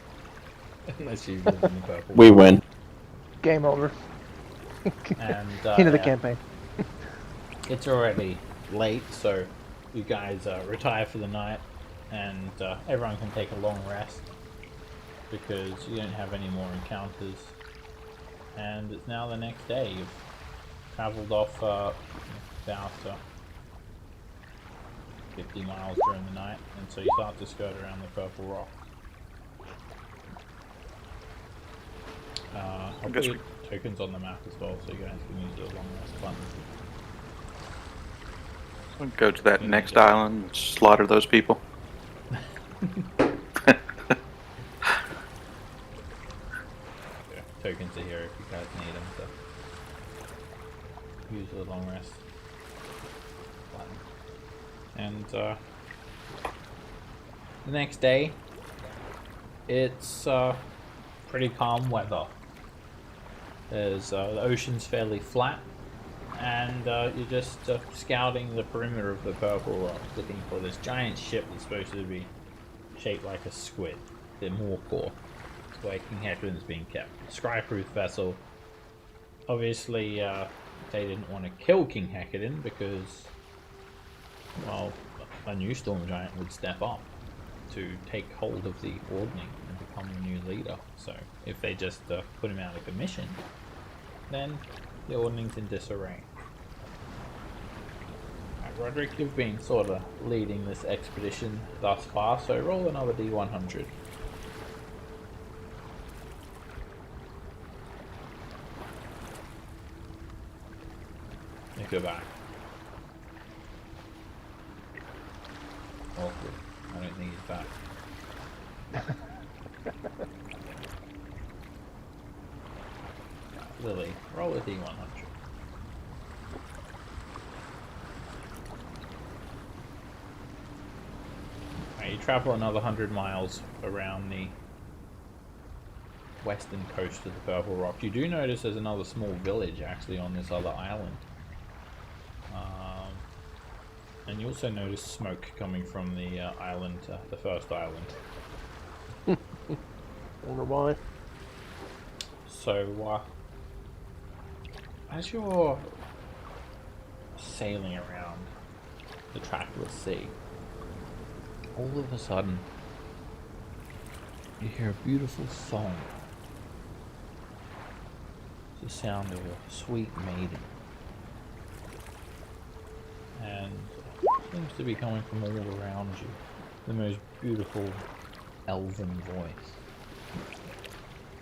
Unless you live in the purple. We win. Game over. And End of the yeah, campaign. it's already late, so you guys retire for the night, and everyone can take a long rest because you don't have any more encounters. And it's now the next day. You've traveled off about 50 miles during the night, and so you start to skirt around the Purple Rock. I'll put your tokens on the map as well, so you guys can use the long rest button. We'll go to that next island and slaughter those people. Yeah, tokens are here if you guys need them to use the long rest button. And the next day, it's pretty calm weather. There's the ocean's fairly flat, and you're just scouting the perimeter of the Purple Rock, looking for this giant ship that's supposed to be shaped like a squid. The Morkoth. It's where King Hecaton's being kept. Scryproof vessel. Obviously, they didn't want to kill King Hecaton because, well, a new storm giant would step up to take hold of the Ordning and become the new leader. So if they just put him out of commission, then the Ordning's in disarray. Alright, Roderick, you've been sort of leading this expedition thus far, so roll another D100. Go back. Awkward. I don't think he's back. Lily, roll a D100. Right, you travel another 100 miles around the western coast of the Purple Rock. You do notice there's another small village actually on this other island. And you also notice smoke coming from the island, the first island. Wonder why. So, as you're sailing around the trackless sea, all of a sudden, you hear a beautiful song. It's the sound of a sweet maiden. And it seems to be coming from all around you. The most beautiful elven voice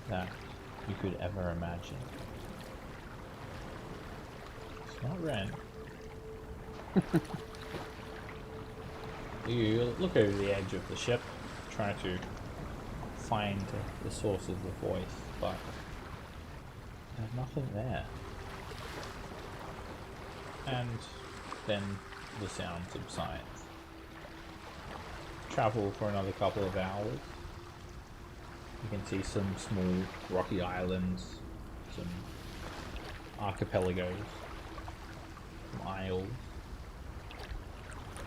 that you could ever imagine. It's not Ren. You look over the edge of the ship, try to find the source of the voice, but there's nothing there. And then the sound subsides. Travel for another couple of hours. You can see some small rocky islands, some archipelagos, some isles.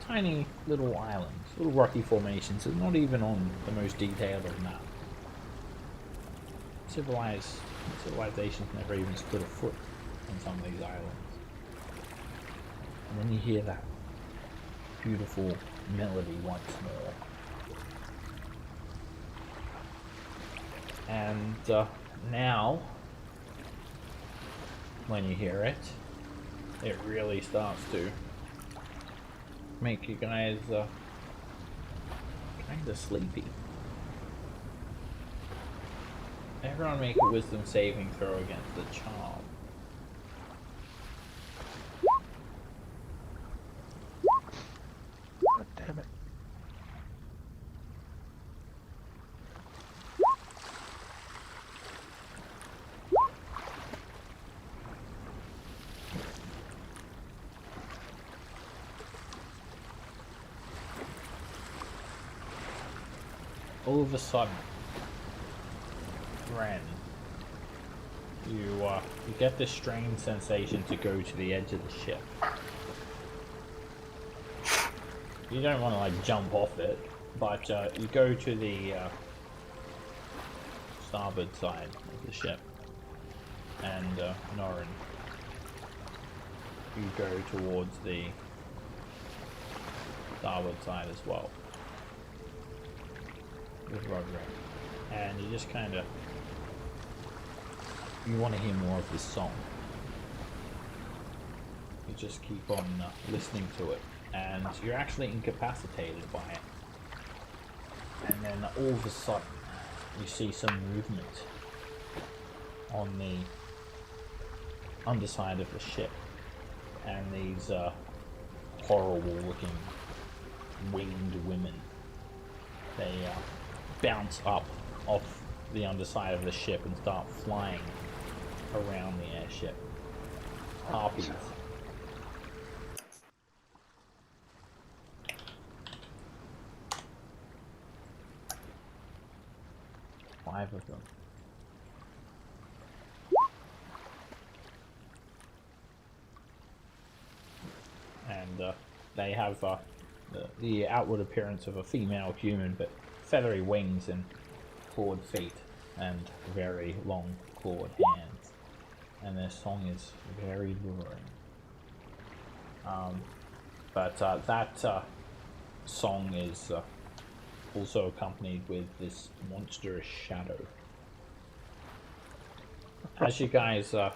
Tiny little islands, little rocky formations that are not even on the most detailed of map. Civilizations never even stood a foot on some of these islands. And then you hear that beautiful melody once more. And now, when you hear it, it really starts to make you guys kind of sleepy. Everyone make a wisdom saving throw against the charm. God damn it. of a sudden, Ren, you get this strange sensation to go to the edge of the ship. You don't want to like jump off it, but you go to the starboard side of the ship, and Norin, you go towards the starboard side as well with Roderick, and you just kind of you want to hear more of this song. You just keep on listening to it, and you're actually incapacitated by it. And then all of a sudden, you see some movement on the underside of the ship, and these horrible-looking winged women. They bounce up off the underside of the ship and start flying around the airship. Harpies. Five of them. And they have the outward appearance of a female human, but feathery wings and clawed feet and very long clawed hands. And their song is very luring. But that song is also accompanied with this monstrous shadow. As you guys are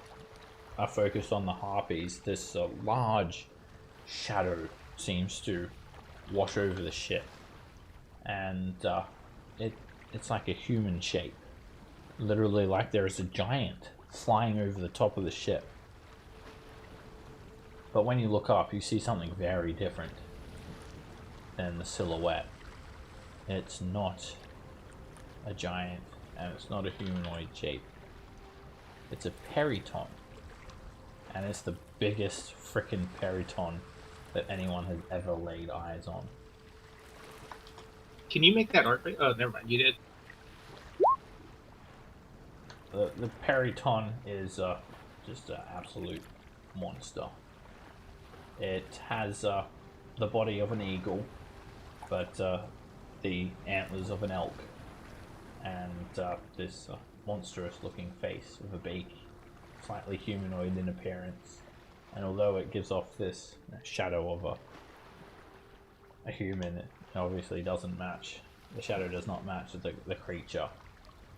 focused on the harpies, this large shadow seems to wash over the ship, and it's like a human shape, literally like there is a giant flying over the top of the ship. But when you look up, you see something very different than the silhouette. It's not a giant, and it's not a humanoid shape. It's a periton, and it's the biggest frickin' periton that anyone has ever laid eyes on. Can you make that art? Oh, never mind. You did. The periton is just an absolute monster. It has the body of an eagle, but the antlers of an elk, and this monstrous-looking face with a beak, slightly humanoid in appearance. And although it gives off this shadow of a human, it obviously doesn't match. The shadow does not match the creature,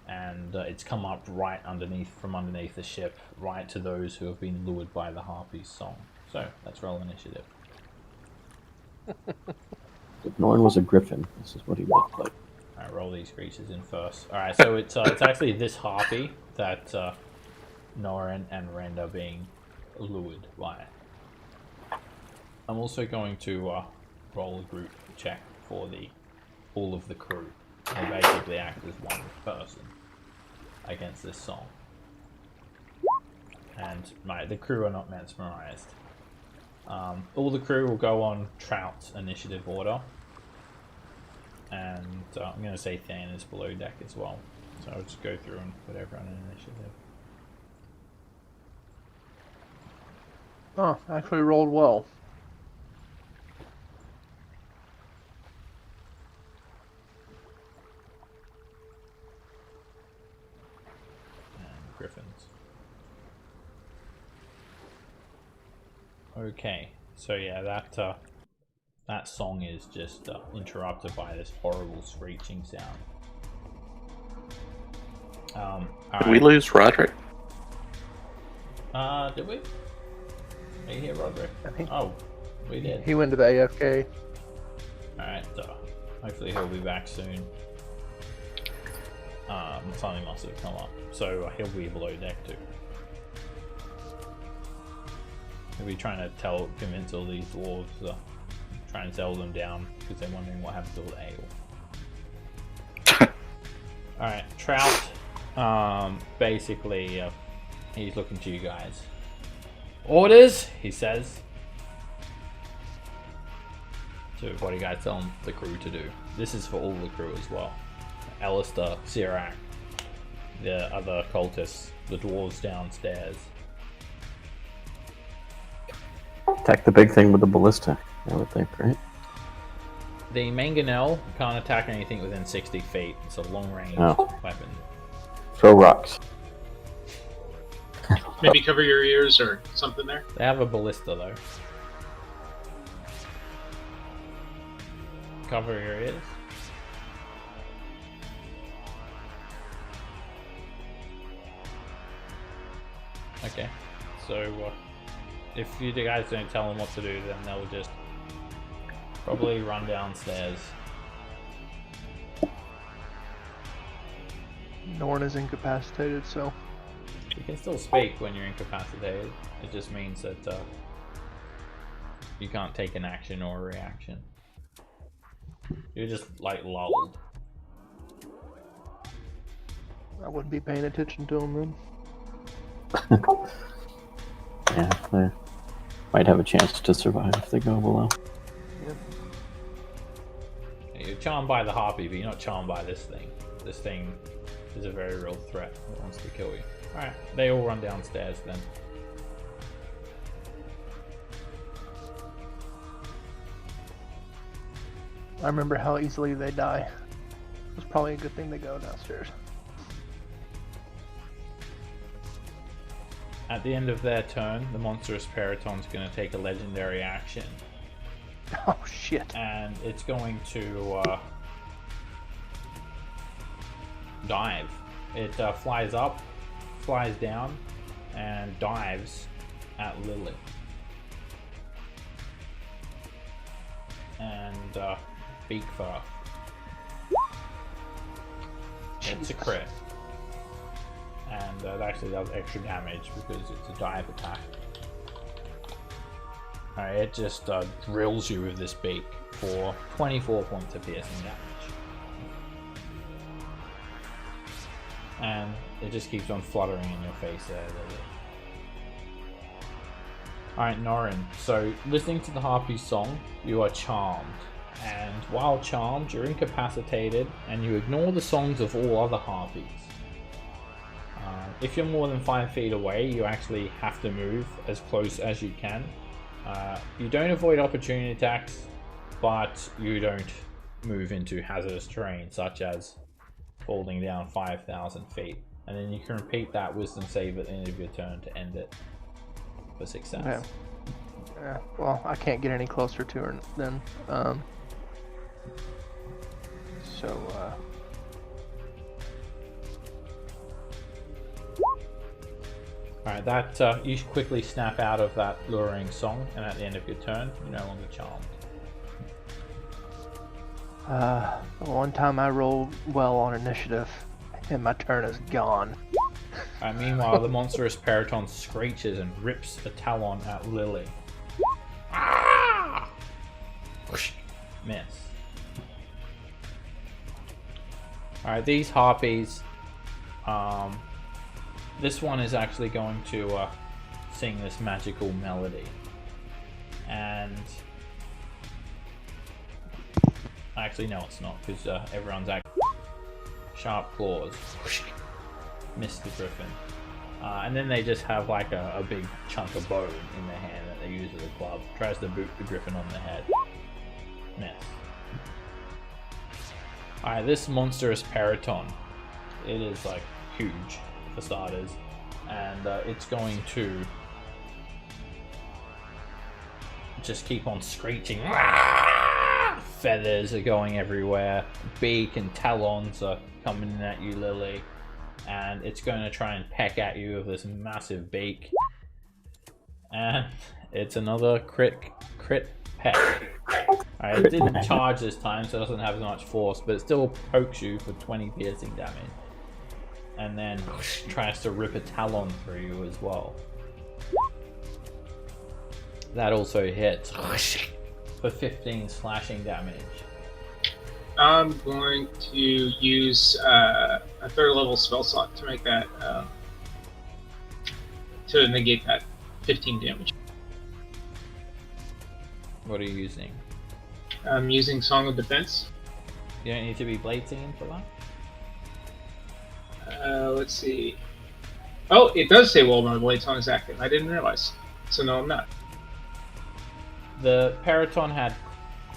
and it's come up right from underneath the ship, right to those who have been lured by the harpy's song. So let's roll initiative. If Norn was a griffin, this is what he looked like. Alright, roll these creatures in first. Alright, so it's actually this harpy that Norin and Rend are being lured by. I'm also going to roll a group check for all of the crew. They basically act as one person against this song. And the crew are not mesmerized. All the crew will go on Trout's initiative order. And I'm going to say Than is below deck as well. So I'll just go through and put everyone in initiative. Oh, actually rolled well. And Griffins. Okay, so yeah, that song is just interrupted by this horrible screeching sound. Did we lose Roderick? Did we? Are you here, Roderick? I think Oh, we did. he went to the AFK. Alright, hopefully he'll be back soon. Something must have come up. So he'll be below deck too. He'll be trying to convince all these dwarves, try and sell them down because they're wondering what happens to all the ale. Alright, Trout, basically, he's looking to you guys. Orders, he says. So what do you guys tell the crew to do? This is for all the crew as well. Alistair, Sirac, the other cultists, the dwarves downstairs. Attack the big thing with the ballista, I would think, right? The mangonel can't attack anything within 60 feet. It's a long-range Oh. weapon. Throw rocks. Maybe cover your ears or something there. They have a ballista though. Cover your ears. Okay, so if you guys don't tell them what to do, then they'll just probably run downstairs. Norn is incapacitated, so You can still speak when you're incapacitated. It just means that you can't take an action or a reaction. You're just like lulled. I wouldn't be paying attention to him then. Yeah, they might have a chance to survive if they go below. You're charmed by the harpy, but you're not charmed by this thing. This thing is a very real threat that wants to kill you. Alright, they all run downstairs then. I remember how easily they die. It's probably a good thing they go downstairs. At the end of their turn, the monstrous Periton's going to take a legendary action. Oh shit. And it's going to dive. It flies up, flies down, and dives at Lily. And beak for her. It's a crit. And that actually does extra damage because it's a dive attack. Alright, it just drills you with this beak for 24 points of piercing damage. And it just keeps on fluttering in your face there, Lily. Alright, Norin, so listening to the harpy's song, you are charmed. And while charmed, you're incapacitated and you ignore the songs of all other harpies. If you're more than 5 feet away, you actually have to move as close as you can. You don't avoid opportunity attacks, but you don't move into hazardous terrain, such as falling down 5,000 feet. And then you can repeat that wisdom save at the end of your turn to end it for success. Okay. Yeah, well, I can't get any closer to her then. Alright, that you quickly snap out of that luring song, and at the end of your turn, you're no longer charmed. One time I rolled well on initiative, and my turn is gone. Meanwhile, the monstrous Periton screeches and rips a talon at Lily. Ah! Miss. Alright, these harpies, this one is actually going to sing this magical melody. And actually, no, it's not, because everyone's actually sharp claws. Missed the griffin. And then they just have like a big chunk of bone in their hand that they use as a club. Tries to boot the griffin on the head. Miss. Alright, this monstrous Periton, it is like huge for starters, and it's going to just keep on screeching. Feathers are going everywhere, beak and talons are coming in at you, Lily, and it's going to try and peck at you with this massive beak, and it's another crit peck. Alright, it didn't charge this time, so it doesn't have as much force, but it still pokes you for 20 piercing damage. And then tries to rip a talon through you as well. That also hits for 15 slashing damage. I'm going to use a 3rd level spell slot to make that, to negate that 15 damage. What are you using? I'm using Song of Defense. You don't need to be blade singing for that? Let's see. Oh, it does say Wall Blade Song is active. I didn't realize. So no, I'm not. The Periton had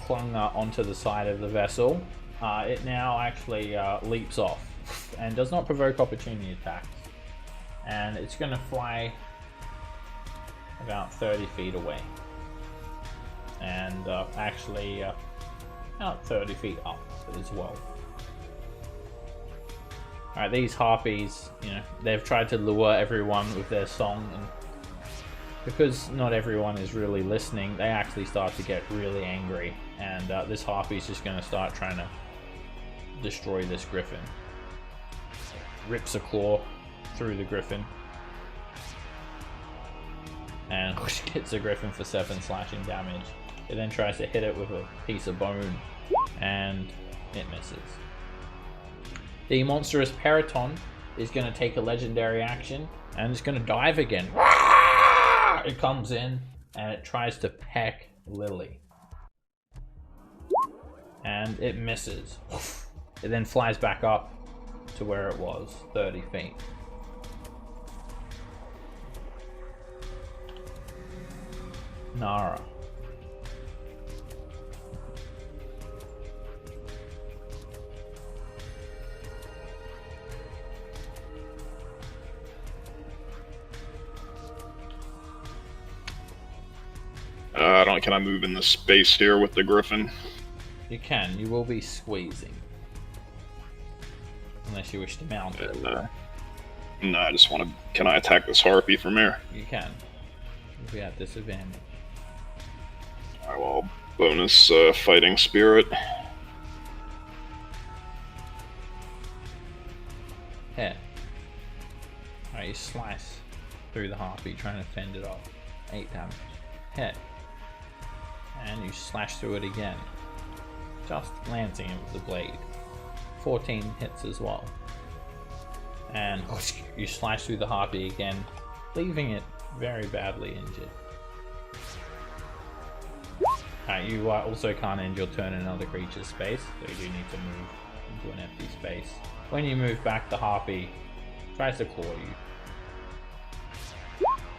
clung onto the side of the vessel. It now actually leaps off and does not provoke opportunity attacks. And it's going to fly about 30 feet away. And actually about 30 feet up as well. Alright, these harpies, they've tried to lure everyone with their song, and because not everyone is really listening, they actually start to get really angry, and this harpy is just going to start trying to destroy this griffin. Rips a claw through the griffin, and hits the griffin for 7 slashing damage. It then tries to hit it with a piece of bone, and it misses. The monstrous Periton is going to take a legendary action, and it's going to dive again. It comes in, and it tries to peck Lily. And it misses. It then flies back up to where it was, 30 feet. Nara. Can I move in the space here with the griffin? You can. You will be squeezing. Unless you wish to mount it. And, no, I just want to... Can I attack this harpy from here? You can. You'll be at disadvantage. Alright, well, bonus fighting spirit. Hit. Alright, you slice through the harpy, trying to fend it off. 8 damage. Hit. And you slash through it again. Just lancing it with the blade. 14 hits as well. And you slash through the harpy again, leaving it very badly injured. You also can't end your turn in another creature's space, so you do need to move into an empty space. When you move back, the harpy tries to claw you.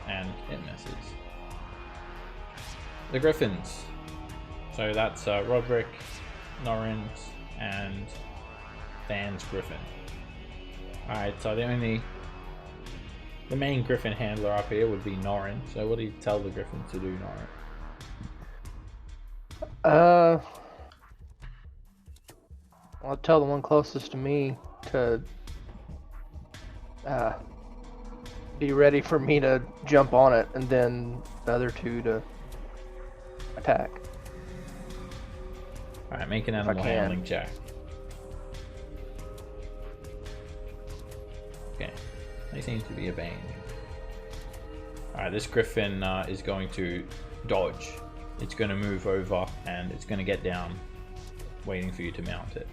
And it misses. The griffins. So that's Roderick, Norrin's, and Dan's griffin. Alright, so the main griffin handler up here would be Norrin. So what do you tell the griffin to do, Norrin? I'll tell the one closest to me to be ready for me to jump on it, and then the other two to attack. Alright, make an animal handling check. Okay, they seem to be obeying you. Alright, this griffin is going to dodge. It's going to move over, and it's going to get down, waiting for you to mount it.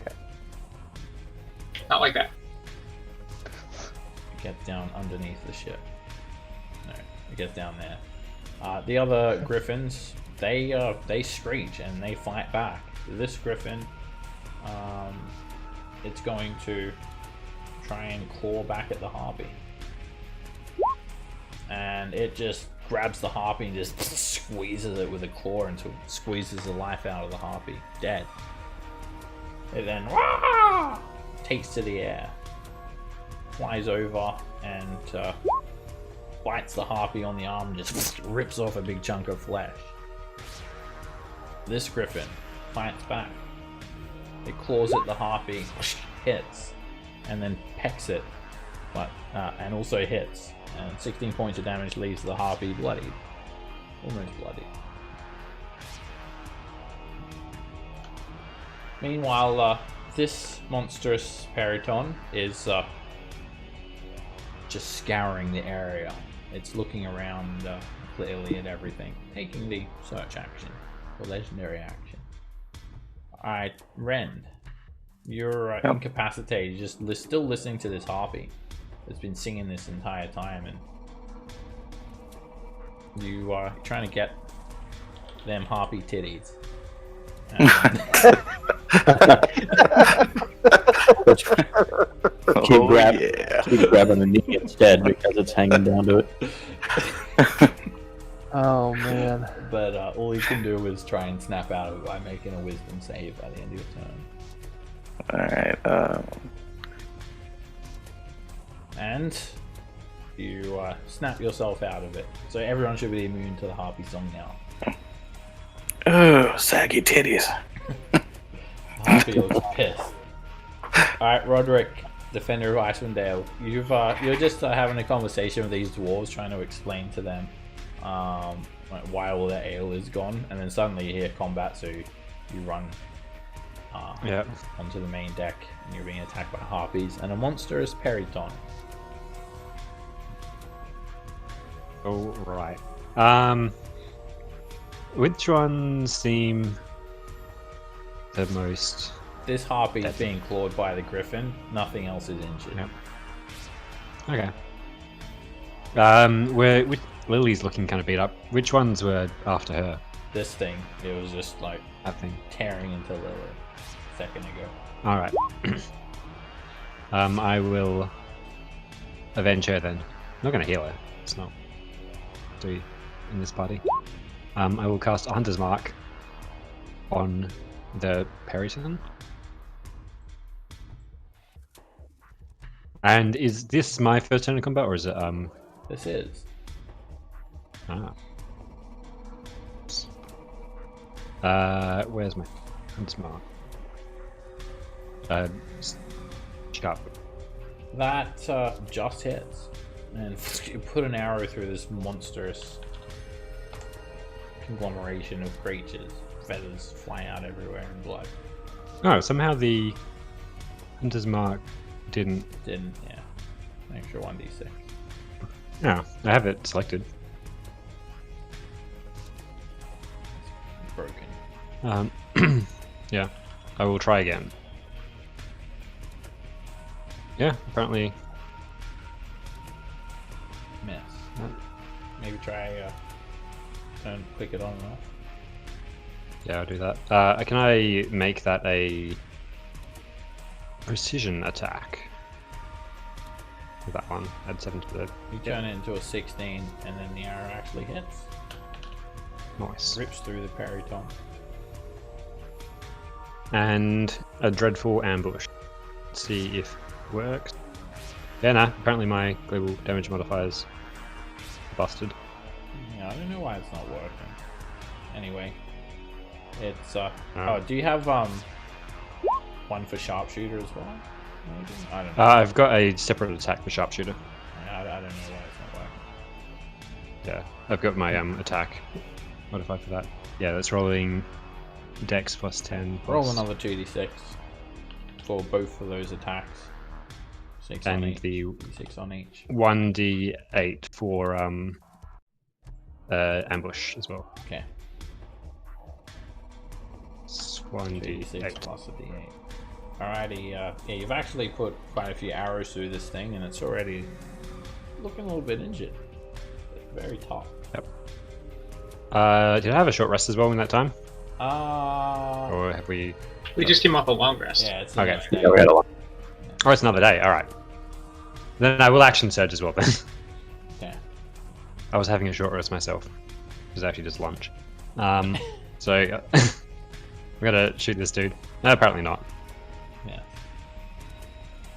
Okay. Not like that. It gets down underneath the ship. No, it gets down there. The other griffins, they screech and they fight back. This griffin, it's going to try and claw back at the harpy. And it just grabs the harpy and just squeezes it with a claw until it squeezes the life out of the harpy. Dead. It then takes to the air, flies over, and bites the harpy on the arm and just rips off a big chunk of flesh. This griffin fights back. It claws at the harpy, hits, and then pecks it, but and also hits. And 16 points of damage leaves the harpy bloodied. Almost bloodied. Meanwhile, this monstrous Periton is just scouring the area. It's looking around clearly at everything, taking the search action, or legendary action. Alright, Rend, you're incapacitated, just still listening to this harpy that's been singing this entire time, and you are trying to get them harpy titties. Which keep, Oh, grab, yeah. keep grabbing the knee instead because it's hanging down to it. Oh man. But all you can do is try and snap out of it by making a wisdom save at the end of your turn. Alright, And you snap yourself out of it. So everyone should be immune to the harpy song now. oh, saggy titties. Harpy looks pissed. Alright, Roderick, Defender of Icewind Dale. You're just having a conversation with these dwarves, trying to explain to them like why all their ale is gone, and then suddenly you hear combat, so you run onto the main deck, and you're being attacked by harpies and a monstrous periton. All right. Which ones seem the most? This harpy is being clawed by the griffin. Nothing else is injured. Yep. Okay. Lily's looking kind of beat up. Which ones were after her? This thing, it was just like That thing. tearing into Lily a second ago. All right. I will avenge her then. I'm not going to heal her. It's not do in this party. I will cast a Hunter's Mark on the Periton. And is this my first turn of combat, or is it This is. Where's my Hunter's Mark? Sharp. That just hits, and you put an arrow through this monstrous conglomeration of creatures. Feathers flying out everywhere and blood. Oh, somehow the Hunter's Mark didn't. Didn't, yeah. An extra 1d6. No, I have it selected. It's broken. Yeah, I will try again. Yeah, apparently. Miss. Maybe try turn click it on and off. Yeah, I'll do that. Can I make that a precision attack? With that one, add 7 to the. You turn it into a 16, and then the arrow actually hits. Nice. Rips through the periton. And a dreadful ambush. Let's see if it works. Yeah, nah. Apparently my global damage modifiers busted. Yeah, I don't know why it's not working. Anyway, it's oh, do you have one for sharpshooter as well? Maybe? I don't know. I've got a separate attack for sharpshooter. I don't know why it's not working. Yeah, I've got my attack modified for that. Yeah, that's rolling Dex plus 10. Roll plus- another 2d6 for both of those attacks. 6 on and each. the 6 on each. 1d8 for ambush as well. Okay. It's 2d6 1d8. plus a d8. Alrighty, yeah, you've actually put quite a few arrows through this thing, and it's already looking a little bit injured. Very tough. Yep. Did I have a short rest as well in that time? Or have we? We just came off a long rest. Yeah, it's the Okay. next day. Yeah, we had a lot. Oh, it's another day. All right. Then I will action surge as well. Then Okay. I was having a short rest myself. It was actually just lunch. So we gotta shoot this dude. No, apparently not. Yeah.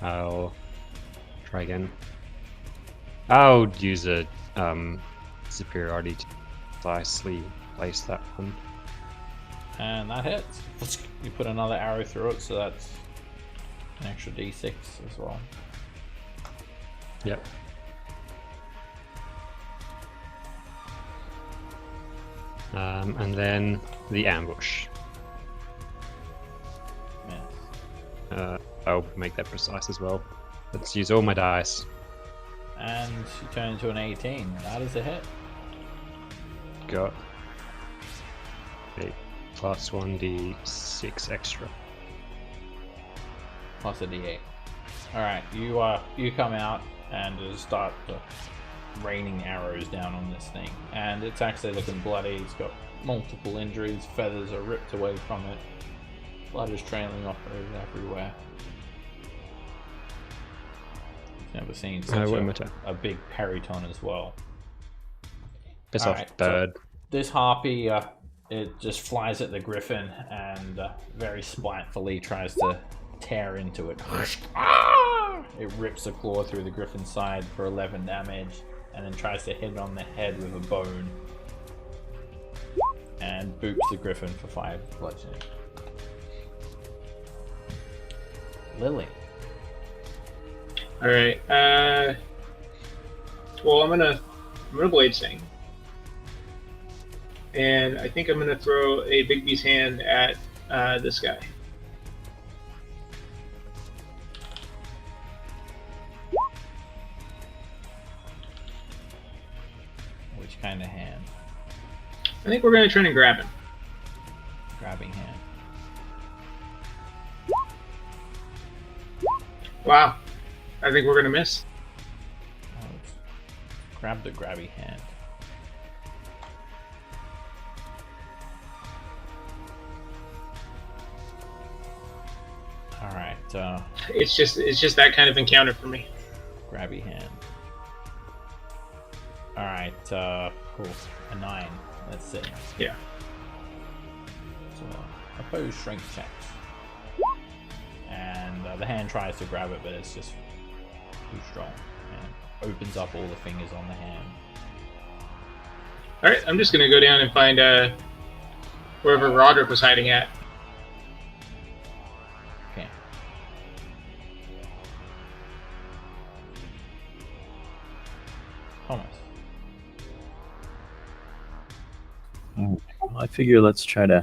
I'll try again. I'll use a superiority to precisely place that one. And that hits. You put another arrow through it, so that's an extra d6 as well. Yep. And then the ambush. Yeah. I'll make that precise as well. Let's use all my dice. And you turn into an 18. That is a hit. Got a plus 1d6 extra. Plus a d8. Alright, you come out and just start raining arrows down on this thing. And it's actually looking bloody. It's got multiple injuries. Feathers are ripped away from it. Blood is trailing off everywhere. Never seen such what am I doing? a big periton as well. Piss Alright, off, bird. This harpy, it just flies at the griffin and very spitefully tries to tear into it. It rips a claw through the griffin's side for 11 damage, and then tries to hit it on the head with a bone, and boops the griffin for 5 bludgeoning. Lily. All right. Well, I'm gonna blade sing, and I think I'm gonna throw a Bigby's hand at this guy. Which kind of hand? I think we're gonna try and grab him. Grabbing hand. Wow. I think we're gonna miss. Oh, grab the grabby hand. Alright, It's just that kind of encounter for me. grabby hand. Alright, cool. A 9. Let's see. Yeah. So, opposed strength checks. And the hand tries to grab it, but it's just too strong. And opens up all the fingers on the hand. All right. I'm just gonna go down and find wherever Roderick was hiding at. Okay. Thomas. Well, I figure let's try to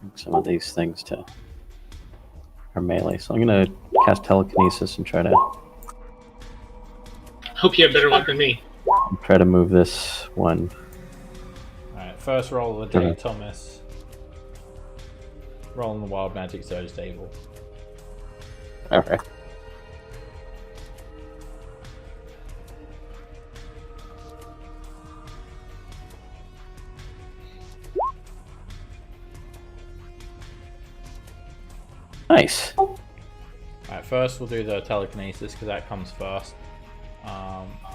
make some of these things to our melee. So I'm going to cast telekinesis and try Hope you have better luck than me. to move this one. Alright, first roll of the day, Thomas. Rolling the wild magic surge table. All right. Nice. Alright, first we'll do the telekinesis because that comes first.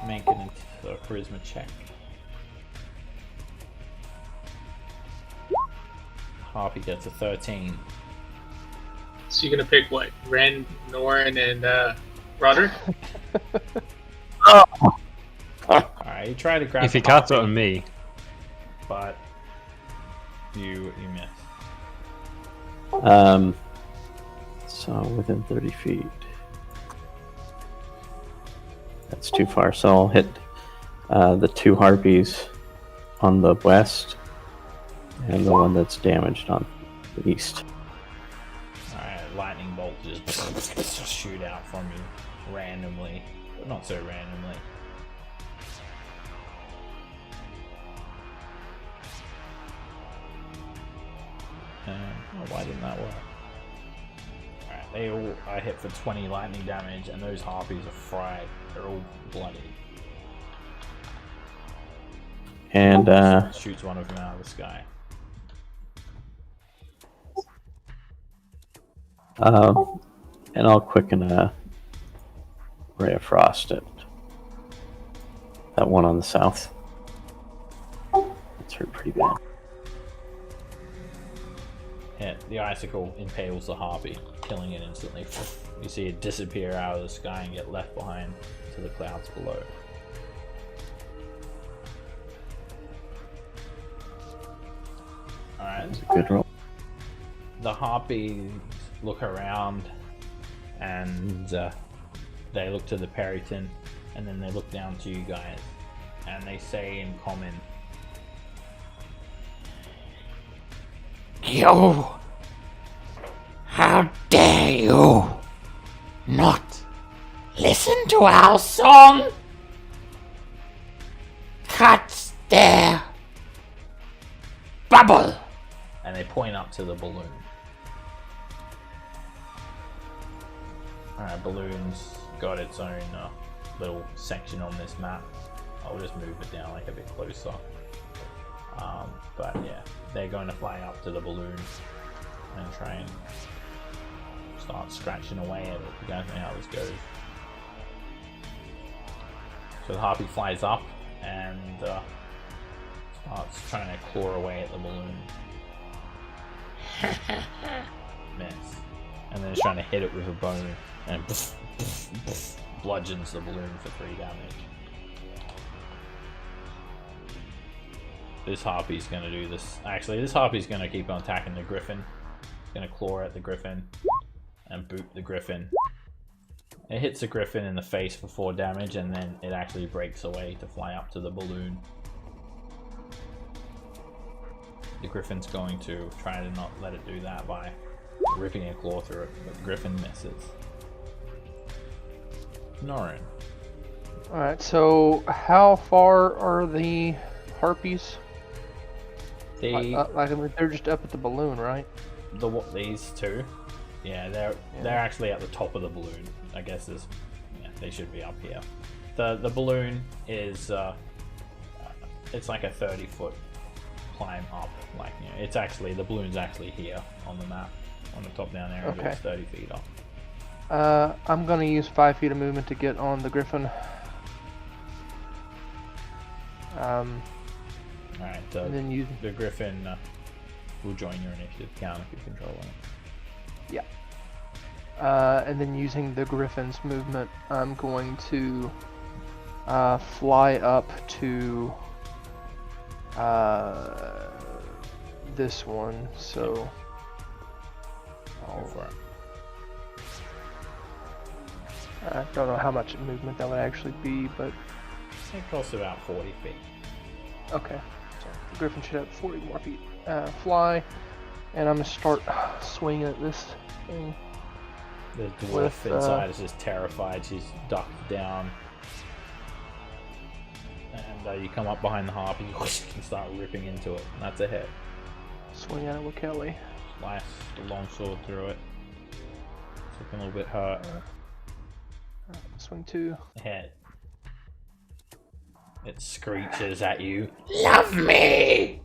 Make an charisma check. Harpy gets a 13. So you're gonna pick what? Ren, Norin, and Roderick? Alright, you try to grab If he the casts it harpy, on me, but you miss. So within 30 feet. That's too far. So I'll hit the 2 harpies on the west and the one that's damaged on the east. Alright, lightning bolt just shoot out from you randomly, but not so randomly. Why didn't that work? Alright, I hit for 20 lightning damage, and those harpies are fried. They're all bloody. And Shoots one of them out of the sky. and I'll quicken a ray of frost at that one on the south. That's hurt pretty bad. Yeah, the icicle impales the harpy, killing it instantly. You see it disappear out of the sky and get left behind to the clouds below. Alright, That's a good roll. the harpies look around and they look to the Periton and then they look down to you guys and they say in common, You! How dare you not listen to our song? Cut their bubble! and they point up to the balloon. Alright, balloon's got its own little section on this map. I'll just move it down like a bit closer. But yeah, they're going to fly up to the balloon and try and start scratching away at it. You guys know how this goes. So the harpy flies up and starts trying to claw away at the balloon. Miss. And then it's trying to hit it with a bone and bludgeons the balloon for 3 damage. This harpy's gonna do this. Actually, this harpy's gonna keep on attacking the griffin. It's gonna claw at the griffin and boot the griffin. It hits the griffin in the face for 4 damage, and then it actually breaks away to fly up to the balloon. The griffin's going to try to not let it do that by ripping a claw through it, but the griffin misses. Norin. Alright, so how far are the harpies? They, I mean, they're just up at the balloon, right? these two, yeah, they're actually at the top of the balloon. I guess they should be up here. The balloon is it's like a 30-foot climb up. Like, you know, it's actually, the balloon's actually here on the map, on the top down arrow. Okay. It's 30 feet up. I'm gonna use 5 feet of movement to get on the griffin. Alright, And then use. the griffin will join your initiative count if you're controlling it. And then using the griffin's movement, I'm going to fly up to this one. So Go for it. I don't know how much movement that would actually be, but It costs about 40 feet. okay. So the griffin should have 40 more feet. Fly, and I'm gonna start swinging at this thing. The dwarf With, inside is just terrified. She's ducked down. And you come up behind the harpy and start ripping into it. And that's a hit. Swing at it with Kelly. Slice the longsword through it. It's looking a little bit hurt. Swing 2. Hit. It screeches at you. Love me!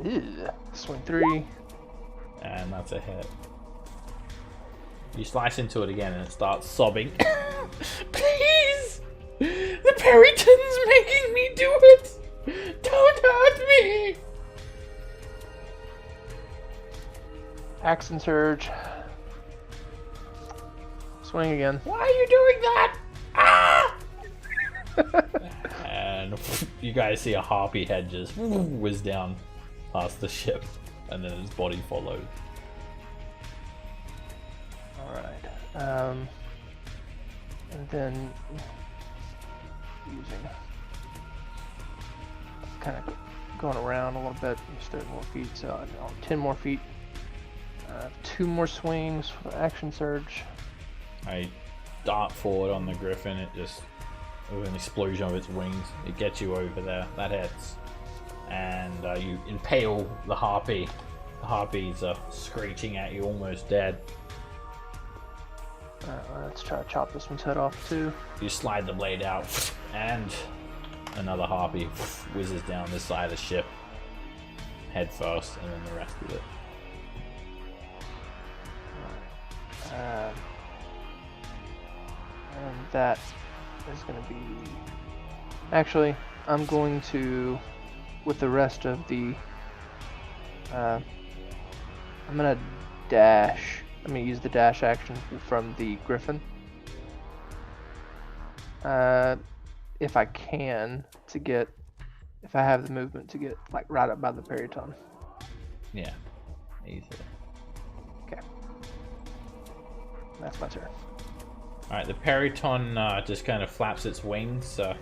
Ew. Swing 3. And that's a hit. You slice into it again and it starts sobbing. Please! The Perryton's making me do it! Don't hurt me! Action surge. Swing again. Why are you doing that? Ah! And you guys see a harpy head just whiz down past the ship. And then his body follows. Alright. And then using kind of going around a little bit, just 30 more feet, so 10 more feet. 2 more swings for the action surge. I dart forward on the griffin. It just, with an explosion of its wings, it gets you over there. That hits. And you impale the harpy. The harpy's screeching at you, almost dead. Let's try to chop this one's head off too. You slide the blade out, and another harpy whizzes down this side of the ship, head first, and then the rest of it. And that is going to be... Actually, I'm going to, with the rest of the... I'm going to dash. I'm going to use the dash action from the griffin. If I can, to get... If I have the movement to get, like, right up by the Periton. Yeah, easily. Okay. That's my turn. Alright, the Periton just kind of flaps its wings. It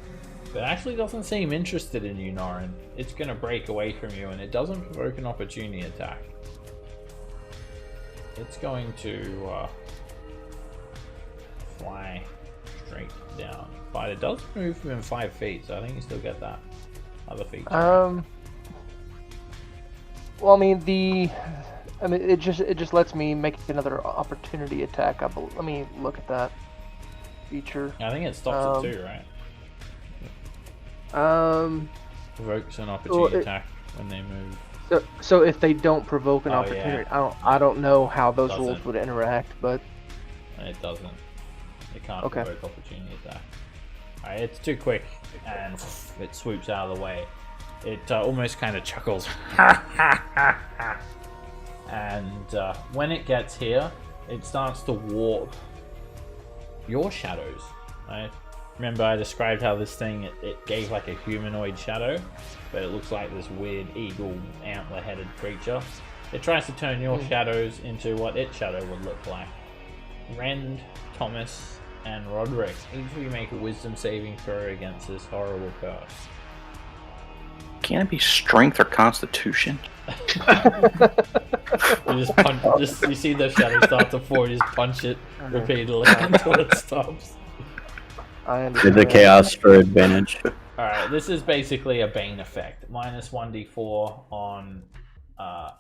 actually doesn't seem interested in you, Norin. It's going to break away from you, and it doesn't provoke an opportunity attack. It's going to fly straight down. But it does move within 5 feet, so I think you still get that other feature. Well, I mean, it just lets me make another opportunity attack. Let me look at that feature. I think it stops it too, right? Provokes an opportunity attack when they move. So if they don't provoke an Oh, opportunity, yeah. I don't know how those Doesn't. rules would interact, but It doesn't. It can't Okay. provoke opportunity attack. Alright, it's too quick, and it swoops out of the way. It almost kind of chuckles. And when it gets here, it starts to warp your shadows. Right? Remember I described how this thing, it gave like a humanoid shadow, but it looks like this weird eagle antler-headed creature. It tries to turn your shadows into what its shadow would look like. Rend, Thomas, and Roderick, each of you make a wisdom saving throw against this horrible curse. Can't it be strength or constitution? You just punch, you see the shadow start to fall, you just punch it repeatedly until it stops. I With understand. the chaos for advantage. Alright, this is basically a Bane effect. Minus 1d4 on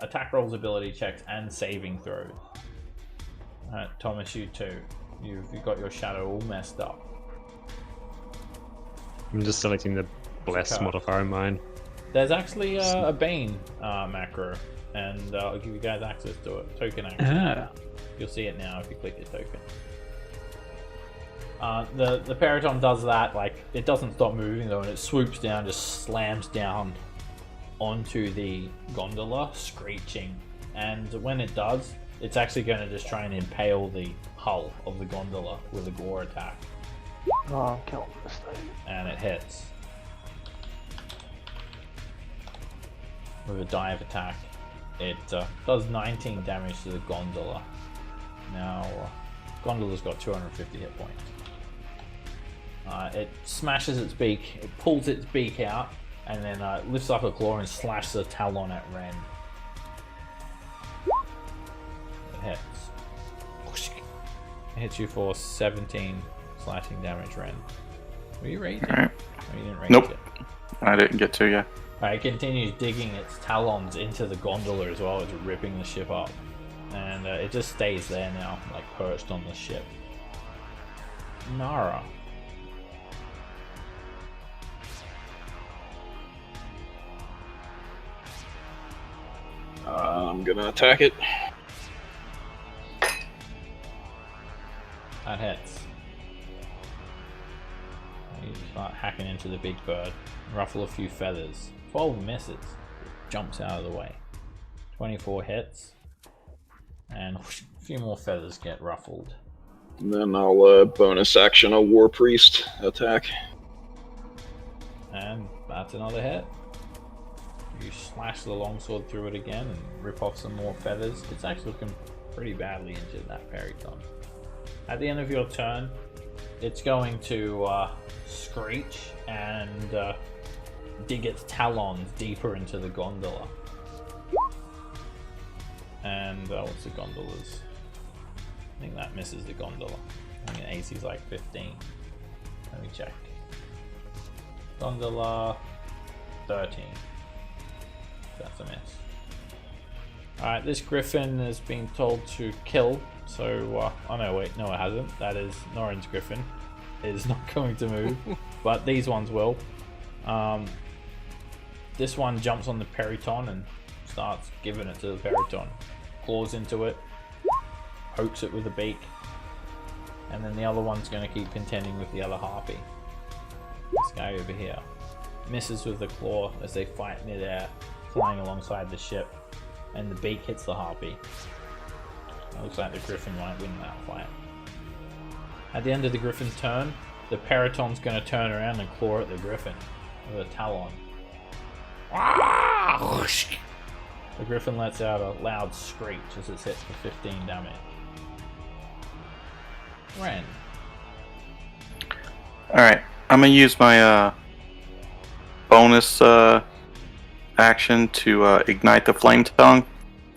attack rolls, ability checks, and saving throws. Alright, Thomas, you too. You've got your shadow all messed up. I'm just selecting the bless Okay. modifier in mine. There's actually a Bane macro, and I'll give you guys access to it. Token access. You'll see it now if you click your token. The Periton does that, like, it doesn't stop moving though, and it swoops down, just slams down onto the gondola, screeching. And when it does, it's actually going to just try and impale the hull of the gondola with a gore attack. Oh, I'm killing this thing. And it hits. With a dive attack. It does 19 damage to the gondola. Now, gondola's got 250 hit points. It smashes its beak, it pulls its beak out, and then lifts up a claw and slashes a talon at Ren. It hits. It hits you for 17 slashing damage, Ren. Were you raging? Alright. Oh, you didn't rage Nope. it. I didn't get to yet. It continues digging its talons into the gondola as well as ripping the ship up. And it just stays there now, like perched on the ship. Nara. I'm gonna attack it. That hits. You start hacking into the big bird, ruffle a few feathers. 12 misses. Jumps out of the way. 24 hits. And a few more feathers get ruffled. And then I'll bonus action a War Priest attack. And that's another hit. You slash the longsword through it again and rip off some more feathers. It's actually looking pretty badly injured, that Periton. At the end of your turn, it's going to screech and dig its talons deeper into the gondola. And what's the gondola's? I think that misses the gondola. I think AC's like 15. Let me check. Gondola 13. That's a miss. Alright, this griffin has been told to kill, so, oh no, wait, no it hasn't. That is Norin's griffin. It is not going to move, but these ones will. This one jumps on the Periton and starts giving it to the Periton. Claws into it, pokes it with a beak, and then the other one's going to keep contending with the other harpy. This guy over here misses with the claw as they fight midair, flying alongside the ship, and the beak hits the harpy. It looks like the griffin might win that fight. At the end of the griffin's turn, the Periton's going to turn around and claw at the griffin with a talon. The griffin lets out a loud screech as it's hit for 15 damage. Ren. Alright, I'm gonna use my bonus action to ignite the flame tongue,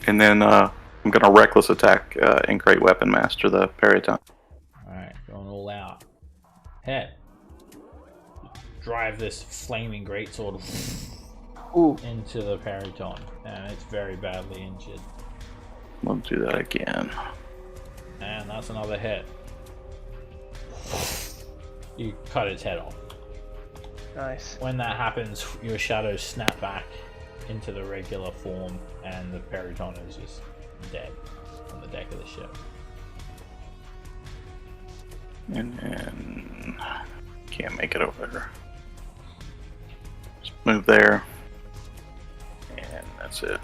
and then I'm gonna reckless attack and great weapon master the Periton. Alright, going all out. Head. Drive this flaming greatsword into the Periton, and it's very badly injured. We'll do that again. And that's another hit. You cut its head off. Nice. When that happens, your shadows snap back into the regular form, and the Periton is just dead on the deck of the ship. And then can't make it over there. Just move there. And that's it.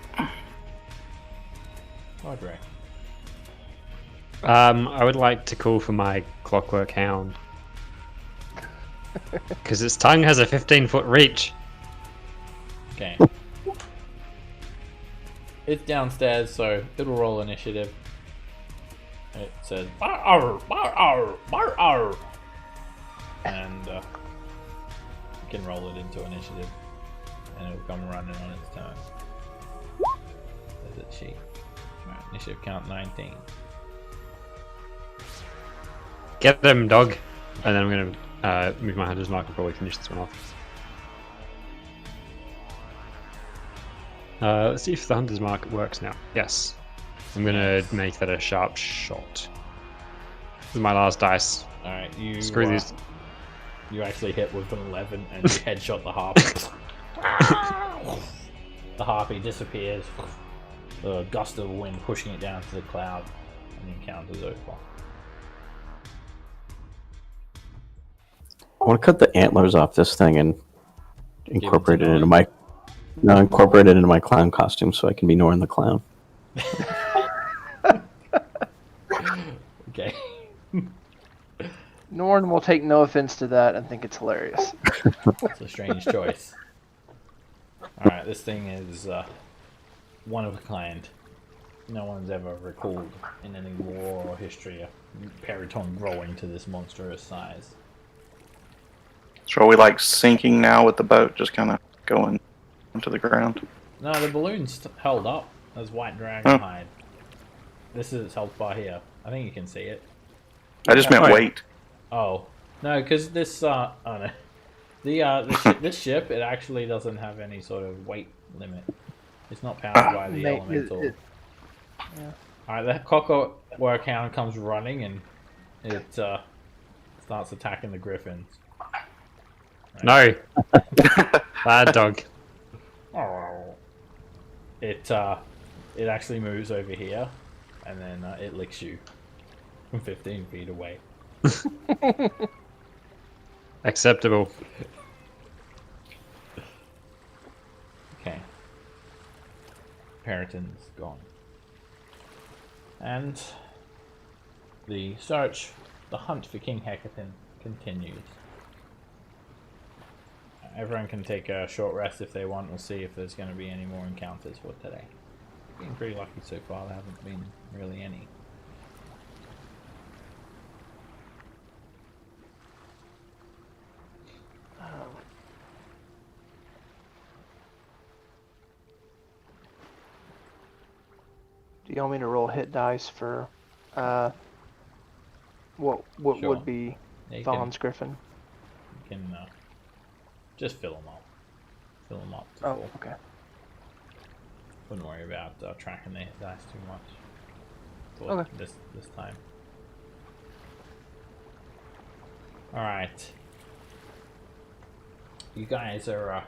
Audrey. I would like to call for my clockwork hound. Because its tongue has a 15-foot reach. Okay. It's downstairs, so it'll roll initiative. It says "Bar-ar, bar-ar, bar-ar," and you can roll it into initiative, and it'll come running on its turn. There's its sheet. Right, initiative count 19. Get them, dog. And then I'm going to move my hunter's mark and probably finish this one off. Let's see if the hunter's mark works now. Yes. I'm going to make that a sharp shot. This is my last dice. Alright, you Screw these. You actually hit with an 11 and you headshot the harpy. The harpy disappears. The gust of wind pushing it down to the cloud, and the encounter's over. I want to cut the antlers off this thing and incorporate it into Norn. incorporate it into my clown costume so I can be Norn the clown. Okay. Norn will take no offense to that and think it's hilarious. It's a strange choice. Alright, this thing is one of a kind. No one's ever recalled in any war or history a Periton growing to this monstrous size. So are we like sinking now with the boat just kind of going into the ground? No, the balloon's held up as white dragon hide. This is its health bar here. I think you can see it. I just meant Right. weight. Oh no, because this oh no, this ship, it actually doesn't have any sort of weight limit. It's not powered by the elemental. Alright, the clockwork hound comes running and it starts attacking the griffins. No! Bad dog. Oh. It actually moves over here, and then it licks you from 15 feet away. Acceptable. Okay. Periton's gone. And the search, the hunt for King Hecaton continues. Everyone can take a short rest if they want. We'll see if there's going to be any more encounters for today. Been pretty lucky so far. There haven't been really any. Do you want me to roll hit dice for what Sure. would be Yeah, you Vaughn's Griffin? can just fill them up. Fill them up to Oh, full. okay. Wouldn't worry about tracking the hit dice too much. For Okay. this time. Alright. You guys are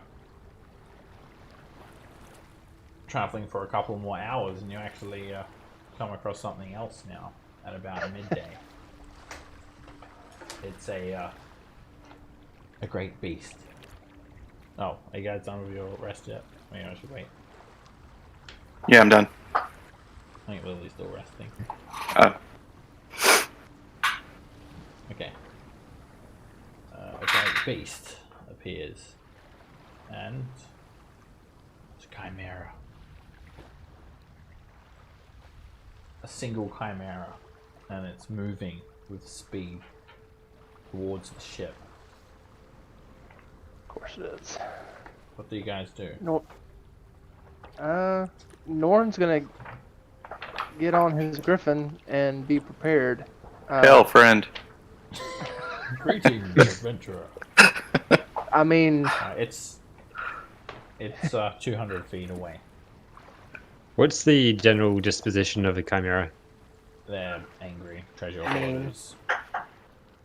traveling for a couple more hours and you actually come across something else now at about midday. It's a great beast. Oh, are you guys done with your rest yet? Maybe I should wait. Yeah, I'm done. I think Lily's still resting. Okay. A great beast appears. And it's a chimera. A single chimera. And it's moving with speed towards the ship. Of course it is. What do you guys do? Norn's gonna get on his griffin and be prepared. Hell, friend. Greetings, adventurer. I mean, It's 200 feet away. What's the general disposition of the chimera? They're angry. Treasure mean- hoarders.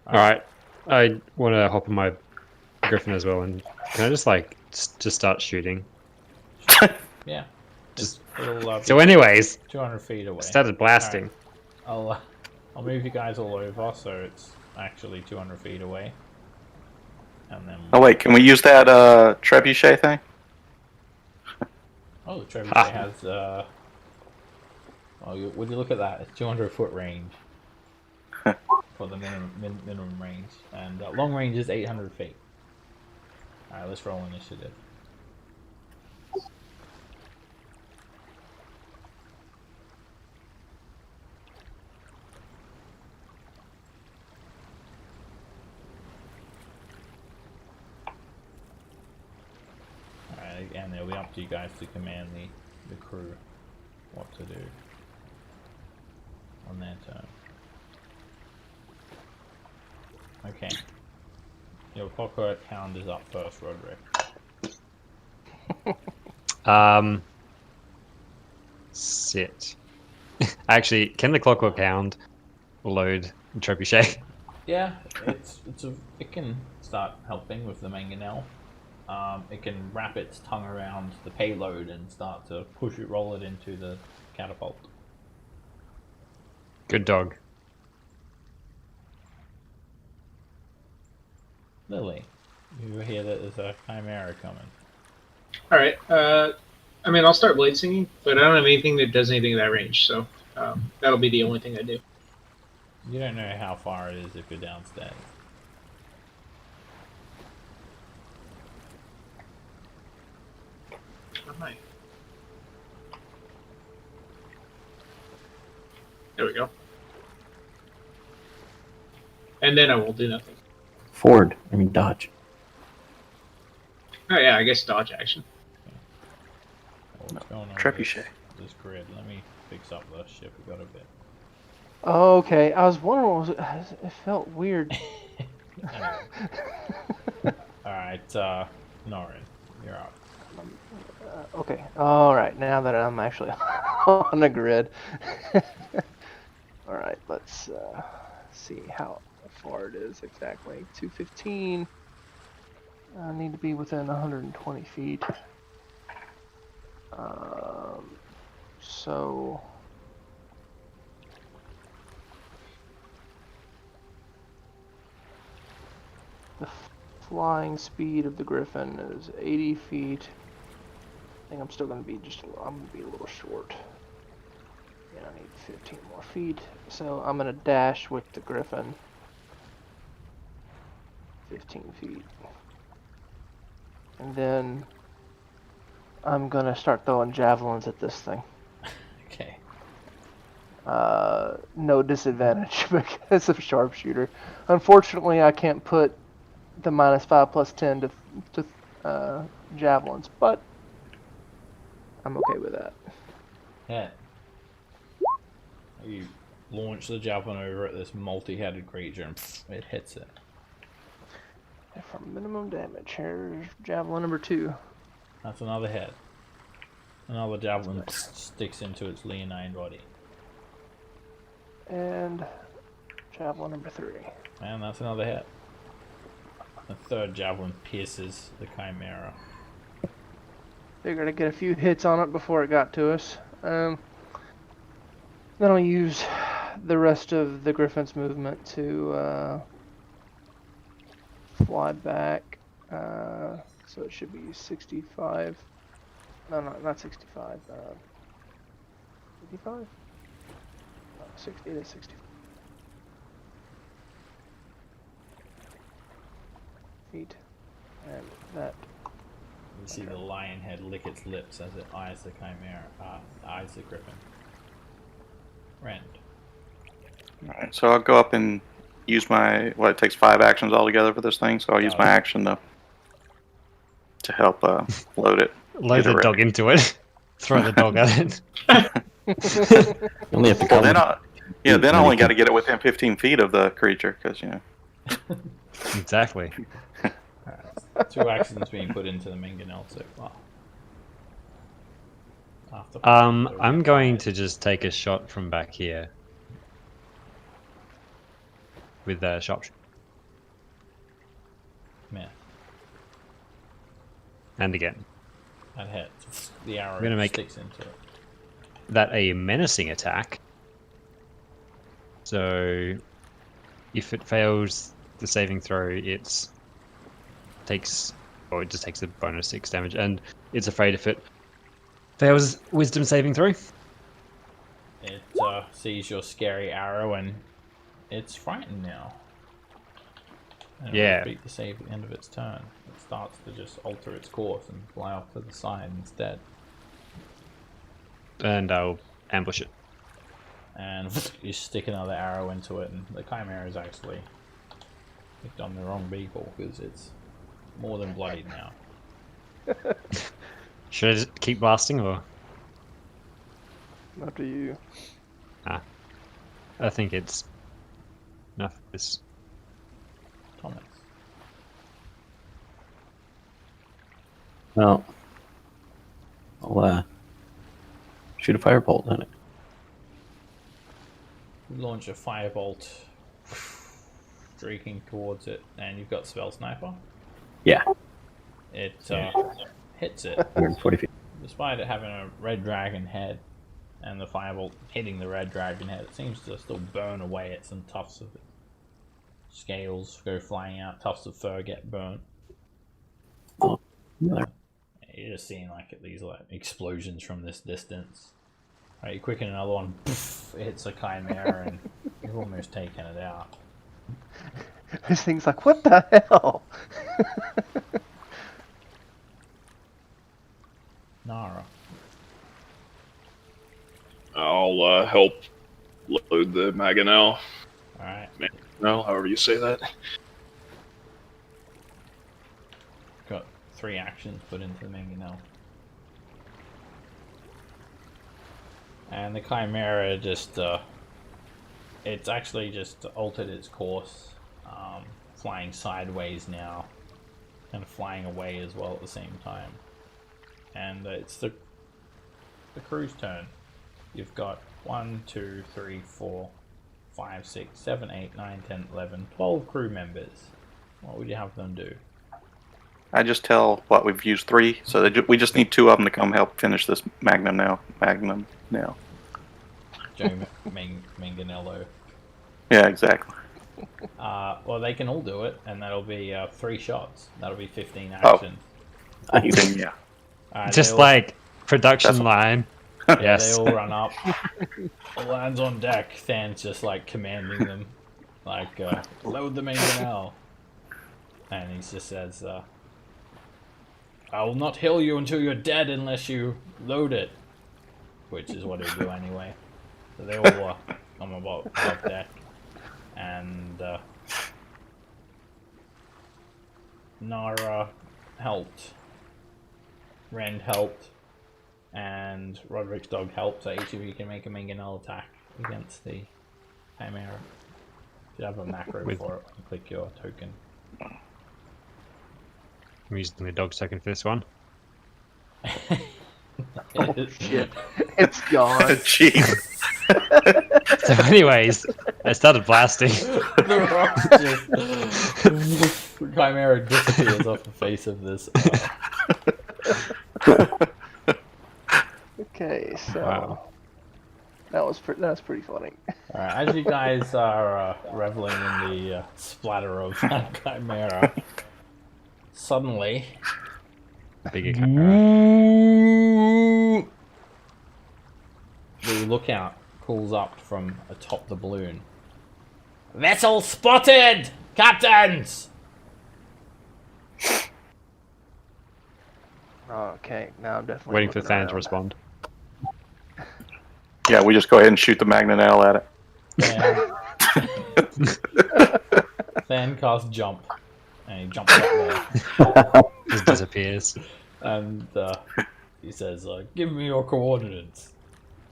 Alright, I want to hop on my griffin as well, and can I just like just start shooting? Yeah. Just- It'll be So, anyways, 200 feet away. I started blasting. Alright. I'll move you guys all over so it's actually 200 feet away. And then. Oh wait, can we use that trebuchet thing? Oh, the trebuchet has. Would you look at that? It's 200-foot range for the minimum range, and long range is 800 feet. All right, let's roll initiative. Alright, and it'll be up to you guys to command the crew what to do on their turn. Okay. Your clockwork hound is up first, Roderick. Sit. Actually, can the clockwork hound load trebuchet? Yeah, it can start helping with the mangonel. It can wrap its tongue around the payload and start to roll it into the catapult. Good dog. Lily, you hear that there's a chimera coming. All right. I mean, I'll start blade singing, but I don't have anything that does anything in that range, so that'll be the only thing I do. You don't know how far it is if you're downstairs. Where am I? There we go. And then I will do nothing. Dodge. Oh yeah, I guess dodge action. What's going on with Trebuchet. this grid? Let me fix up the ship. We got a bit. Okay, I was wondering. It felt weird. Alright, Norin, you're up. Okay. All right. Now that I'm actually on the grid. All right. Let's see how far it is exactly. 215. I need to be within 120 feet. So. The flying speed of the Griffin is 80 feet. I think I'm still going to be I'm going to be a little short. Yeah, I need 15 more feet. So I'm going to dash with the Griffin. 15 feet. And then I'm going to start throwing javelins at this thing. Okay. No disadvantage because of sharpshooter. Unfortunately, I can't put the -5+10 to javelins, but I'm okay with that. Yeah. You launch the javelin over at this multi-headed creature and it hits it. For minimum damage, here's javelin number 2. That's another hit. Another javelin sticks into its leonine body. And javelin number 3. And that's another hit. The third javelin pierces the chimera. Figured I'd get a few hits on it before it got to us. Then I'll use the rest of the Griffin's movement to fly back. So it should be 65. No, not 65. 55? No, 60 to 65. Feet. And that. You see the lion head lick its lips as it eyes the chimera, eyes the griffin. Rend. Alright, so I'll go up and use my, it takes 5 actions altogether for this thing, so I'll use my action to help load it. Load the dog into it. Throw the dog at it. You only have to Well, come. then I only got to get it within 15 feet of the creature, because, Exactly. 2 actions being put into the mangonel so far. I'm going to just take a shot from back here with the sharpshooter. Yeah. And again. That hits. The arrow gonna make- sticks into it. That a menacing attack. So, if it fails the saving throw, it just takes a bonus 6 damage, and it's afraid if it fails wisdom saving throw. It sees your scary arrow and it's frightened now. And it Yeah. will beat the save at the end of its turn. It starts to just alter its course and fly off to the side instead. And I'll ambush it. And you stick another arrow into it, and the Chimera is actually picked on the wrong people because it's more than bloodied now. Should I just keep blasting, or? Up to you. I think it's enough of this. Thomas. Well, I'll shoot a firebolt at it. You launch a firebolt streaking towards it, and you've got Spell Sniper. Yeah, It hits it, 140 feet. despite it having a red dragon head, and the firebolt hitting the red dragon head. It seems to still burn away at some tufts of it. Scales go flying out, tufts of fur get burnt. Yeah. You're just seeing like these like explosions from this distance. Right, you quicken another one, poof, it hits a Chimera, and you've almost taken it out. This thing's like, what the hell? Nara. I'll help load the Mangonel. Alright. No, however you say that. Got 3 actions put into the Mangonel. And the Chimera just, it's actually just altered its course, flying sideways now, and flying away as well at the same time. And it's the crew's turn. You've got 1, 2, 3, 4, 5, 6, 7, 8, 9, 10, 11, 12 crew members. What would you have them do? I just tell what we've used 3, so we just need 2 of them to come help finish this Magnum now. Joe Manganello. Yeah, exactly. Well, they can all do it, and that'll be 3 shots. That'll be 15 Oh. actions. Yeah. Alright, Just they all- like production That's- line. yeah, Yes. they all run up. All hands on deck. Than's just like commanding them, like load the Mangonel. And he just says, "I will not heal you until you're dead unless you load it," which is what he'll do anyway. So they all come above deck, and Nara helped, Rend helped, and Roderick's dog helped. So each of you can make a Mangonel attack against the Chimera. You have a macro for it. You click your token. I'm using the dog token for this one. Oh shit, it's gone. Jeez. So anyways, I started blasting. The rock just Chimera disappears off the face of this. Okay, so Wow. that was pretty funny. Alright, as you guys are reveling in the splatter of that Chimera, suddenly Bigger camera. the lookout calls up from atop the balloon. Vessel spotted! Captains! Okay, now I'm definitely Waiting for looking Than to around. respond. Yeah, we just go ahead and shoot the Mangonel at it. Than casts jump, and he jumps up there. Just disappears. And he says, "Give me your coordinates."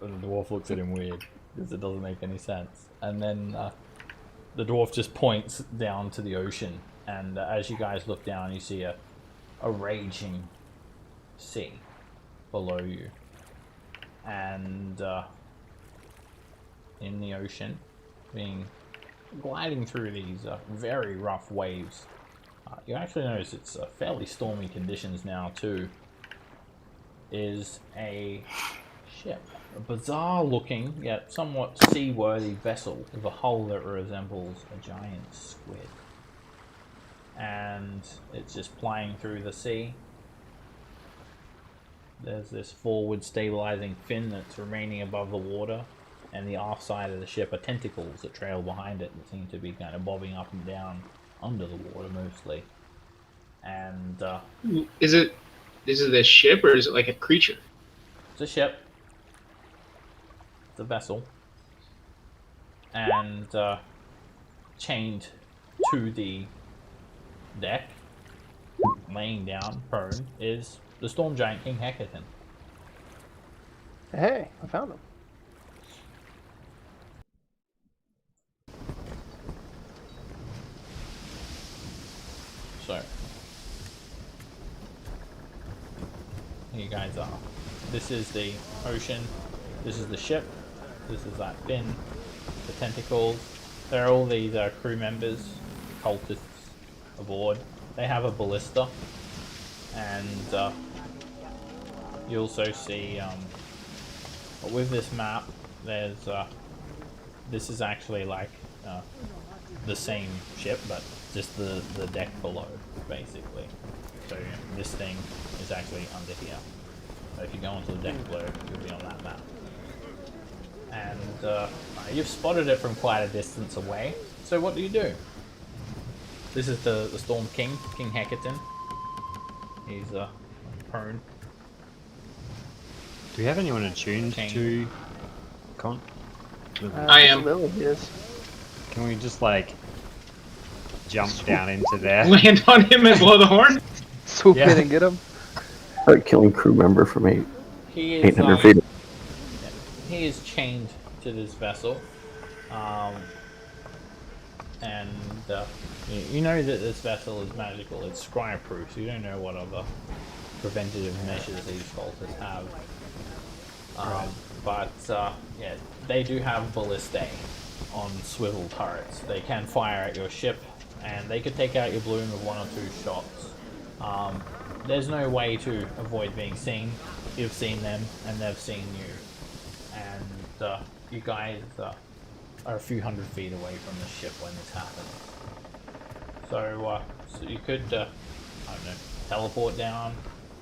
And the dwarf looks at him weird because it doesn't make any sense. And then the dwarf just points down to the ocean, and as you guys look down, you see a raging sea below you, and in the ocean, gliding through these very rough waves. You actually notice it's fairly stormy conditions now too. is a ship. A bizarre-looking, yet somewhat seaworthy vessel with a hull that resembles a giant squid. And it's just plying through the sea. There's this forward stabilizing fin that's remaining above the water, and the aft side of the ship are tentacles that trail behind it that seem to be kind of bobbing up and down under the water mostly. And Is it a ship or is it like a creature? it's a ship. It's a vessel. And chained to the deck, laying down prone, is the storm giant King Hecatan. Hey, I found him. So, here you guys are. This is the ocean. This is the ship. This is that fin. The tentacles. There are all these crew members, cultists aboard. They have a ballista, and you also see with this map. There's this is actually like the same ship, but just the deck below, basically. So this thing is actually under here. So if you go onto the deck below, you'll be on that map. And you've spotted it from quite a distance away. So what do you do? This is the Storm King, King Hecatan. He's prone. Do we have anyone attuned King. to Con? I am. Lilith is. Can we just like jump down into there? Land on him and blow the horn? Swoop Yeah. in and get him. Start killing crew member from He is 800 feet. he is chained to this vessel, and you know that this vessel is magical. It's scry-proof, so you don't know what other preventative measures these cultists have. But yeah, they do have ballistae on swivel turrets. They can fire at your ship, and they could take out your balloon with 1 or 2 shots. There's no way to avoid being seen. You've seen them, and they've seen you. And you guys are a few hundred feet away from the ship when this happens. So, so you could, I don't know, teleport down.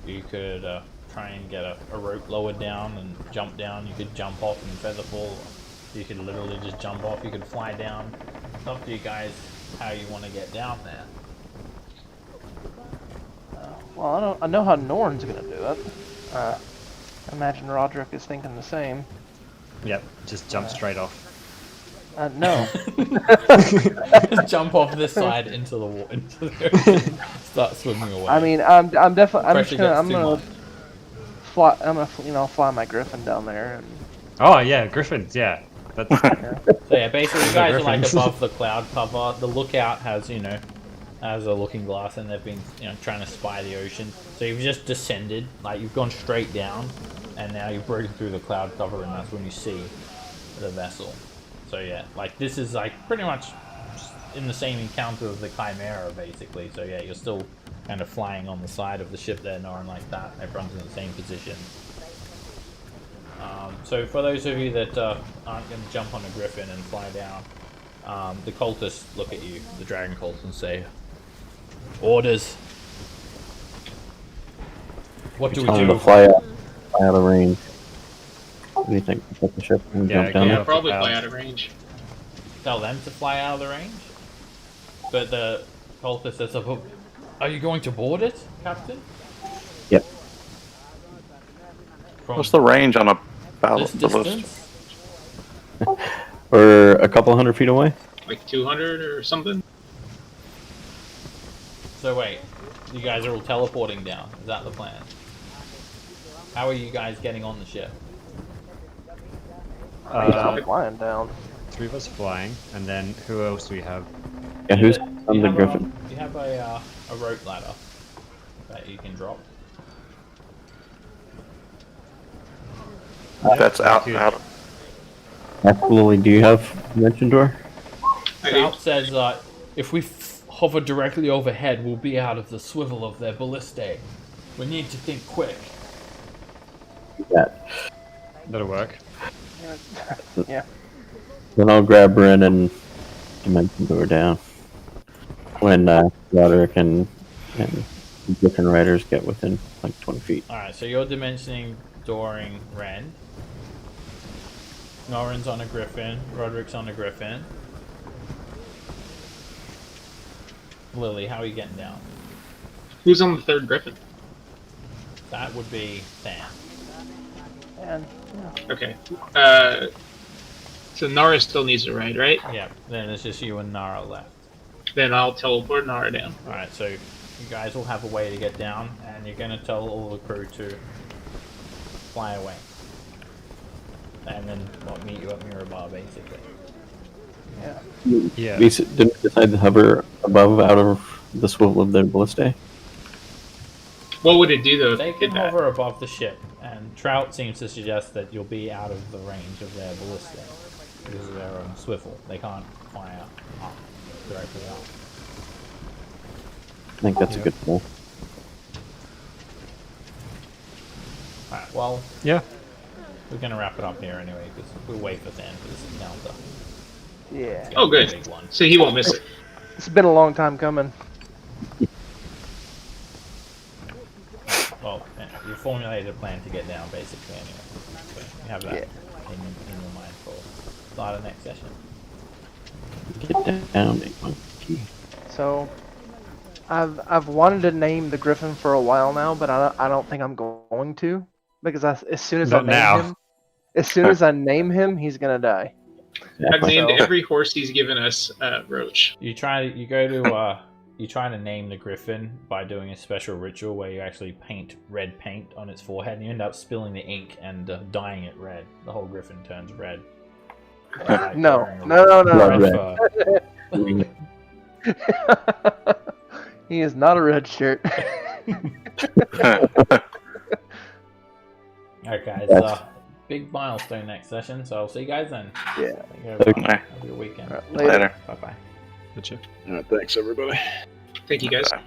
You could try and get a rope lowered down and jump down. You could jump off and feather fall. You could literally just jump off. You could fly down. It's up to you guys how you want to get down there. Well, I know how Norn's gonna do it. I imagine Roderick is thinking the same. Yep, just jump straight off. No. Just jump off this side into the water, into the ocean, start swimming away. I mean, I'm definitely. Pressure gets too much. Fly. I'm gonna fly my Griffin down there and. Oh yeah, griffins. Yeah, that's So yeah, basically you guys are like Griffins. above the cloud cover. The lookout has, has a looking glass, and they've been, trying to spy the ocean. So you've just descended, like you've gone straight down, and now you've broken through the cloud cover, and that's when you see the vessel. So yeah, like this is like pretty much in the same encounter of the Chimera, basically. So yeah, you're still kind of flying on the side of the ship there, Norrin, like that. Everyone's in the same position. So for those of you that aren't going to jump on a griffin and fly down, the cultists look at you, the dragon cultists, and say, "Orders. What do we Tell him do?" to fly out of range. What do you think? Put the ship and Yeah, jump down yeah. there? Probably fly out of range. Tell them to fly out of the range. But the cultist says, "Are you going to board it, Captain?" Yep. From What's the range on a this ballista? distance? We're a couple hundred feet away. Like 200 or something? So wait, you guys are all teleporting down. Is that the plan? How are you guys getting on the ship? I'm flying down. 3 of us flying, and then who else do we have? Yeah, who's You on the have griffin? You have a rope ladder that you can drop. That's out. Absolutely. Do you have dimension door? I do. Scout says, if we hover directly overhead, we'll be out of the swivel of their ballistae. We need to think quick. that. That'll work. Yeah. Then I'll grab Ren and dimension door down. When Roderick and different riders get within like 20 feet. Alright, so you're dimensioning dooring Ren. Norin's on a griffin. Roderick's on a griffin. Lily, how are you getting down? Who's on the third griffin? That would be Than. And Okay. So Nara still needs to ride, right? Yeah, then it's just you and Nara left. Then I'll teleport Nara down. Alright, so you guys will have a way to get down, and you're gonna tell all the crew to fly away. And then meet you at Mirabar, basically. yeah. Yeah. We didn't decide to hover above out of the swivel of their ballistae. What would it do though if They it can did that? hover above the ship, and Trout seems to suggest that you'll be out of the range of their ballista because they're on swivel. They can't fire up, directly up. I think that's a good pull. Alright, well, Yeah. we're gonna wrap it up here anyway because we'll wait for Than for this encounter. Yeah. Oh, good. Big one. So he won't miss it. It's been a long time coming. Well, you formulated a plan to get down, basically, anyway. So you have that in your mind for start of next session. Get down, big monkey. So, I've wanted to name the Griffin for a while now, but I don't think I'm going to because as soon as Not now. I name him, he's gonna die. I've named So- every horse he's given us Roach. You try to name the griffin by doing a special ritual where you actually paint red paint on its forehead, and you end up spilling the ink and dyeing it red. The whole griffin turns red. Like No, wearing a no, red red. fur. He is not a red shirt. Alright, guys. Big milestone next session, so I'll see you guys then. Yeah. Okay. Have a good weekend. All right, Later. Bye bye. Gotcha. Alright, thanks everybody. Thank you guys. Bye.